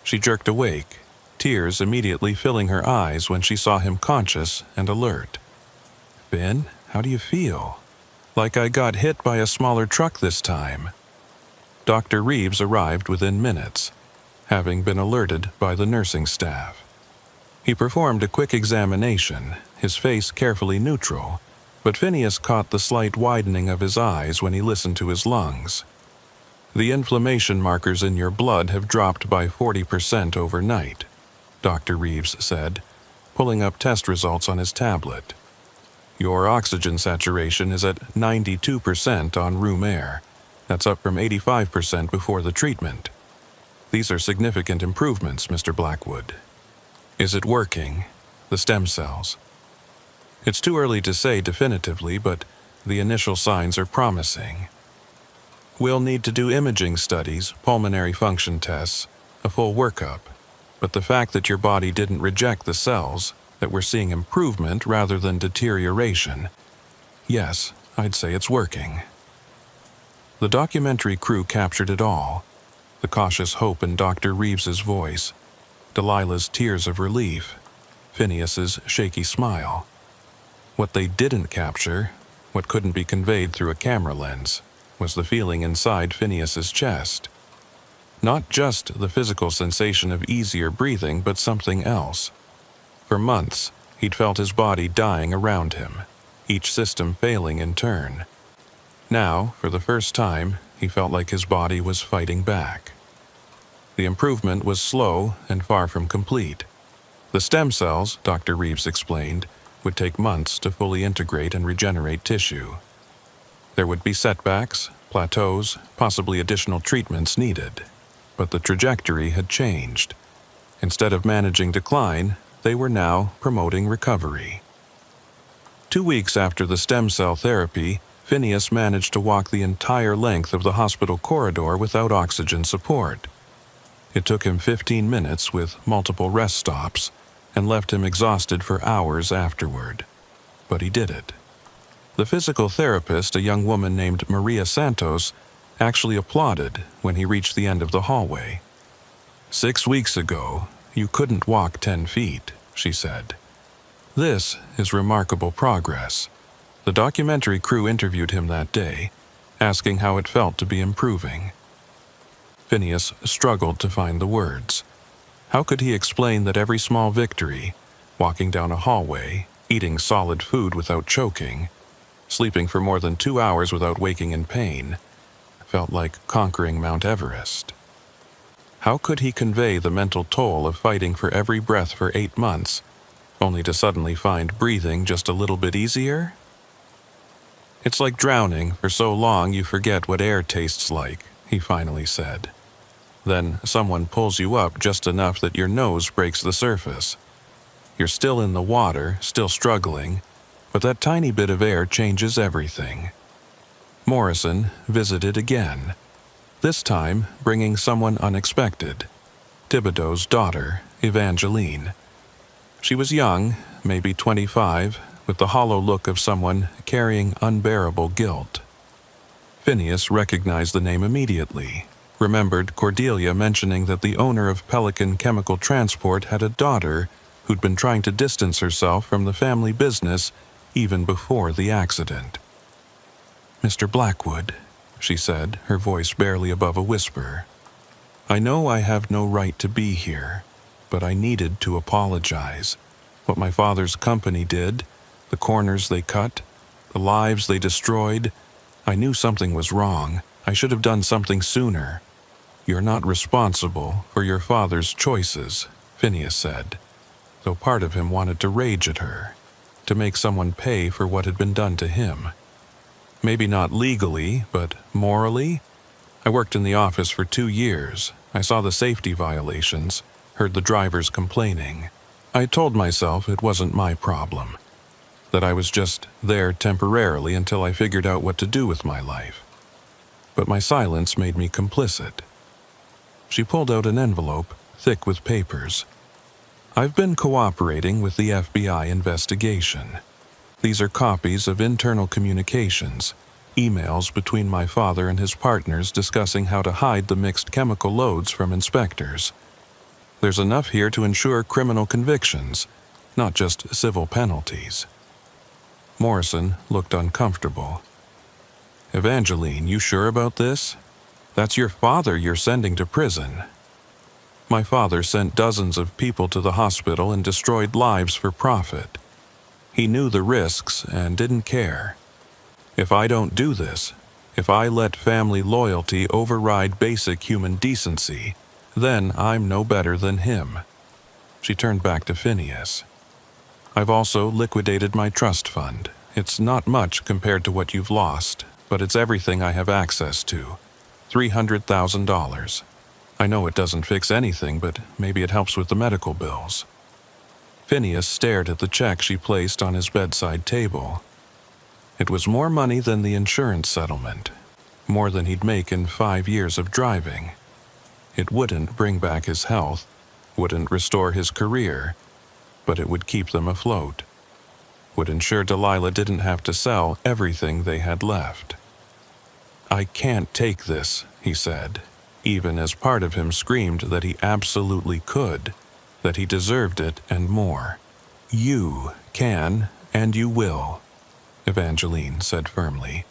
She jerked awake, tears immediately filling her eyes when she saw him conscious and alert. "Ben, how do you feel?" "Like I got hit by a smaller truck this time." Dr. Reeves arrived within minutes, having been alerted by the nursing staff. He performed a quick examination, his face carefully neutral, but Phineas caught the slight widening of his eyes when he listened to his lungs. "The inflammation markers in your blood have dropped by 40% overnight," Dr. Reeves said, pulling up test results on his tablet. Your oxygen saturation is at 92% on room air. That's up from 85% before the treatment. These are significant improvements, Mr. Blackwood. Is it working? The stem cells? It's too early to say definitively, but the initial signs are promising. We'll need to do imaging studies, pulmonary function tests, a full workup. But the fact that your body didn't reject the cells, that we're seeing improvement rather than deterioration, yes, I'd say it's working. The documentary crew captured it all. The cautious hope in Dr. Reeves's voice, Delilah's tears of relief, Phineas's shaky smile. What they didn't capture, what couldn't be conveyed through a camera lens, was the feeling inside Phineas's chest. Not just the physical sensation of easier breathing, but something else. For months, he'd felt his body dying around him, each system failing in turn. Now, for the first time, he felt like his body was fighting back. The improvement was slow and far from complete. The stem cells, Dr. Reeves explained, would take months to fully integrate and regenerate tissue. There would be setbacks, plateaus, possibly additional treatments needed. But the trajectory had changed. Instead of managing decline, they were now promoting recovery. 2 weeks after the stem cell therapy, Phineas managed to walk the entire length of the hospital corridor without oxygen support. It took him 15 minutes with multiple rest stops and left him exhausted for hours afterward. But he did it. The physical therapist, a young woman named Maria Santos, actually applauded when he reached the end of the hallway. 6 weeks ago, you couldn't walk 10 feet, she said. This is remarkable progress. The documentary crew interviewed him that day, asking how it felt to be improving. Phineas struggled to find the words. How could he explain that every small victory, walking down a hallway, eating solid food without choking, sleeping for more than 2 hours without waking in pain, felt like conquering Mount Everest? How could he convey the mental toll of fighting for every breath for 8 months, only to suddenly find breathing just a little bit easier? It's like drowning for so long you forget what air tastes like, he finally said. Then someone pulls you up just enough that your nose breaks the surface. You're still in the water, still struggling, but that tiny bit of air changes everything. Morrison visited again, this time bringing someone unexpected, Thibodeau's daughter, Evangeline. She was young, maybe 25, with the hollow look of someone carrying unbearable guilt. Phineas recognized the name immediately, remembered Cordelia mentioning that the owner of Pelican Chemical Transport had a daughter who'd been trying to distance herself from the family business even before the accident. Mr. Blackwood, she said, her voice barely above a whisper. I know I have no right to be here, but I needed to apologize. What my father's company did, the corners they cut, the lives they destroyed, I knew something was wrong. I should have done something sooner. You're not responsible for your father's choices, Phineas said, though part of him wanted to rage at her, to make someone pay for what had been done to him. Maybe not legally, but morally? I worked in the office for 2 years. I saw the safety violations, heard the drivers complaining. I told myself it wasn't my problem, that I was just there temporarily until I figured out what to do with my life. But my silence made me complicit. She pulled out an envelope, thick with papers. I've been cooperating with the FBI investigation. These are copies of internal communications, emails between my father and his partners discussing how to hide the mixed chemical loads from inspectors. There's enough here to ensure criminal convictions, not just civil penalties. Morrison looked uncomfortable. Evangeline, you sure about this? That's your father you're sending to prison. My father sent dozens of people to the hospital and destroyed lives for profit. He knew the risks and didn't care. If I don't do this, if I let family loyalty override basic human decency, then I'm no better than him. She turned back to Phineas. I've also liquidated my trust fund. It's not much compared to what you've lost, but it's everything I have access to. $300,000. I know it doesn't fix anything, but maybe it helps with the medical bills." Phineas stared at the check she placed on his bedside table. It was more money than the insurance settlement, more than he'd make in 5 years of driving. It wouldn't bring back his health, wouldn't restore his career, but it would keep them afloat. Would ensure Delilah didn't have to sell everything they had left. "I can't take this," he said, even as part of him screamed that he absolutely could, that he deserved it and more. "You can, and you will," Evangeline said firmly.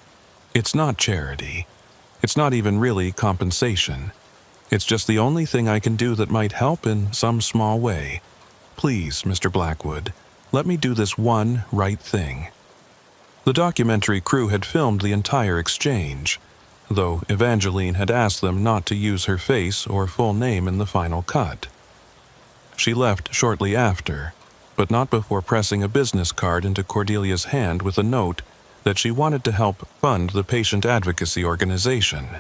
"It's not charity. It's not even really compensation. It's just the only thing I can do that might help in some small way. Please, Mr. Blackwood, let me do this one right thing." The documentary crew had filmed the entire exchange, though Evangeline had asked them not to use her face or full name in the final cut. She left shortly after, but not before pressing a business card into Cordelia's hand with a note that she wanted to help fund the patient advocacy organization.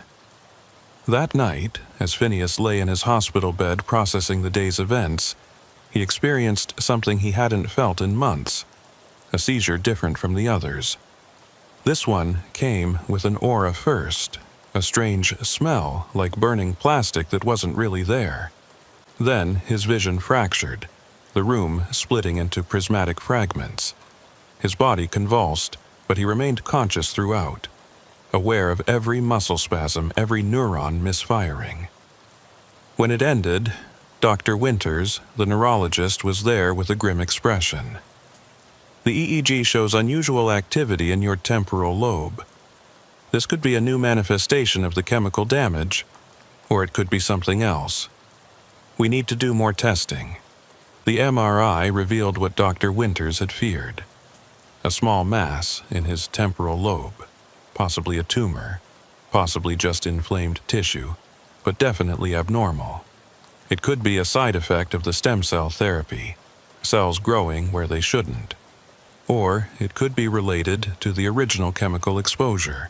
That night, as Phineas lay in his hospital bed processing the day's events, he experienced something he hadn't felt in months, a seizure different from the others. This one came with an aura first, a strange smell like burning plastic that wasn't really there. Then his vision fractured, the room splitting into prismatic fragments. His body convulsed, but he remained conscious throughout, aware of every muscle spasm, every neuron misfiring. When it ended, Dr. Winters, the neurologist, was there with a grim expression. "The EEG shows unusual activity in your temporal lobe. This could be a new manifestation of the chemical damage, or it could be something else. We need to do more testing." The MRI revealed what Dr. Winters had feared: a small mass in his temporal lobe, possibly a tumor, possibly just inflamed tissue, but definitely abnormal. It could be a side effect of the stem cell therapy, cells growing where they shouldn't. Or it could be related to the original chemical exposure.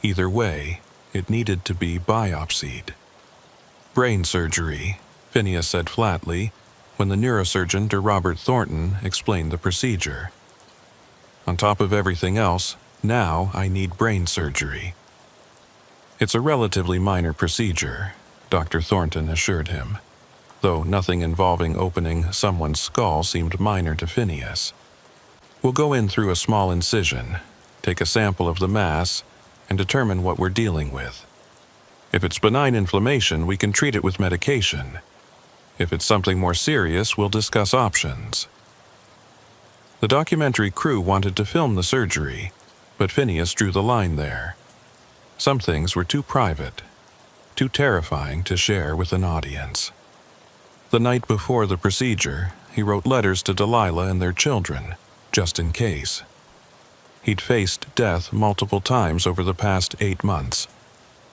Either way, it needed to be biopsied. "Brain surgery," Phineas said flatly, when the neurosurgeon Dr. Robert Thornton explained the procedure. "On top of everything else, now I need brain surgery." "It's a relatively minor procedure," Dr. Thornton assured him, though nothing involving opening someone's skull seemed minor to Phineas. "We'll go in through a small incision, take a sample of the mass, and determine what we're dealing with. If it's benign inflammation, we can treat it with medication. If it's something more serious, we'll discuss options." The documentary crew wanted to film the surgery, but Phineas drew the line there. Some things were too private, too terrifying to share with an audience. The night before the procedure, he wrote letters to Delilah and their children, just in case. He'd faced death multiple times over the past 8 months,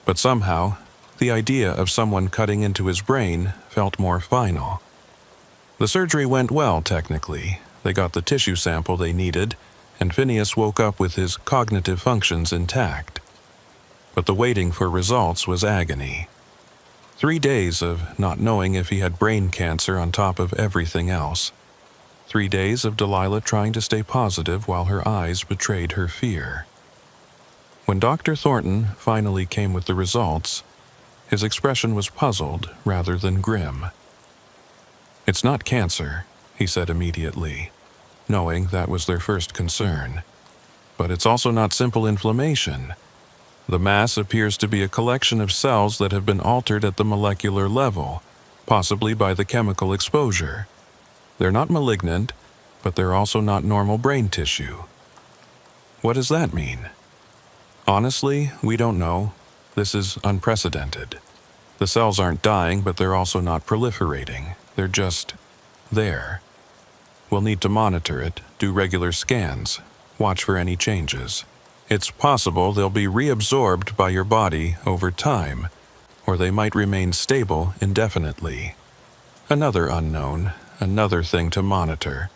but somehow, the idea of someone cutting into his brain felt more final. The surgery went well, technically. They got the tissue sample they needed, and Phineas woke up with his cognitive functions intact. But the waiting for results was agony. 3 days of not knowing if he had brain cancer on top of everything else. 3 days of Delilah trying to stay positive while her eyes betrayed her fear. When Dr. Thornton finally came with the results, his expression was puzzled rather than grim. "It's not cancer," he said immediately, knowing that was their first concern. "But it's also not simple inflammation. The mass appears to be a collection of cells that have been altered at the molecular level, possibly by the chemical exposure. They're not malignant, but they're also not normal brain tissue." "What does that mean?" "Honestly, we don't know. This is unprecedented. The cells aren't dying, but they're also not proliferating. They're just there. We'll need to monitor it, do regular scans, watch for any changes. It's possible they'll be reabsorbed by your body over time, or they might remain stable indefinitely. Another unknown, another thing to monitor,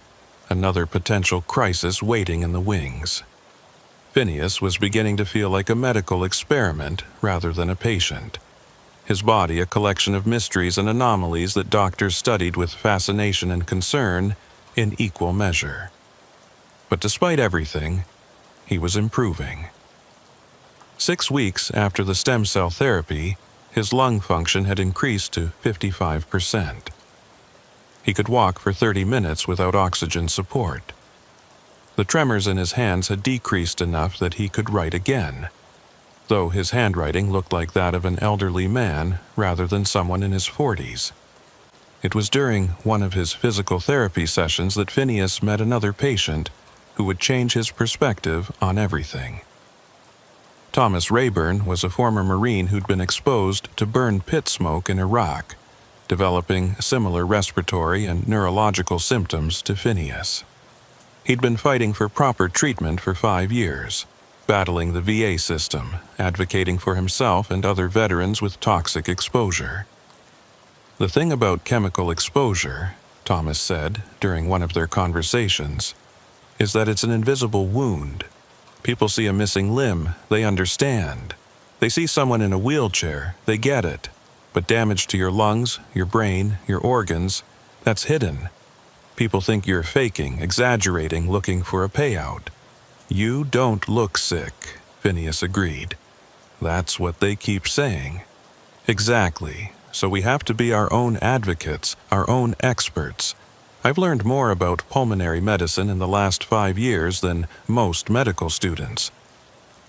another potential crisis waiting in the wings. Phineas was beginning to feel like a medical experiment rather than a patient. His body a collection of mysteries and anomalies that doctors studied with fascination and concern in equal measure. But despite everything, he was improving. 6 weeks after the stem cell therapy, his lung function had increased to 55%. He could walk for 30 minutes without oxygen support. The tremors in his hands had decreased enough that he could write again, though his handwriting looked like that of an elderly man rather than someone in his 40s. It was during one of his physical therapy sessions that Phineas met another patient who would change his perspective on everything. Thomas Rayburn was a former Marine who'd been exposed to burned pit smoke in Iraq, developing similar respiratory and neurological symptoms to Phineas. He'd been fighting for proper treatment for 5 years, battling the VA system, advocating for himself and other veterans with toxic exposure. The thing about chemical exposure, Thomas said during one of their conversations, is that it's an invisible wound. People see a missing limb, they understand. They see someone in a wheelchair, they get it. But damage to your lungs, your brain, your organs, that's hidden. People think you're faking, exaggerating, looking for a payout. You don't look sick, Phineas agreed. That's what they keep saying. Exactly. So we have to be our own advocates, our own experts. I've learned more about pulmonary medicine in the last 5 years than most medical students.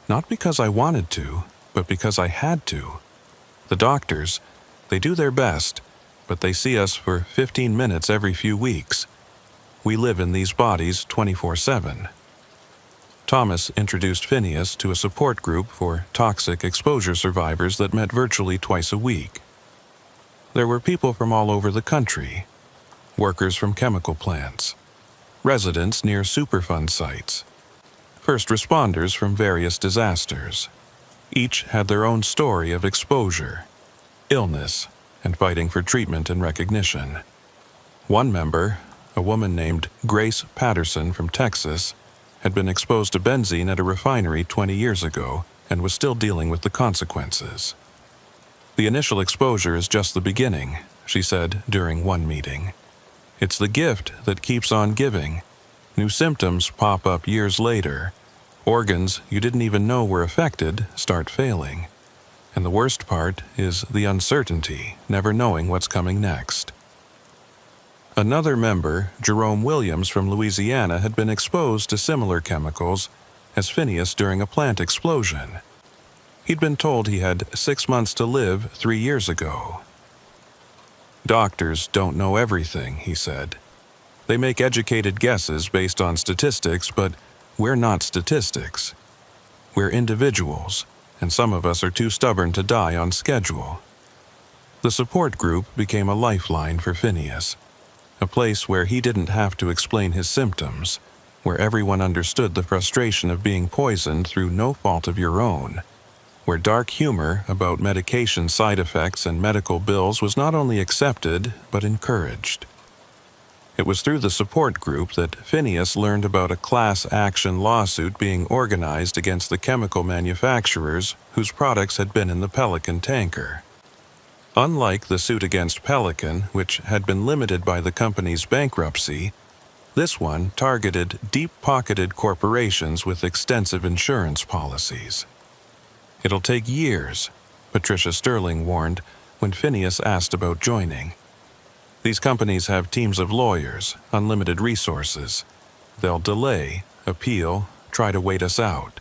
Not because I wanted to, but because I had to. The doctors, they do their best, but they see us for 15 minutes every few weeks. We live in these bodies 24/7. Thomas introduced Phineas to a support group for toxic exposure survivors that met virtually twice a week. There were people from all over the country, workers from chemical plants, residents near Superfund sites, first responders from various disasters. Each had their own story of exposure, illness, and fighting for treatment and recognition. One member, a woman named Grace Patterson from Texas, had been exposed to benzene at a refinery 20 years ago and was still dealing with the consequences. The initial exposure is just the beginning, she said during one meeting. It's the gift that keeps on giving. New symptoms pop up years later. Organs you didn't even know were affected start failing. And the worst part is the uncertainty, never knowing what's coming next. Another member, Jerome Williams from Louisiana, had been exposed to similar chemicals as Phineas during a plant explosion. He'd been told he had 6 months to live 3 years ago. Doctors don't know everything, he said. They make educated guesses based on statistics, but we're not statistics. We're individuals, and some of us are too stubborn to die on schedule. The support group became a lifeline for Phineas, a place where he didn't have to explain his symptoms, where everyone understood the frustration of being poisoned through no fault of your own, where dark humor about medication side effects and medical bills was not only accepted, but encouraged. It was through the support group that Phineas learned about a class action lawsuit being organized against the chemical manufacturers whose products had been in the Pelican tanker. Unlike the suit against Pelican, which had been limited by the company's bankruptcy, this one targeted deep-pocketed corporations with extensive insurance policies. It'll take years, Patricia Sterling warned when Phineas asked about joining. These companies have teams of lawyers, unlimited resources. They'll delay, appeal, try to wait us out.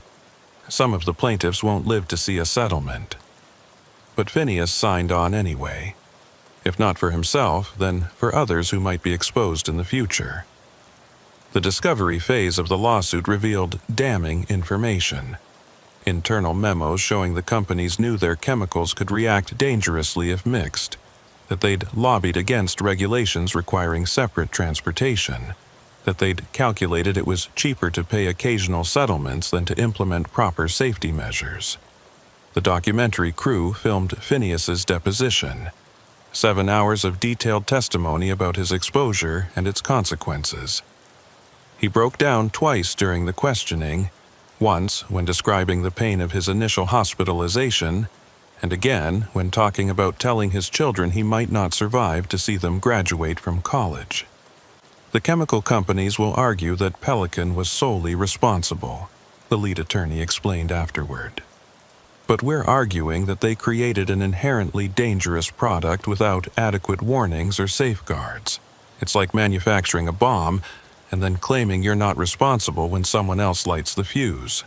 Some of the plaintiffs won't live to see a settlement. But Phineas signed on anyway. If not for himself, then for others who might be exposed in the future. The discovery phase of the lawsuit revealed damning information. Internal memos showing the companies knew their chemicals could react dangerously if mixed, that they'd lobbied against regulations requiring separate transportation, that they'd calculated it was cheaper to pay occasional settlements than to implement proper safety measures. The documentary crew filmed Phineas's deposition, 7 hours of detailed testimony about his exposure and its consequences. He broke down twice during the questioning, once when describing the pain of his initial hospitalization, and again when talking about telling his children he might not survive to see them graduate from college. The chemical companies will argue that Pelican was solely responsible, the lead attorney explained afterward. But we're arguing that they created an inherently dangerous product without adequate warnings or safeguards. It's like manufacturing a bomb and then claiming you're not responsible when someone else lights the fuse.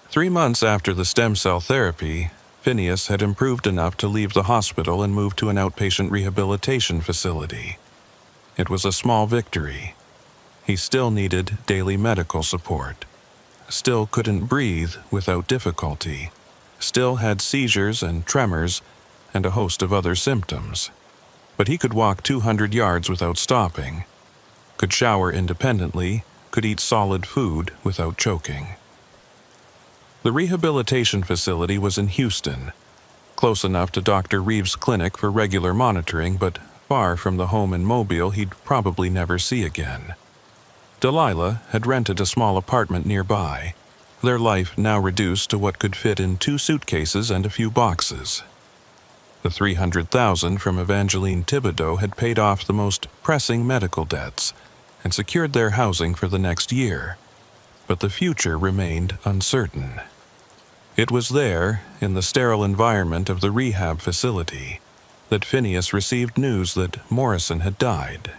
3 months after the stem cell therapy, Phineas had improved enough to leave the hospital and move to an outpatient rehabilitation facility. It was a small victory. He still needed daily medical support, still couldn't breathe without difficulty, still had seizures and tremors and a host of other symptoms. But he could walk 200 yards without stopping, could shower independently, could eat solid food without choking. The rehabilitation facility was in Houston, close enough to Dr. Reeves' clinic for regular monitoring, but far from the home in Mobile he'd probably never see again. Delilah had rented a small apartment nearby, their life now reduced to what could fit in 2 suitcases and a few boxes. The $300,000 from Evangeline Thibodeau had paid off the most pressing medical debts and secured their housing for the next year, but the future remained uncertain. It was there, in the sterile environment of the rehab facility, that Phineas received news that Morrison had died.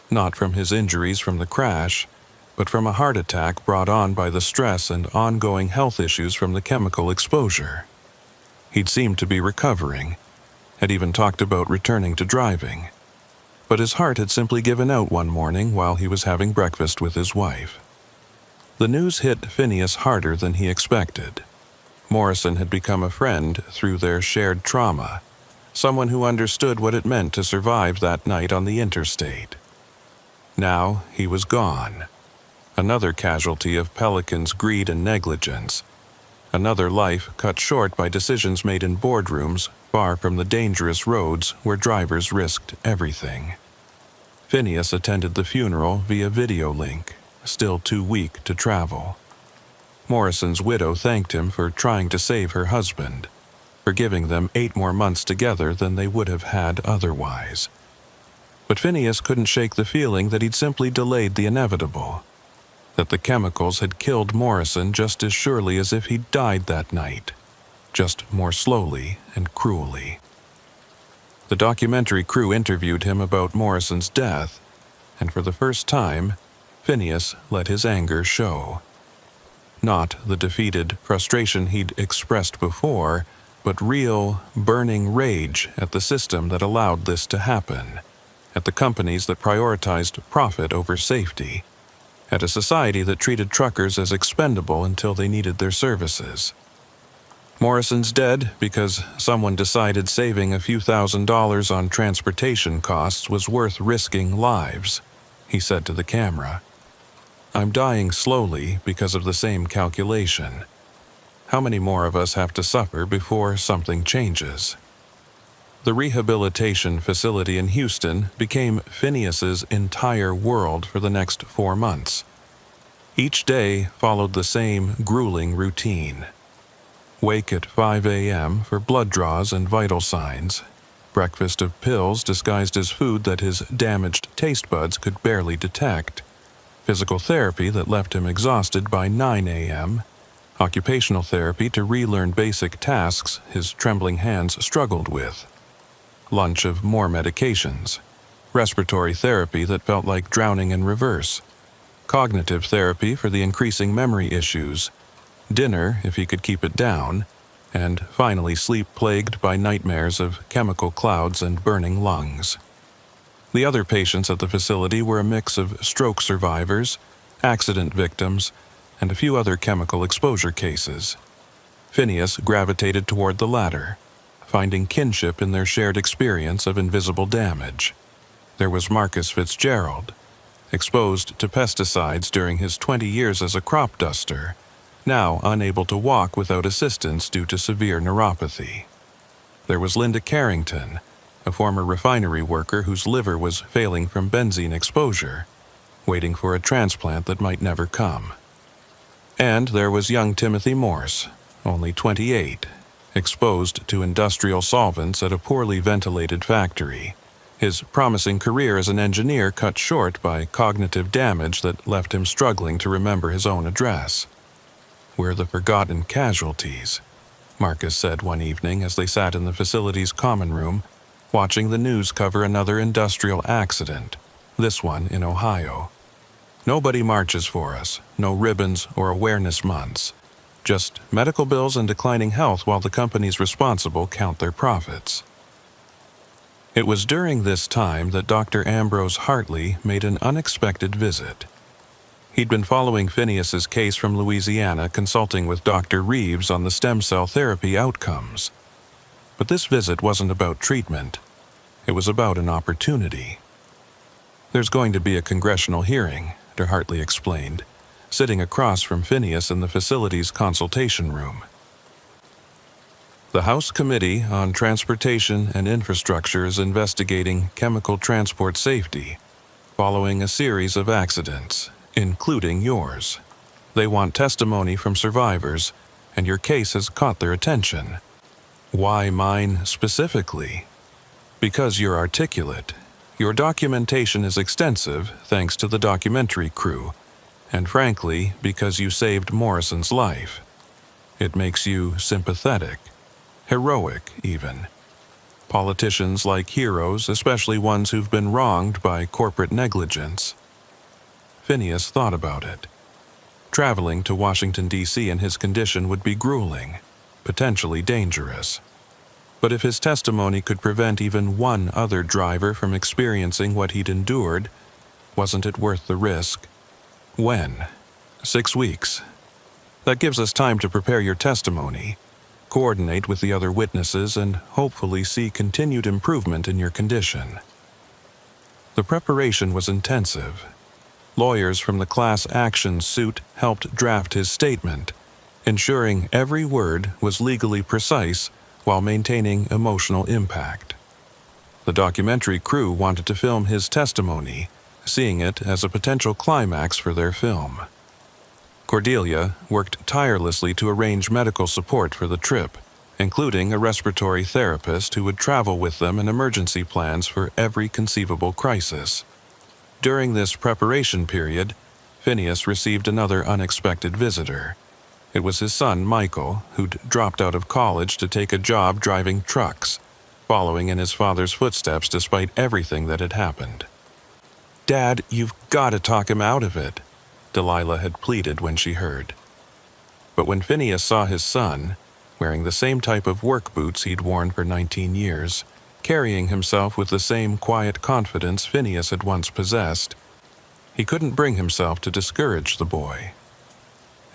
Not from his injuries from the crash, but from a heart attack brought on by the stress and ongoing health issues from the chemical exposure. He'd seemed to be recovering, had even talked about returning to driving, but his heart had simply given out one morning while he was having breakfast with his wife. The news hit Phineas harder than he expected. Morrison had become a friend through their shared trauma, someone who understood what it meant to survive that night on the interstate. Now he was gone. Another casualty of Pelican's greed and negligence. Another life cut short by decisions made in boardrooms far from the dangerous roads where drivers risked everything. Phineas attended the funeral via video link, still too weak to travel. Morrison's widow thanked him for trying to save her husband, for giving them 8 more months together than they would have had otherwise. But Phineas couldn't shake the feeling that he'd simply delayed the inevitable, that the chemicals had killed Morrison just as surely as if he'd died that night, just more slowly and cruelly. The documentary crew interviewed him about Morrison's death, and for the first time, Phineas let his anger show. Not the defeated frustration he'd expressed before, but real, burning rage at the system that allowed this to happen, at the companies that prioritized profit over safety, at a society that treated truckers as expendable until they needed their services. Morrison's dead because someone decided saving a few $1,000s on transportation costs was worth risking lives, he said to the camera. I'm dying slowly because of the same calculation. How many more of us have to suffer before something changes? The rehabilitation facility in Houston became Phineas's entire world for the next 4 months. Each day followed the same grueling routine. Wake at 5 a.m. for blood draws and vital signs, breakfast of pills disguised as food that his damaged taste buds could barely detect, physical therapy that left him exhausted by 9 a.m., occupational therapy to relearn basic tasks his trembling hands struggled with, lunch of more medications, respiratory therapy that felt like drowning in reverse, cognitive therapy for the increasing memory issues, dinner if he could keep it down, and finally sleep plagued by nightmares of chemical clouds and burning lungs. The other patients at the facility were a mix of stroke survivors, accident victims, and a few other chemical exposure cases. Phineas gravitated toward the latter, finding kinship in their shared experience of invisible damage. There was Marcus Fitzgerald, exposed to pesticides during his 20 years as a crop duster, now unable to walk without assistance due to severe neuropathy. There was Linda Carrington, a former refinery worker whose liver was failing from benzene exposure. waiting for a transplant that might never come. And there was young Timothy Morse, only 28, exposed to industrial solvents at a poorly ventilated factory, his promising career as an engineer cut short by cognitive damage that left him struggling to remember his own address. "We're the forgotten casualties," Marcus said one evening as they sat in the facility's common room, watching the news cover another industrial accident, this one in Ohio. "Nobody marches for us, no ribbons or awareness months. Just medical bills and declining health while the companies responsible count their profits." It was during this time that Dr. Ambrose Hartley made an unexpected visit. He'd been following Phineas's case from Louisiana, consulting with Dr. Reeves on the stem cell therapy outcomes. But this visit wasn't about treatment. It was about an opportunity. "There's going to be a congressional hearing," Dr. Hartley explained, sitting across from Phineas in the facility's consultation room. "The House Committee on Transportation and Infrastructure is investigating chemical transport safety following a series of accidents, including yours. They want testimony from survivors, and your case has caught their attention." "Why mine specifically?" "Because you're articulate. Your documentation is extensive, thanks to the documentary crew, and frankly, because you saved Morrison's life. It makes you sympathetic. Heroic, even. Politicians like heroes, especially ones who've been wronged by corporate negligence." Phineas thought about it. Traveling to Washington, D.C. in his condition would be grueling, potentially dangerous. But if his testimony could prevent even one other driver from experiencing what he'd endured, wasn't it worth the risk? "When?" 6 weeks. That gives us time to prepare your testimony, coordinate with the other witnesses, and hopefully see continued improvement in your condition." The preparation was intensive. Lawyers from the class action suit helped draft his statement, ensuring every word was legally precise while maintaining emotional impact. The documentary crew wanted to film his testimony, seeing it as a potential climax for their film. Cordelia worked tirelessly to arrange medical support for the trip, including a respiratory therapist who would travel with them and emergency plans for every conceivable crisis. During this preparation period, Phineas received another unexpected visitor. It was his son, Michael, who'd dropped out of college to take a job driving trucks, following in his father's footsteps despite everything that had happened. "Dad, you've got to talk him out of it," Delilah had pleaded when she heard. But when Phineas saw his son, wearing the same type of work boots he'd worn for 19 years, carrying himself with the same quiet confidence Phineas had once possessed, he couldn't bring himself to discourage the boy.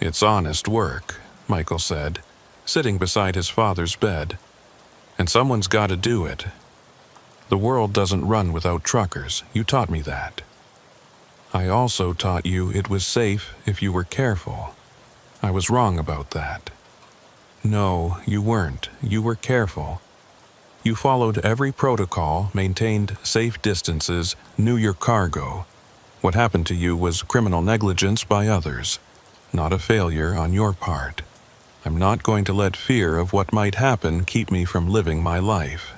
"It's honest work," Michael said, sitting beside his father's bed. "And someone's got to do it. The world doesn't run without truckers. You taught me that. I also taught you it was safe if you were careful. I was wrong about that." "No, you weren't. You were careful. You followed every protocol, maintained safe distances, knew your cargo. What happened to you was criminal negligence by others, not a failure on your part. I'm not going to let fear of what might happen keep me from living my life."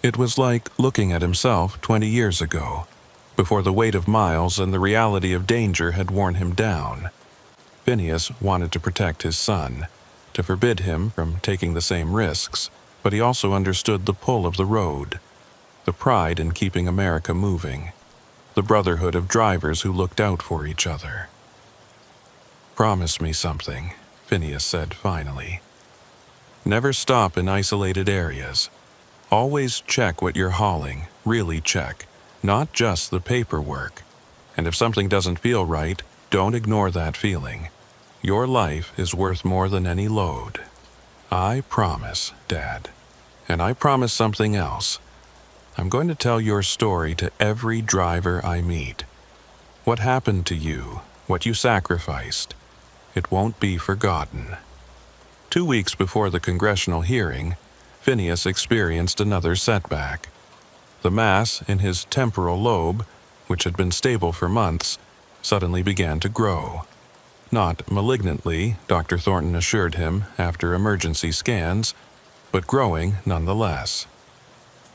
It was like looking at himself 20 years ago, before the weight of miles and the reality of danger had worn him down. Phineas wanted to protect his son, to forbid him from taking the same risks, but he also understood the pull of the road, the pride in keeping America moving, the brotherhood of drivers who looked out for each other. "Promise me something," Phineas said finally. "Never stop in isolated areas. Always check what you're hauling, really check, not just the paperwork. And if something doesn't feel right, don't ignore that feeling. Your life is worth more than any load." "I promise, Dad. And I promise something else. I'm going to tell your story to every driver I meet. What happened to you, what you sacrificed. It won't be forgotten." 2 weeks before the congressional hearing, Phineas experienced another setback. The mass in his temporal lobe, which had been stable for months, suddenly began to grow. Not malignantly, Dr. Thornton assured him after emergency scans, but growing nonetheless.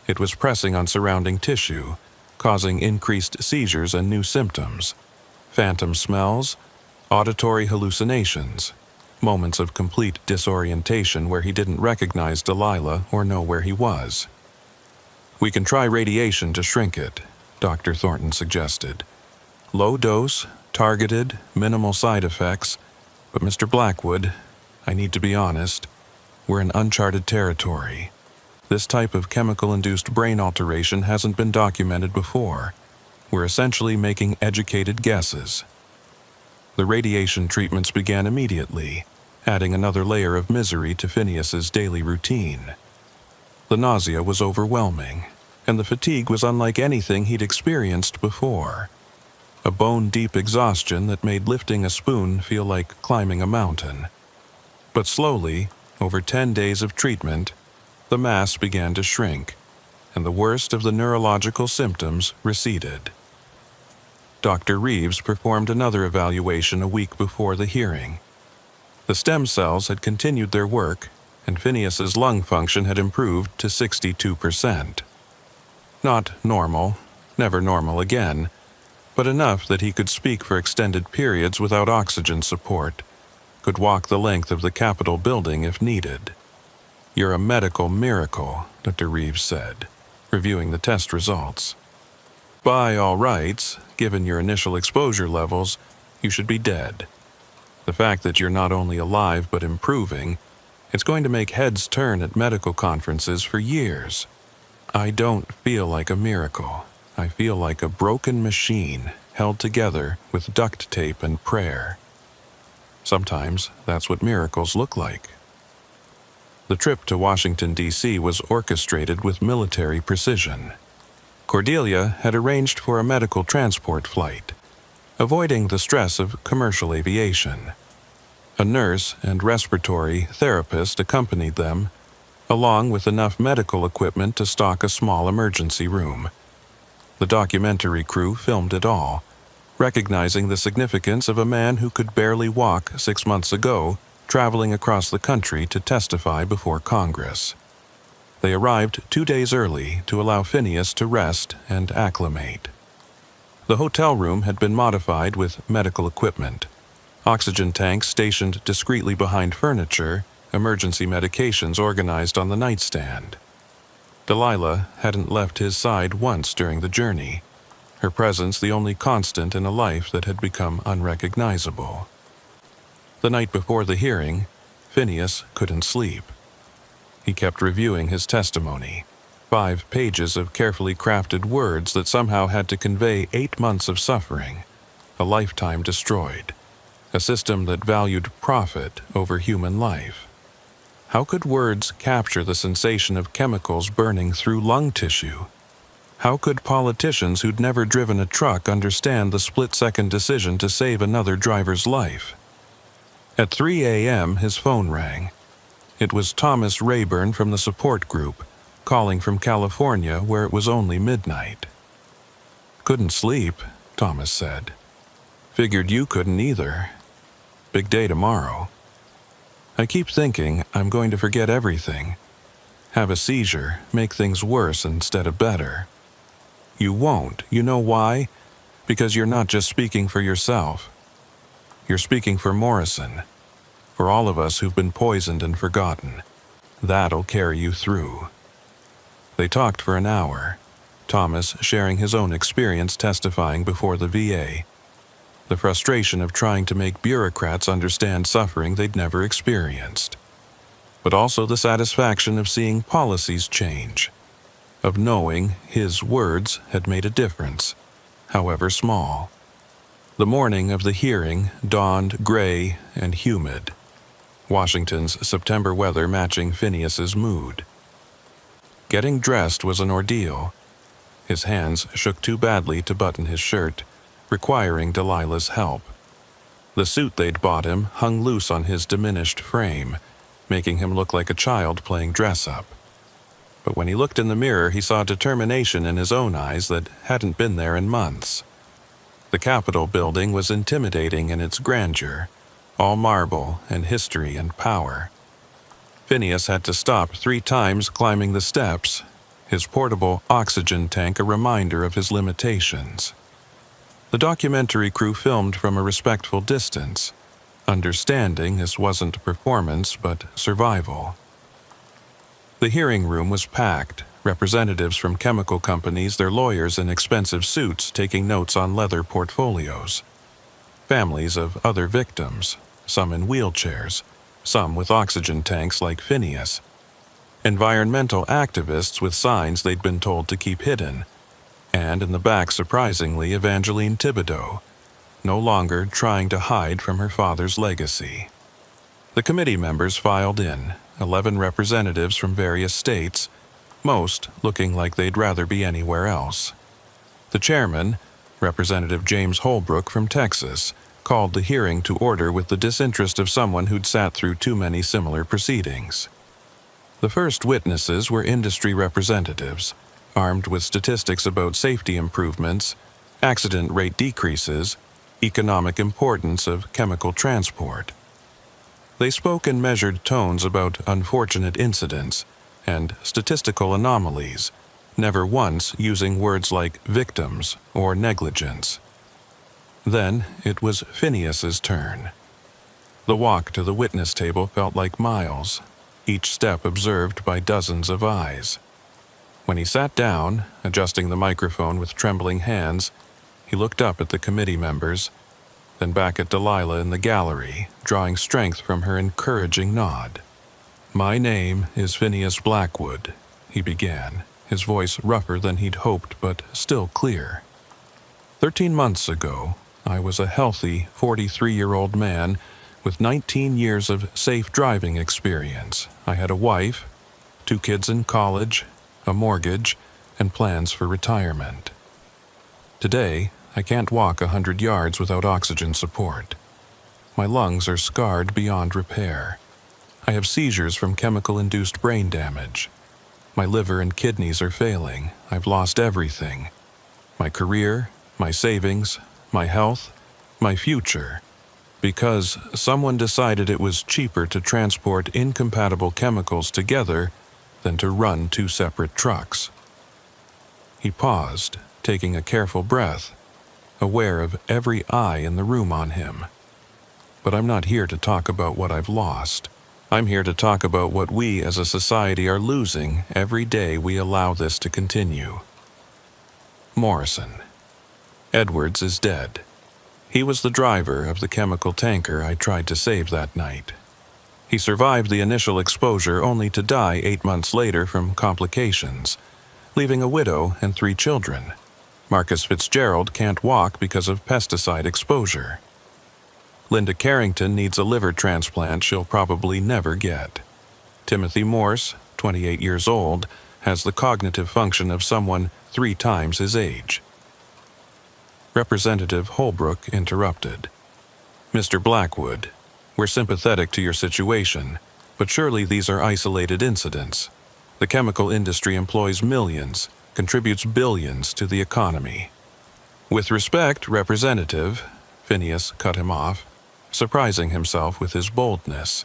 It was pressing on surrounding tissue, causing increased seizures and new symptoms, phantom smells, auditory hallucinations, moments of complete disorientation where he didn't recognize Delilah or know where he was. "We can try radiation to shrink it," Dr. Thornton suggested. "Low dose, targeted, minimal side effects, but Mr. Blackwood, I need to be honest, we're in uncharted territory. This type of chemical-induced brain alteration hasn't been documented before. We're essentially making educated guesses." The radiation treatments began immediately, adding another layer of misery to Phineas's daily routine. The nausea was overwhelming, and the fatigue was unlike anything he'd experienced before. A bone-deep exhaustion that made lifting a spoon feel like climbing a mountain. But slowly, over 10 days of treatment, the mass began to shrink, and the worst of the neurological symptoms receded. Dr. Reeves performed another evaluation a week before the hearing. The stem cells had continued their work, and Phineas's lung function had improved to 62%. Not normal, never normal again, but enough that he could speak for extended periods without oxygen support, could walk the length of the Capitol building if needed. "You're a medical miracle," Dr. Reeves said, reviewing the test results. "By all rights, given your initial exposure levels, you should be dead. The fact that you're not only alive but improving, it's going to make heads turn at medical conferences for years. I don't feel like a miracle. I feel like a broken machine held together with duct tape and prayer. Sometimes that's what miracles look like." The trip to Washington, D.C. was orchestrated with military precision. Cordelia had arranged for a medical transport flight, avoiding the stress of commercial aviation. A nurse and respiratory therapist accompanied them, along with enough medical equipment to stock a small emergency room. The documentary crew filmed it all, recognizing the significance of a man who could barely walk 6 months ago, traveling across the country to testify before Congress. They arrived 2 days early to allow Phineas to rest and acclimate. The hotel room had been modified with medical equipment, oxygen tanks stationed discreetly behind furniture, emergency medications organized on the nightstand. Delilah hadn't left his side once during the journey, her presence the only constant in a life that had become unrecognizable. The night before the hearing, Phineas couldn't sleep. He kept reviewing his testimony, 5 pages of carefully crafted words that somehow had to convey 8 months of suffering, a lifetime destroyed, a system that valued profit over human life. How could words capture the sensation of chemicals burning through lung tissue? How could politicians who'd never driven a truck understand the split-second decision to save another driver's life? At 3 a.m., his phone rang. It was Thomas Rayburn from the support group, calling from California where it was only midnight. "Couldn't sleep," Thomas said. "Figured you couldn't either. Big day tomorrow. I keep thinking I'm going to forget everything. Have a seizure, make things worse instead of better." "You won't. You know why? Because you're not just speaking for yourself. You're speaking for Morrison, for all of us who've been poisoned and forgotten. That'll carry you through." They talked for an hour, Thomas sharing his own experience testifying before the VA, the frustration of trying to make bureaucrats understand suffering they'd never experienced, but also the satisfaction of seeing policies change, of knowing his words had made a difference, however small. The morning of the hearing dawned gray and humid, Washington's September weather matching Phineas's mood. Getting dressed was an ordeal. His hands shook too badly to button his shirt, requiring Delilah's help. The suit they'd bought him hung loose on his diminished frame, making him look like a child playing dress-up. But when he looked in the mirror, he saw determination in his own eyes that hadn't been there in months. The Capitol building was intimidating in its grandeur, all marble and history and power. Phineas had to stop 3 times climbing the steps, his portable oxygen tank a reminder of his limitations. The documentary crew filmed from a respectful distance, understanding this wasn't performance but survival. The hearing room was packed, representatives from chemical companies, their lawyers in expensive suits taking notes on leather portfolios. Families of other victims, some in wheelchairs, some with oxygen tanks like Phineas. Environmental activists with signs they'd been told to keep hidden. And in the back, surprisingly, Evangeline Thibodeau, no longer trying to hide from her father's legacy. The committee members filed in, 11 representatives from various states, most looking like they'd rather be anywhere else. The chairman, Representative James Holbrook from Texas, called the hearing to order with the disinterest of someone who'd sat through too many similar proceedings. The first witnesses were industry representatives, armed with statistics about safety improvements, accident rate decreases, economic importance of chemical transport. They spoke in measured tones about unfortunate incidents and statistical anomalies, never once using words like victims or negligence. Then it was Phineas's turn. The walk to the witness table felt like miles, each step observed by dozens of eyes. When he sat down, adjusting the microphone with trembling hands, he looked up at the committee members, then back at Delilah in the gallery, drawing strength from her encouraging nod. "My name is Phineas Blackwood," he began, his voice rougher than he'd hoped but still clear. 13 months ago, I was a healthy 43-year-old man with 19 years of safe driving experience. I had a wife, 2 kids in college, a mortgage, and plans for retirement. Today, I can't walk 100 yards without oxygen support. My lungs are scarred beyond repair. I have seizures from chemical-induced brain damage. My liver and kidneys are failing. I've lost everything. My career, my savings, my health, my future. Because someone decided it was cheaper to transport incompatible chemicals together than to run 2 separate trucks. He paused, taking a careful breath, aware of every eye in the room on him. But I'm not here to talk about what I've lost. I'm here to talk about what we as a society are losing every day we allow this to continue. Morrison. Edwards is dead. He was the driver of the chemical tanker I tried to save that night. He survived the initial exposure only to die 8 months later from complications, leaving a widow and 3 children. Marcus Fitzgerald can't walk because of pesticide exposure. Linda Carrington needs a liver transplant she'll probably never get. Timothy Morse, 28 years old, has the cognitive function of someone 3 times his age. Representative Holbrook interrupted. "Mr. Blackwood, we're sympathetic to your situation, but surely these are isolated incidents. The chemical industry employs millions, contributes billions to the economy." "With respect, Representative," Phineas cut him off, surprising himself with his boldness.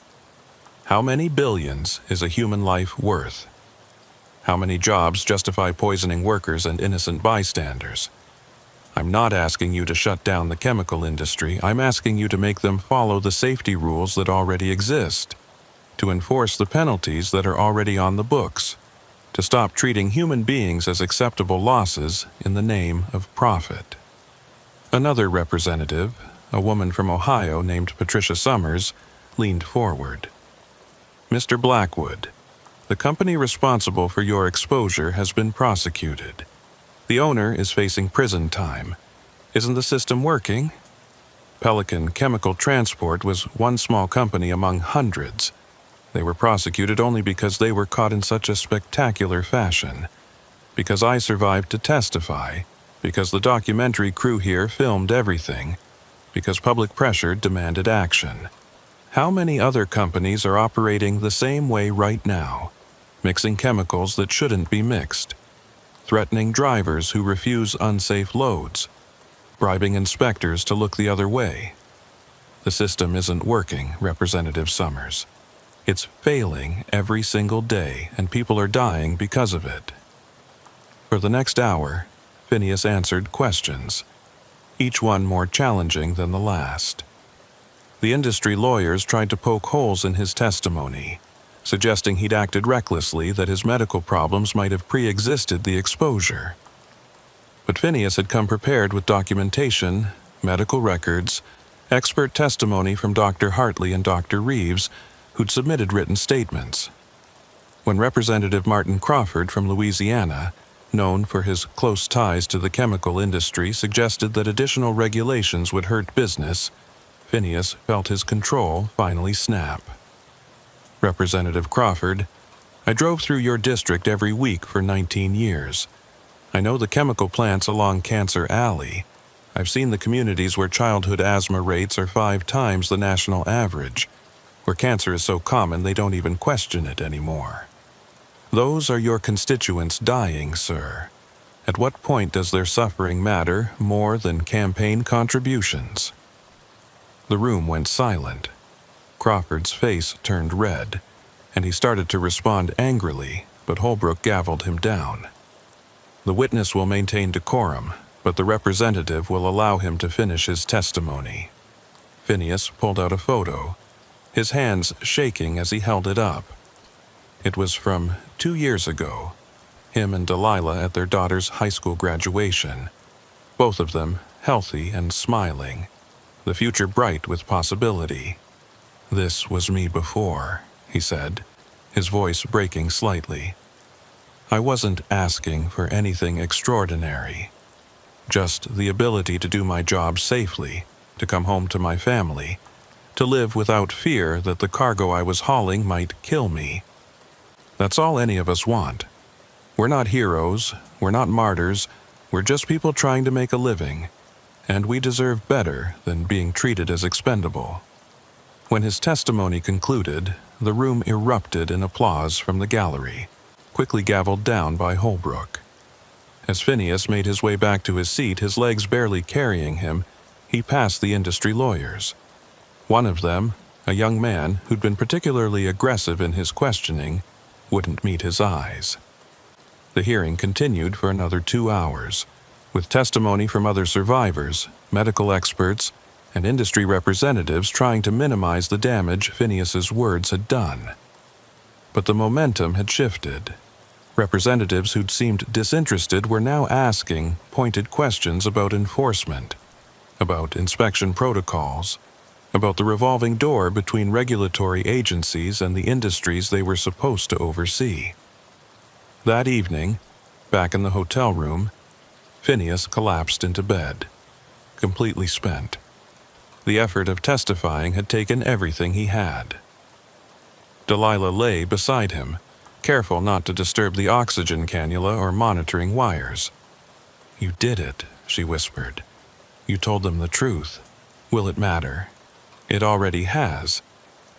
"How many billions is a human life worth? How many jobs justify poisoning workers and innocent bystanders? I'm not asking you to shut down the chemical industry. I'm asking you to make them follow the safety rules that already exist, to enforce the penalties that are already on the books, to stop treating human beings as acceptable losses in the name of profit." Another representative, a woman from Ohio named Patricia Summers, leaned forward. "Mr. Blackwood, the company responsible for your exposure has been prosecuted. The owner is facing prison time. Isn't the system working? Pelican Chemical Transport was one small company among hundreds. They were prosecuted only because they were caught in such a spectacular fashion. Because I survived to testify. Because the documentary crew here filmed everything. Because public pressure demanded action. How many other companies are operating the same way right now, mixing chemicals that shouldn't be mixed, threatening drivers who refuse unsafe loads, bribing inspectors to look the other way. The system isn't working, Representative Summers. It's failing every single day, and people are dying because of it. For the next hour, Phineas answered questions, each one more challenging than the last. The industry lawyers tried to poke holes in his testimony, suggesting he'd acted recklessly, that his medical problems might have pre-existed the exposure. But Phineas had come prepared with documentation, medical records, expert testimony from Dr. Hartley and Dr. Reeves, who'd submitted written statements. When Representative Martin Crawford from Louisiana, known for his close ties to the chemical industry, suggested that additional regulations would hurt business, Phineas felt his control finally snap. Representative Crawford, I drove through your district every week for 19 years. I know the chemical plants along Cancer Alley. I've seen the communities where childhood asthma rates are 5 times the national average, where cancer is so common they don't even question it anymore. Those are your constituents dying, sir. At what point does their suffering matter more than campaign contributions? The room went silent. Crawford's face turned red, and he started to respond angrily, but Holbrook gavelled him down. The witness will maintain decorum, but the representative will allow him to finish his testimony. Phineas pulled out a photo, his hands shaking as he held it up. It was from 2 years ago, him and Delilah at their daughter's high school graduation, both of them healthy and smiling, the future bright with possibility. This was me before, he said, his voice breaking slightly. I wasn't asking for anything extraordinary, just the ability to do my job safely, to come home to my family, to live without fear that the cargo I was hauling might kill me. That's all any of us want. We're not heroes, we're not martyrs, we're just people trying to make a living, and we deserve better than being treated as expendable. When his testimony concluded, the room erupted in applause from the gallery, quickly gavelled down by Holbrook. As Phineas made his way back to his seat, his legs barely carrying him, he passed the industry lawyers. One of them, a young man who'd been particularly aggressive in his questioning, wouldn't meet his eyes. The hearing continued for another 2 hours, with testimony from other survivors, medical experts, and industry representatives trying to minimize the damage Phineas's words had done. But the momentum had shifted. Representatives who'd seemed disinterested were now asking pointed questions about enforcement, about inspection protocols, about the revolving door between regulatory agencies and the industries they were supposed to oversee. That evening, back in the hotel room, Phineas collapsed into bed, completely spent. The effort of testifying had taken everything he had. Delilah lay beside him, careful not to disturb the oxygen cannula or monitoring wires. You did it, she whispered. You told them the truth. Will it matter? It already has.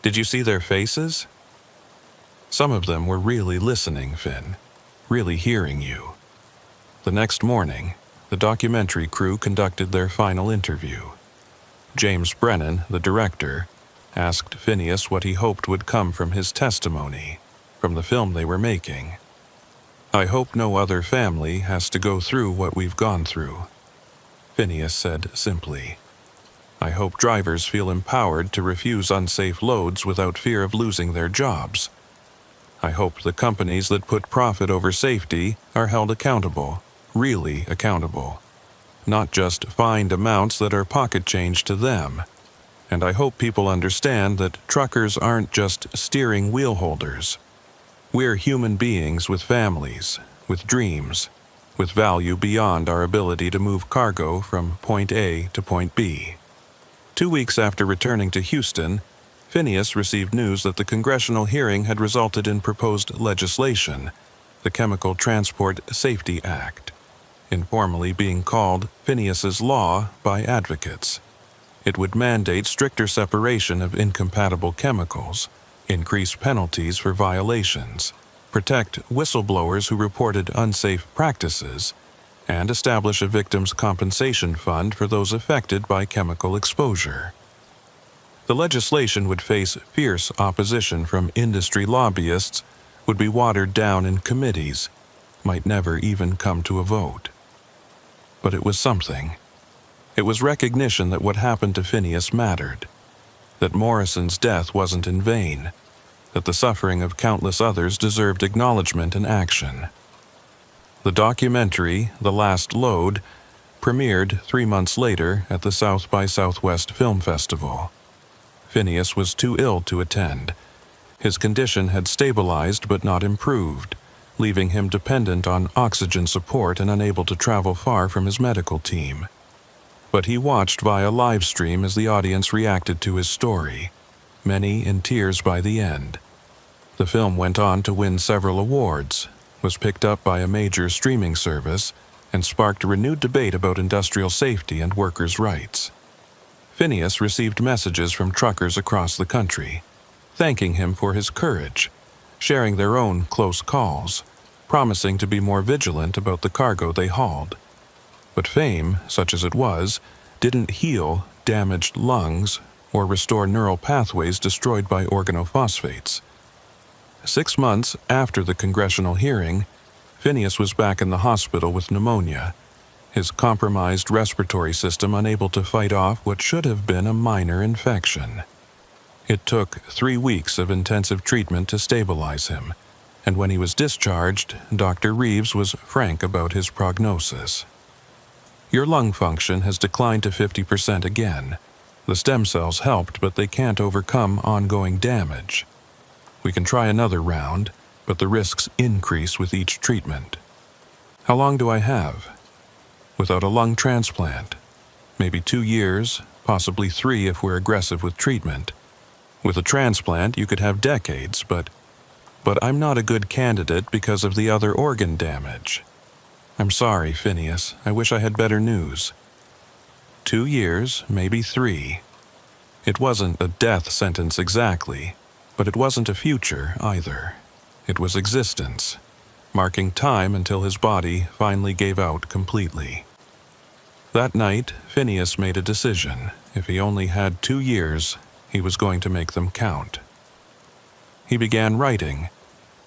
Did you see their faces? Some of them were really listening, Finn, really hearing you. The next morning, the documentary crew conducted their final interview. James Brennan, the director, asked Phineas what he hoped would come from his testimony, from the film they were making. I hope no other family has to go through what we've gone through, Phineas said simply. I hope drivers feel empowered to refuse unsafe loads without fear of losing their jobs. I hope the companies that put profit over safety are held accountable, really accountable, not just fined amounts that are pocket change to them. And I hope people understand that truckers aren't just steering wheel holders. We're human beings with families, with dreams, with value beyond our ability to move cargo from point A to point B. 2 weeks after returning to Houston, Phineas received news that the congressional hearing had resulted in proposed legislation, the Chemical Transport Safety Act, informally being called Phineas's Law by advocates. It would mandate stricter separation of incompatible chemicals, increase penalties for violations, protect whistleblowers who reported unsafe practices, and establish a victims' compensation fund for those affected by chemical exposure. The legislation would face fierce opposition from industry lobbyists, would be watered down in committees, might never even come to a vote. But it was something. It was recognition that what happened to Phineas mattered, that Morrison's death wasn't in vain, that the suffering of countless others deserved acknowledgement and action. The documentary, The Last Load, premiered 3 months later at the South by Southwest Film Festival. Phineas was too ill to attend. His condition had stabilized but not improved, leaving him dependent on oxygen support and unable to travel far from his medical team. But he watched via live stream as the audience reacted to his story, many in tears by the end. The film went on to win several awards, was picked up by a major streaming service, and sparked a renewed debate about industrial safety and workers' rights. Phineas received messages from truckers across the country, thanking him for his courage, sharing their own close calls, promising to be more vigilant about the cargo they hauled. But fame, such as it was, didn't heal damaged lungs or restore neural pathways destroyed by organophosphates. 6 months after the congressional hearing, Phineas was back in the hospital with pneumonia, his compromised respiratory system unable to fight off what should have been a minor infection. It took 3 weeks of intensive treatment to stabilize him, and when he was discharged, Dr. Reeves was frank about his prognosis. Your lung function has declined to 50% again. The stem cells helped, but they can't overcome ongoing damage. We can try another round, but the risks increase with each treatment. How long do I have? Without a lung transplant, maybe 2 years, possibly 3 if we're aggressive with treatment. With a transplant, you could have decades, but I'm not a good candidate because of the other organ damage. I'm sorry, Phineas. I wish I had better news. 2 years, maybe 3. It wasn't a death sentence exactly, but it wasn't a future either. It was existence, marking time until his body finally gave out completely. That night, Phineas made a decision. If he only had 2 years, he was going to make them count. He began writing,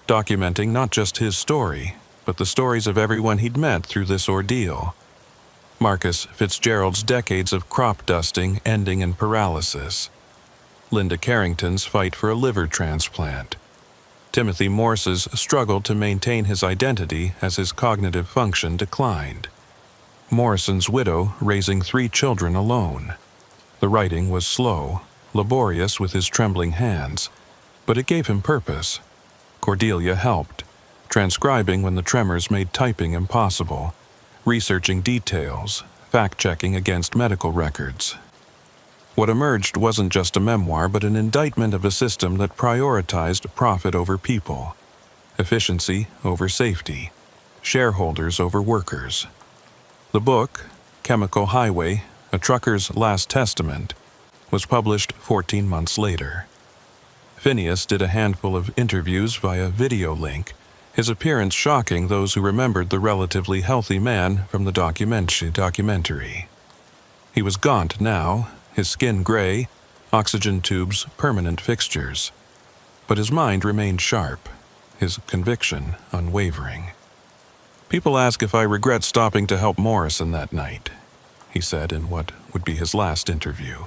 documenting not just his story, but the stories of everyone he'd met through this ordeal. Marcus Fitzgerald's decades of crop dusting ending in paralysis. Linda Carrington's fight for a liver transplant. Timothy Morse's struggle to maintain his identity as his cognitive function declined. Morrison's widow raising 3 children alone. The writing was slow, laborious with his trembling hands, but it gave him purpose. Cordelia helped, transcribing when the tremors made typing impossible, researching details, fact-checking against medical records. What emerged wasn't just a memoir, but an indictment of a system that prioritized profit over people, efficiency over safety, shareholders over workers. The book, Chemical Highway, A Trucker's Last Testament, was published 14 months later. Phineas did a handful of interviews via video link, his appearance shocking those who remembered the relatively healthy man from the documentary. He was gaunt now, his skin gray, oxygen tubes permanent fixtures. But his mind remained sharp, his conviction unwavering. "People ask if I regret stopping to help Morrison that night," he said in what would be his last interview.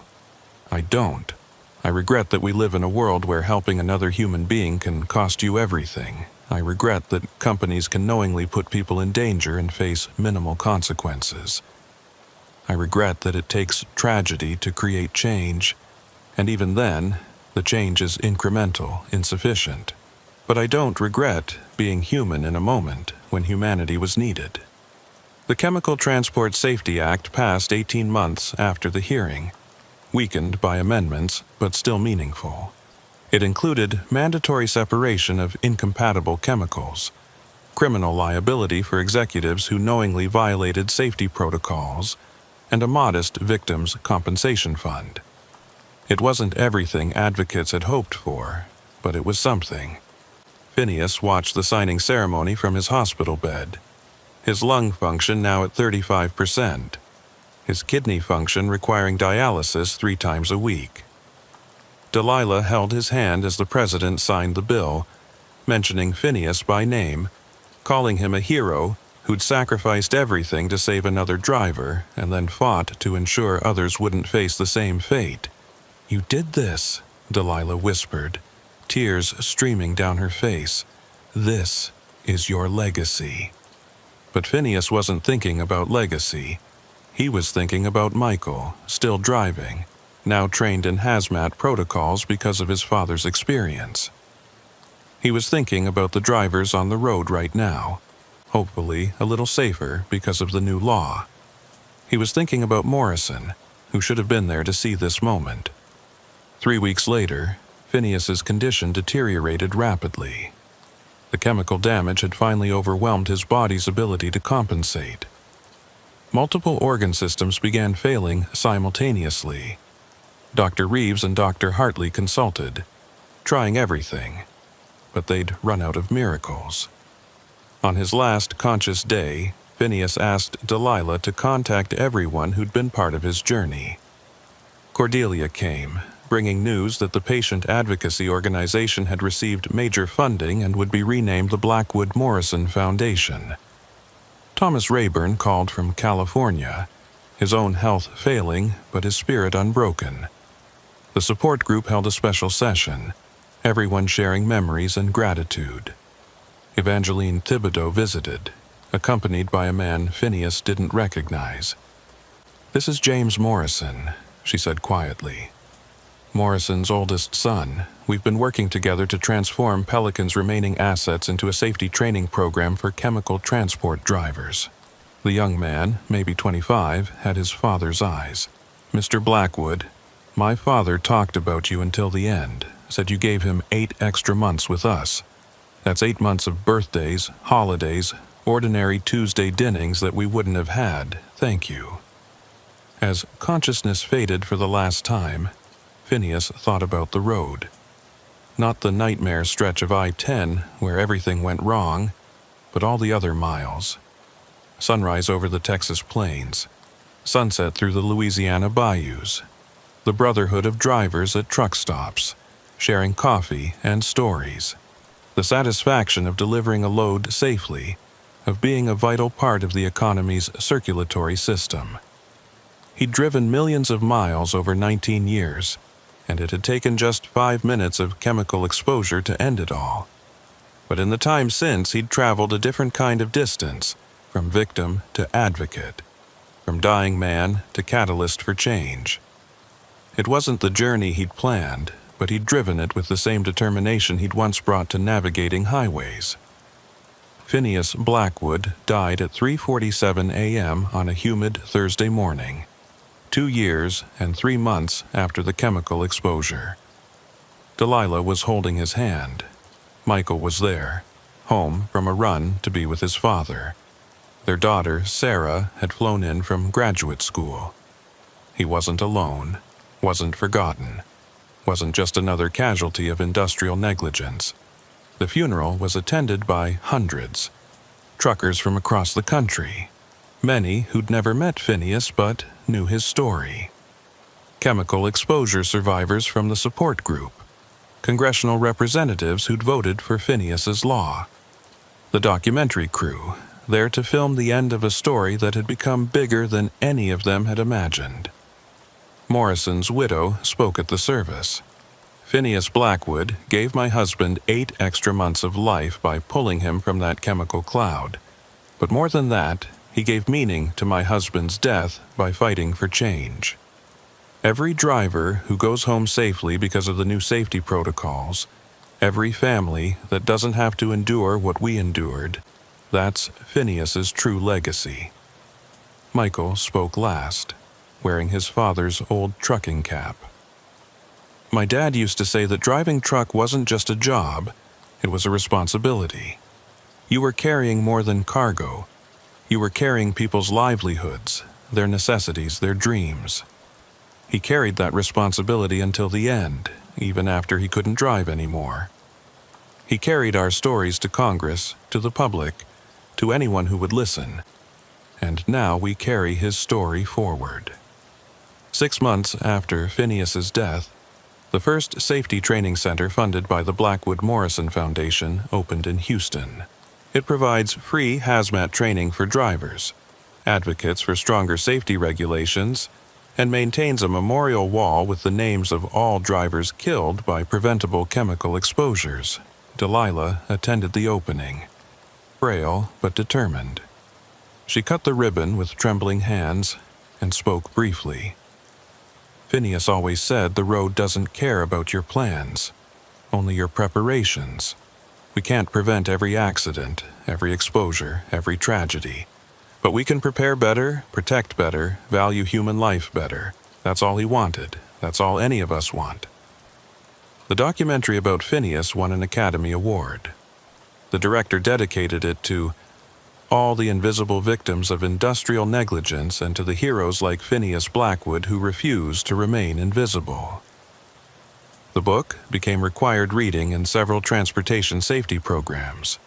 "I don't. I regret that we live in a world where helping another human being can cost you everything. I regret that companies can knowingly put people in danger and face minimal consequences. I regret that it takes tragedy to create change, and even then, the change is incremental, insufficient. But I don't regret being human in a moment when humanity was needed." The Chemical Transport Safety Act passed 18 months after the hearing, weakened by amendments, but still meaningful. It included mandatory separation of incompatible chemicals, criminal liability for executives who knowingly violated safety protocols, and a modest victims' compensation fund. It wasn't everything advocates had hoped for, but it was something. Phineas watched the signing ceremony from his hospital bed. his lung function now at 35%, his kidney function requiring dialysis 3 times a week. Delilah held his hand as the president signed the bill, mentioning Phineas by name, calling him a hero who'd sacrificed everything to save another driver and then fought to ensure others wouldn't face the same fate. "You did this," Delilah whispered, tears streaming down her face. "This is your legacy." But Phineas wasn't thinking about legacy. He was thinking about Michael, still driving, now trained in hazmat protocols because of his father's experience. He was thinking about the drivers on the road right now, hopefully a little safer because of the new law. He was thinking about Morrison, who should have been there to see this moment. 3 weeks later, Phineas's condition deteriorated rapidly. The chemical damage had finally overwhelmed his body's ability to compensate. Multiple organ systems began failing simultaneously. Dr. Reeves and Dr. Hartley consulted, trying everything, but they'd run out of miracles. On his last conscious day, Phineas asked Delilah to contact everyone who'd been part of his journey. Cordelia came, bringing news that the patient advocacy organization had received major funding and would be renamed the Blackwood Morrison Foundation. Thomas Rayburn called from California, his own health failing but his spirit unbroken. The support group held a special session, everyone sharing memories and gratitude. Evangeline Thibodeau visited, accompanied by a man Phineas didn't recognize. "This is James Morrison," she said quietly. "Morrison's oldest son. We've been working together to transform Pelican's remaining assets into a safety training program for chemical transport drivers." The young man, maybe 25, had his father's eyes. "Mr. Blackwood, my father talked about you until the end, said you gave him 8 extra months with us. That's 8 months of birthdays, holidays, ordinary Tuesday dinnings that we wouldn't have had. Thank you." As consciousness faded for the last time, Phineas thought about the road. Not the nightmare stretch of I-10 where everything went wrong, but all the other miles. Sunrise over the Texas plains, sunset through the Louisiana bayous, the brotherhood of drivers at truck stops, sharing coffee and stories, the satisfaction of delivering a load safely, of being a vital part of the economy's circulatory system. He'd driven millions of miles over 19 years, and it had taken just 5 minutes of chemical exposure to end it all. But in the time since, he'd traveled a different kind of distance, from victim to advocate, from dying man to catalyst for change. It wasn't the journey he'd planned, but he'd driven it with the same determination he'd once brought to navigating highways. Phineas Blackwood died at 3:47 a.m. on a humid Thursday morning, 2 years and 3 months after the chemical exposure. Delilah was holding his hand. Michael was there, home from a run to be with his father. Their daughter, Sarah, had flown in from graduate school. He wasn't alone, wasn't forgotten, wasn't just another casualty of industrial negligence. The funeral was attended by hundreds, truckers from across the country, many who'd never met Phineas but knew his story. Chemical exposure survivors from the support group, congressional representatives who'd voted for Phineas's law, the documentary crew, there to film the end of a story that had become bigger than any of them had imagined. Morrison's widow spoke at the service. "Phineas Blackwood gave my husband 8 extra months of life by pulling him from that chemical cloud. But more than that, he gave meaning to my husband's death by fighting for change. Every driver who goes home safely because of the new safety protocols, every family that doesn't have to endure what we endured, that's Phineas's true legacy." Michael spoke last, wearing his father's old trucking cap. "My dad used to say that driving truck wasn't just a job, it was a responsibility. You were carrying more than cargo. You were carrying people's livelihoods, their necessities, their dreams. He carried that responsibility until the end, even after he couldn't drive anymore. He carried our stories to Congress, to the public, to anyone who would listen. And now we carry his story forward. 6 months after Phineas's death, the first safety training center funded by the Blackwood Morrison Foundation opened in Houston. It provides free hazmat training for drivers, advocates for stronger safety regulations, and maintains a memorial wall with the names of all drivers killed by preventable chemical exposures. Delilah attended the opening, frail but determined. She cut the ribbon with trembling hands and spoke briefly. Phineas always said the road doesn't care about your plans, only your preparations. We can't prevent every accident, every exposure, every tragedy. But we can prepare better, protect better, value human life better. That's all he wanted. That's all any of us want. The documentary about Phineas won an Academy Award. The director dedicated it to all the invisible victims of industrial negligence and to the heroes like Phineas Blackwood who refused to remain invisible. The book became required reading in several transportation safety programs.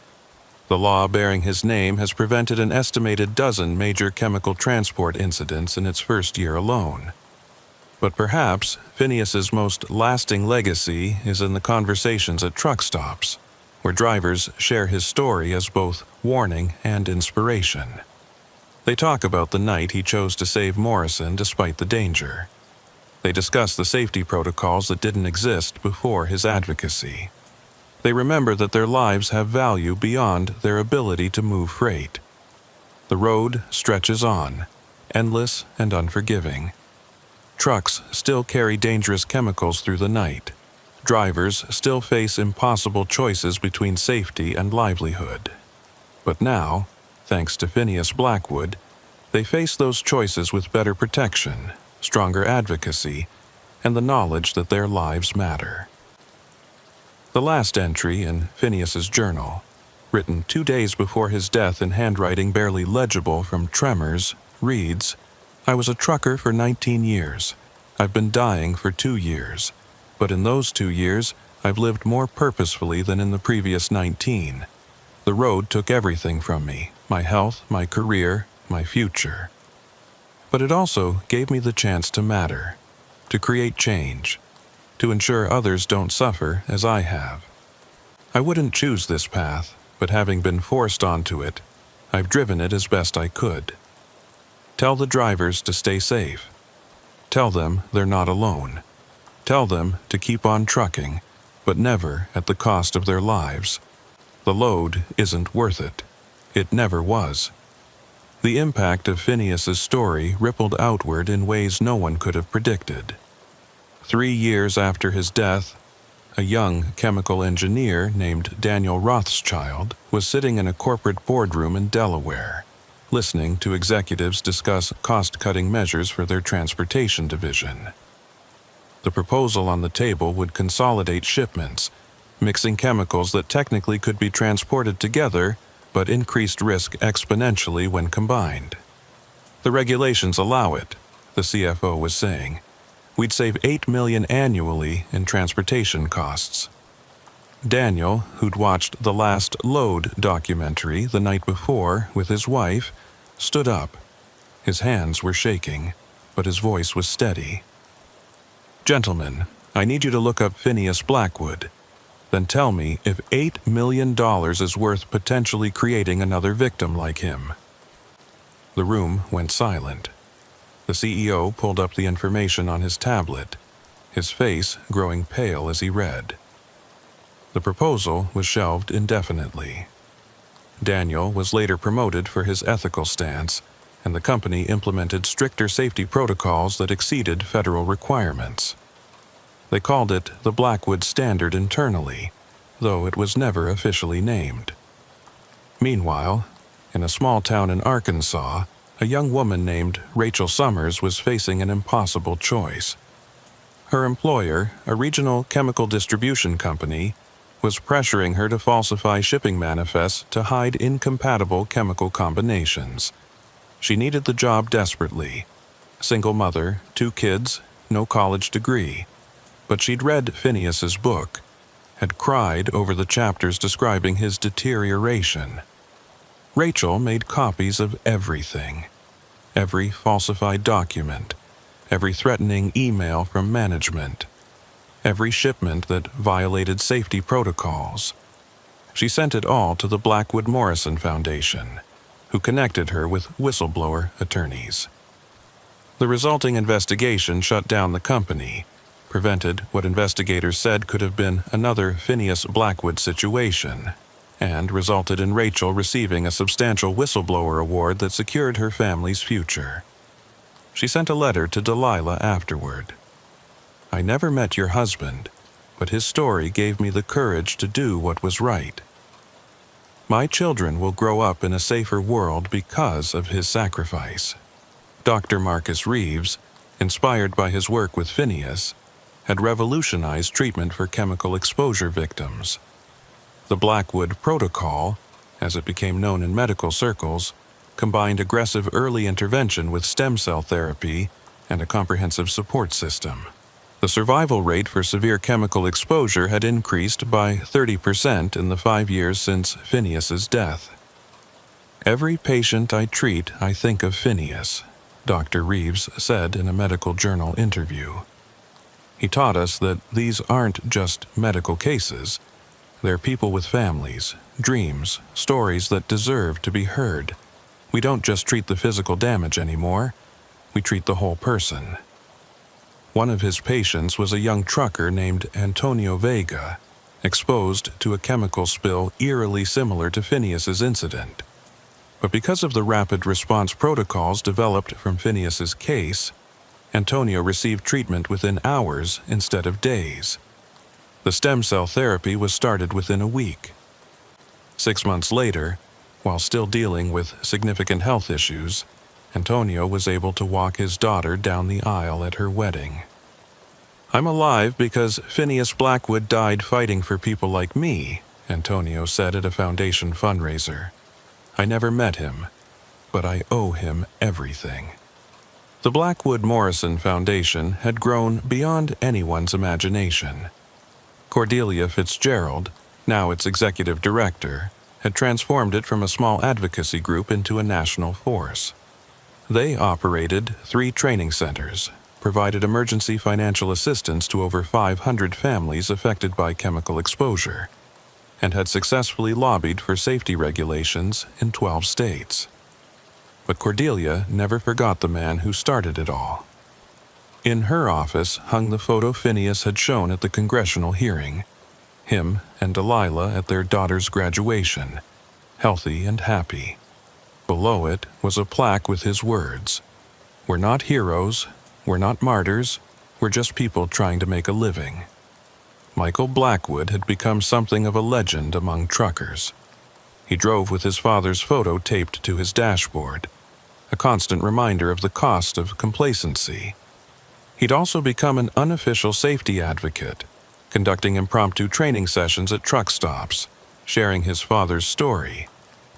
The law bearing his name has prevented an estimated dozen major chemical transport incidents in its first year alone. But perhaps Phineas's most lasting legacy is in the conversations at truck stops, where drivers share his story as both warning and inspiration. They talk about the night he chose to save Morrison despite the danger. They discuss the safety protocols that didn't exist before his advocacy. They remember that their lives have value beyond their ability to move freight. The road stretches on, endless and unforgiving. Trucks still carry dangerous chemicals through the night. Drivers still face impossible choices between safety and livelihood. But now, thanks to Phineas Blackwood, they face those choices with better protection, stronger advocacy, and the knowledge that their lives matter. The last entry in Phineas's journal, written 2 days before his death in handwriting barely legible from tremors, reads, "I was a trucker for 19 years. I've been dying for 2 years. But in those 2 years, I've lived more purposefully than in the previous 19. The road took everything from me, my health, my career, my future. But it also gave me the chance to matter, to create change, to ensure others don't suffer as I have. I wouldn't choose this path, but having been forced onto it, I've driven it as best I could. Tell the drivers to stay safe. Tell them they're not alone. Tell them to keep on trucking, but never at the cost of their lives. The load isn't worth it. It never was." The impact of Phineas's story rippled outward in ways no one could have predicted. 3 years after his death, a young chemical engineer named Daniel Rothschild was sitting in a corporate boardroom in Delaware, listening to executives discuss cost-cutting measures for their transportation division. The proposal on the table would consolidate shipments, mixing chemicals that technically could be transported together but increased risk exponentially when combined. "The regulations allow it," the CFO was saying. "We'd save $8 million annually in transportation costs." Daniel, who'd watched the Last Load documentary the night before with his wife, stood up. His hands were shaking, but his voice was steady. "Gentlemen, I need you to look up Phineas Blackwood. Then tell me if $8 million is worth potentially creating another victim like him." The room went silent. The CEO pulled up the information on his tablet, his face growing pale as he read. The proposal was shelved indefinitely. Daniel was later promoted for his ethical stance, and the company implemented stricter safety protocols that exceeded federal requirements. They called it the Blackwood Standard internally, though it was never officially named. Meanwhile, in a small town in Arkansas, a young woman named Rachel Summers was facing an impossible choice. Her employer, a regional chemical distribution company, was pressuring her to falsify shipping manifests to hide incompatible chemical combinations. She needed the job desperately. Single mother, 2 kids, no college degree. But she'd read Phineas's book, had cried over the chapters describing his deterioration. Rachel made copies of everything. Every falsified document, every threatening email from management, every shipment that violated safety protocols. She sent it all to the Blackwood Morrison Foundation, who connected her with whistleblower attorneys. The resulting investigation shut down the company, prevented what investigators said could have been another Phineas Blackwood situation, and resulted in Rachel receiving a substantial whistleblower award that secured her family's future. She sent a letter to Delilah afterward. "I never met your husband, but his story gave me the courage to do what was right. My children will grow up in a safer world because of his sacrifice." Dr. Marcus Reeves, inspired by his work with Phineas, had revolutionized treatment for chemical exposure victims. The Blackwood Protocol, as it became known in medical circles, combined aggressive early intervention with stem cell therapy and a comprehensive support system. The survival rate for severe chemical exposure had increased by 30% in the 5 years since Phineas's death. "Every patient I treat, I think of Phineas," Dr. Reeves said in a medical journal interview. He taught us that these aren't just medical cases. They're people with families, dreams, stories that deserve to be heard. We don't just treat the physical damage anymore. We treat the whole person. One of his patients was a young trucker named Antonio Vega, exposed to a chemical spill eerily similar to Phineas's incident. But because of the rapid response protocols developed from Phineas's case, Antonio received treatment within hours instead of days. The stem cell therapy was started within a week. 6 months later, while still dealing with significant health issues, Antonio was able to walk his daughter down the aisle at her wedding. "I'm alive because Phineas Blackwood died fighting for people like me," Antonio said at a foundation fundraiser. "I never met him, but I owe him everything." The Blackwood Morrison Foundation had grown beyond anyone's imagination. Cordelia Fitzgerald, now its executive director, had transformed it from a small advocacy group into a national force. They operated 3 training centers, provided emergency financial assistance to over 500 families affected by chemical exposure, and had successfully lobbied for safety regulations in 12 states. But Cordelia never forgot the man who started it all. In her office hung the photo Phineas had shown at the congressional hearing, him and Delilah at their daughter's graduation, healthy and happy. Below it was a plaque with his words, "We're not heroes, we're not martyrs, we're just people trying to make a living." Michael Blackwood had become something of a legend among truckers. He drove with his father's photo taped to his dashboard, a constant reminder of the cost of complacency. He'd also become an unofficial safety advocate, conducting impromptu training sessions at truck stops, sharing his father's story,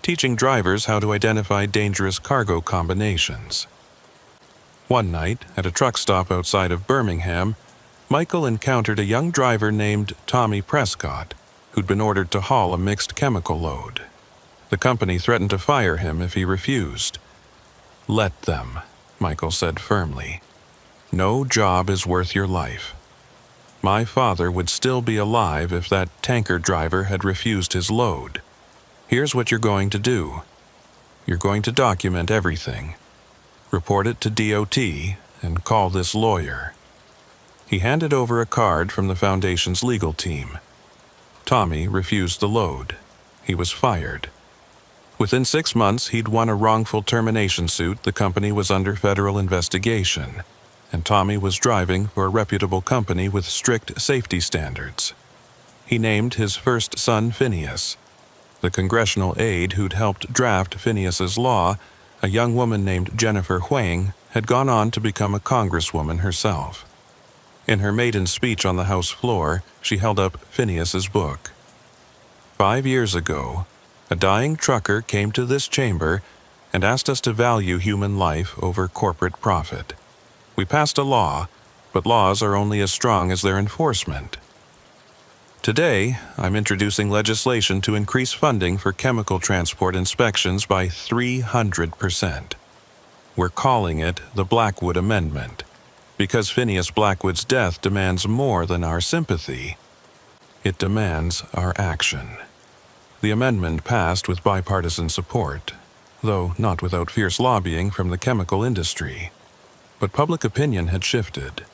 teaching drivers how to identify dangerous cargo combinations. One night, at a truck stop outside of Birmingham, Michael encountered a young driver named Tommy Prescott, who'd been ordered to haul a mixed chemical load. The company threatened to fire him if he refused. "Let them," Michael said firmly. "No job is worth your life. My father would still be alive if that tanker driver had refused his load. Here's what you're going to do. You're going to document everything. Report it to DOT and call this lawyer." He handed over a card from the foundation's legal team. Tommy refused the load. He was fired. Within 6 months, he'd won a wrongful termination suit. The company was under federal investigation, and Tommy was driving for a reputable company with strict safety standards. He named his first son Phineas. The congressional aide who'd helped draft Phineas's law, a young woman named Jennifer Huang, had gone on to become a congresswoman herself. In her maiden speech on the House floor, she held up Phineas's book. 5 years ago, a dying trucker came to this chamber and asked us to value human life over corporate profit. We passed a law, but laws are only as strong as their enforcement. Today, I'm introducing legislation to increase funding for chemical transport inspections by 300%. We're calling it the Blackwood Amendment, because Phineas Blackwood's death demands more than our sympathy. It demands our action. The amendment passed with bipartisan support, though not without fierce lobbying from the chemical industry. But public opinion had shifted.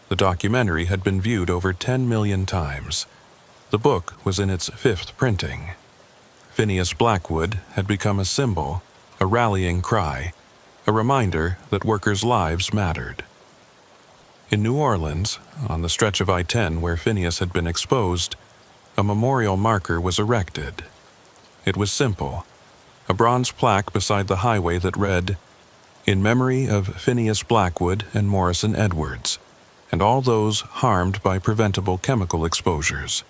The documentary had been viewed over 10 million times. The book was in its 5th printing. Phineas Blackwood had become a symbol, a rallying cry, a reminder that workers' lives mattered. In New Orleans, on the stretch of I-10 where Phineas had been exposed, a memorial marker was erected. It was simple, a bronze plaque beside the highway that read, "In memory of Phineas Blackwood and Morrison Edwards, and all those harmed by preventable chemical exposures.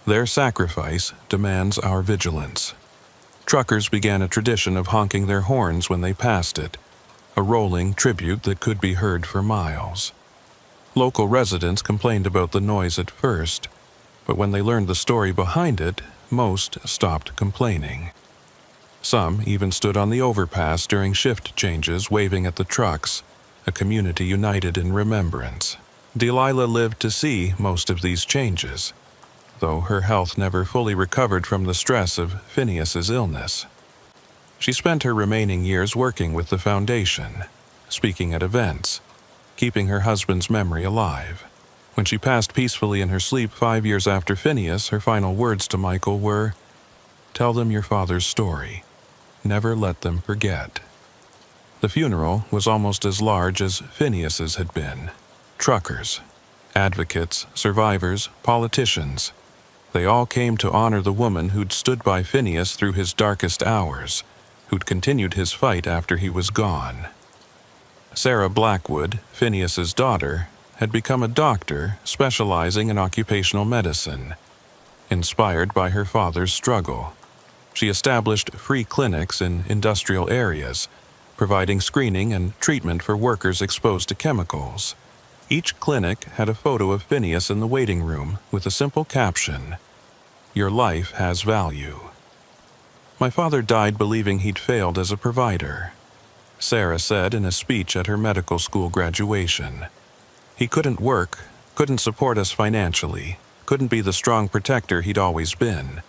Their sacrifice demands our vigilance." Truckers began a tradition of honking their horns when they passed it, a rolling tribute that could be heard for miles. Local residents complained about the noise at first, but when they learned the story behind it, most stopped complaining. Some even stood on the overpass during shift changes waving at the trucks, a community united in remembrance. Delilah lived to see most of these changes, though her health never fully recovered from the stress of Phineas's illness. She spent her remaining years working with the foundation, speaking at events, keeping her husband's memory alive. When she passed peacefully in her sleep 5 years after Phineas, her final words to Michael were, "Tell them your father's story. Never let them forget." The funeral was almost as large as Phineas's had been. Truckers, advocates, survivors, politicians. They all came to honor the woman who'd stood by Phineas through his darkest hours, who'd continued his fight after he was gone. Sarah Blackwood, Phineas's daughter, had become a doctor specializing in occupational medicine. Inspired by her father's struggle, she established free clinics in industrial areas, providing screening and treatment for workers exposed to chemicals. Each clinic had a photo of Phineas in the waiting room with a simple caption, "Your life has value." My father died believing he'd failed as a provider, Sarah said in a speech at her medical school graduation. He couldn't work, couldn't support us financially, couldn't be the strong protector he'd always been,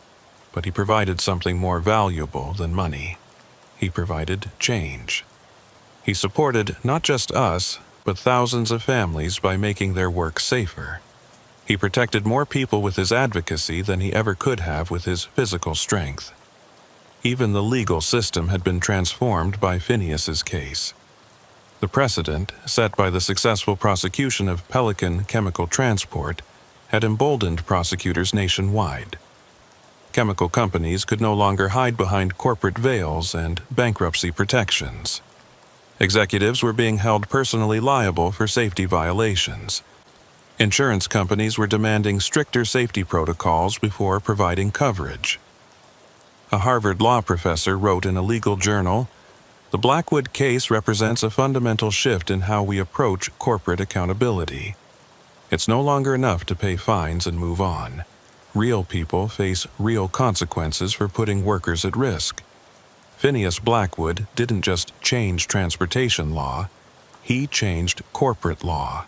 but he provided something more valuable than money. He provided change. He supported not just us, but thousands of families by making their work safer. He protected more people with his advocacy than he ever could have with his physical strength. Even the legal system had been transformed by Phineas's case. The precedent, set by the successful prosecution of Pelican Chemical Transport, had emboldened prosecutors nationwide. Chemical companies could no longer hide behind corporate veils and bankruptcy protections. Executives were being held personally liable for safety violations. Insurance companies were demanding stricter safety protocols before providing coverage. A Harvard law professor wrote in a legal journal, "The Blackwood case represents a fundamental shift in how we approach corporate accountability. It's no longer enough to pay fines and move on. Real people face real consequences for putting workers at risk." Phineas Blackwood didn't just change transportation law, he changed corporate law.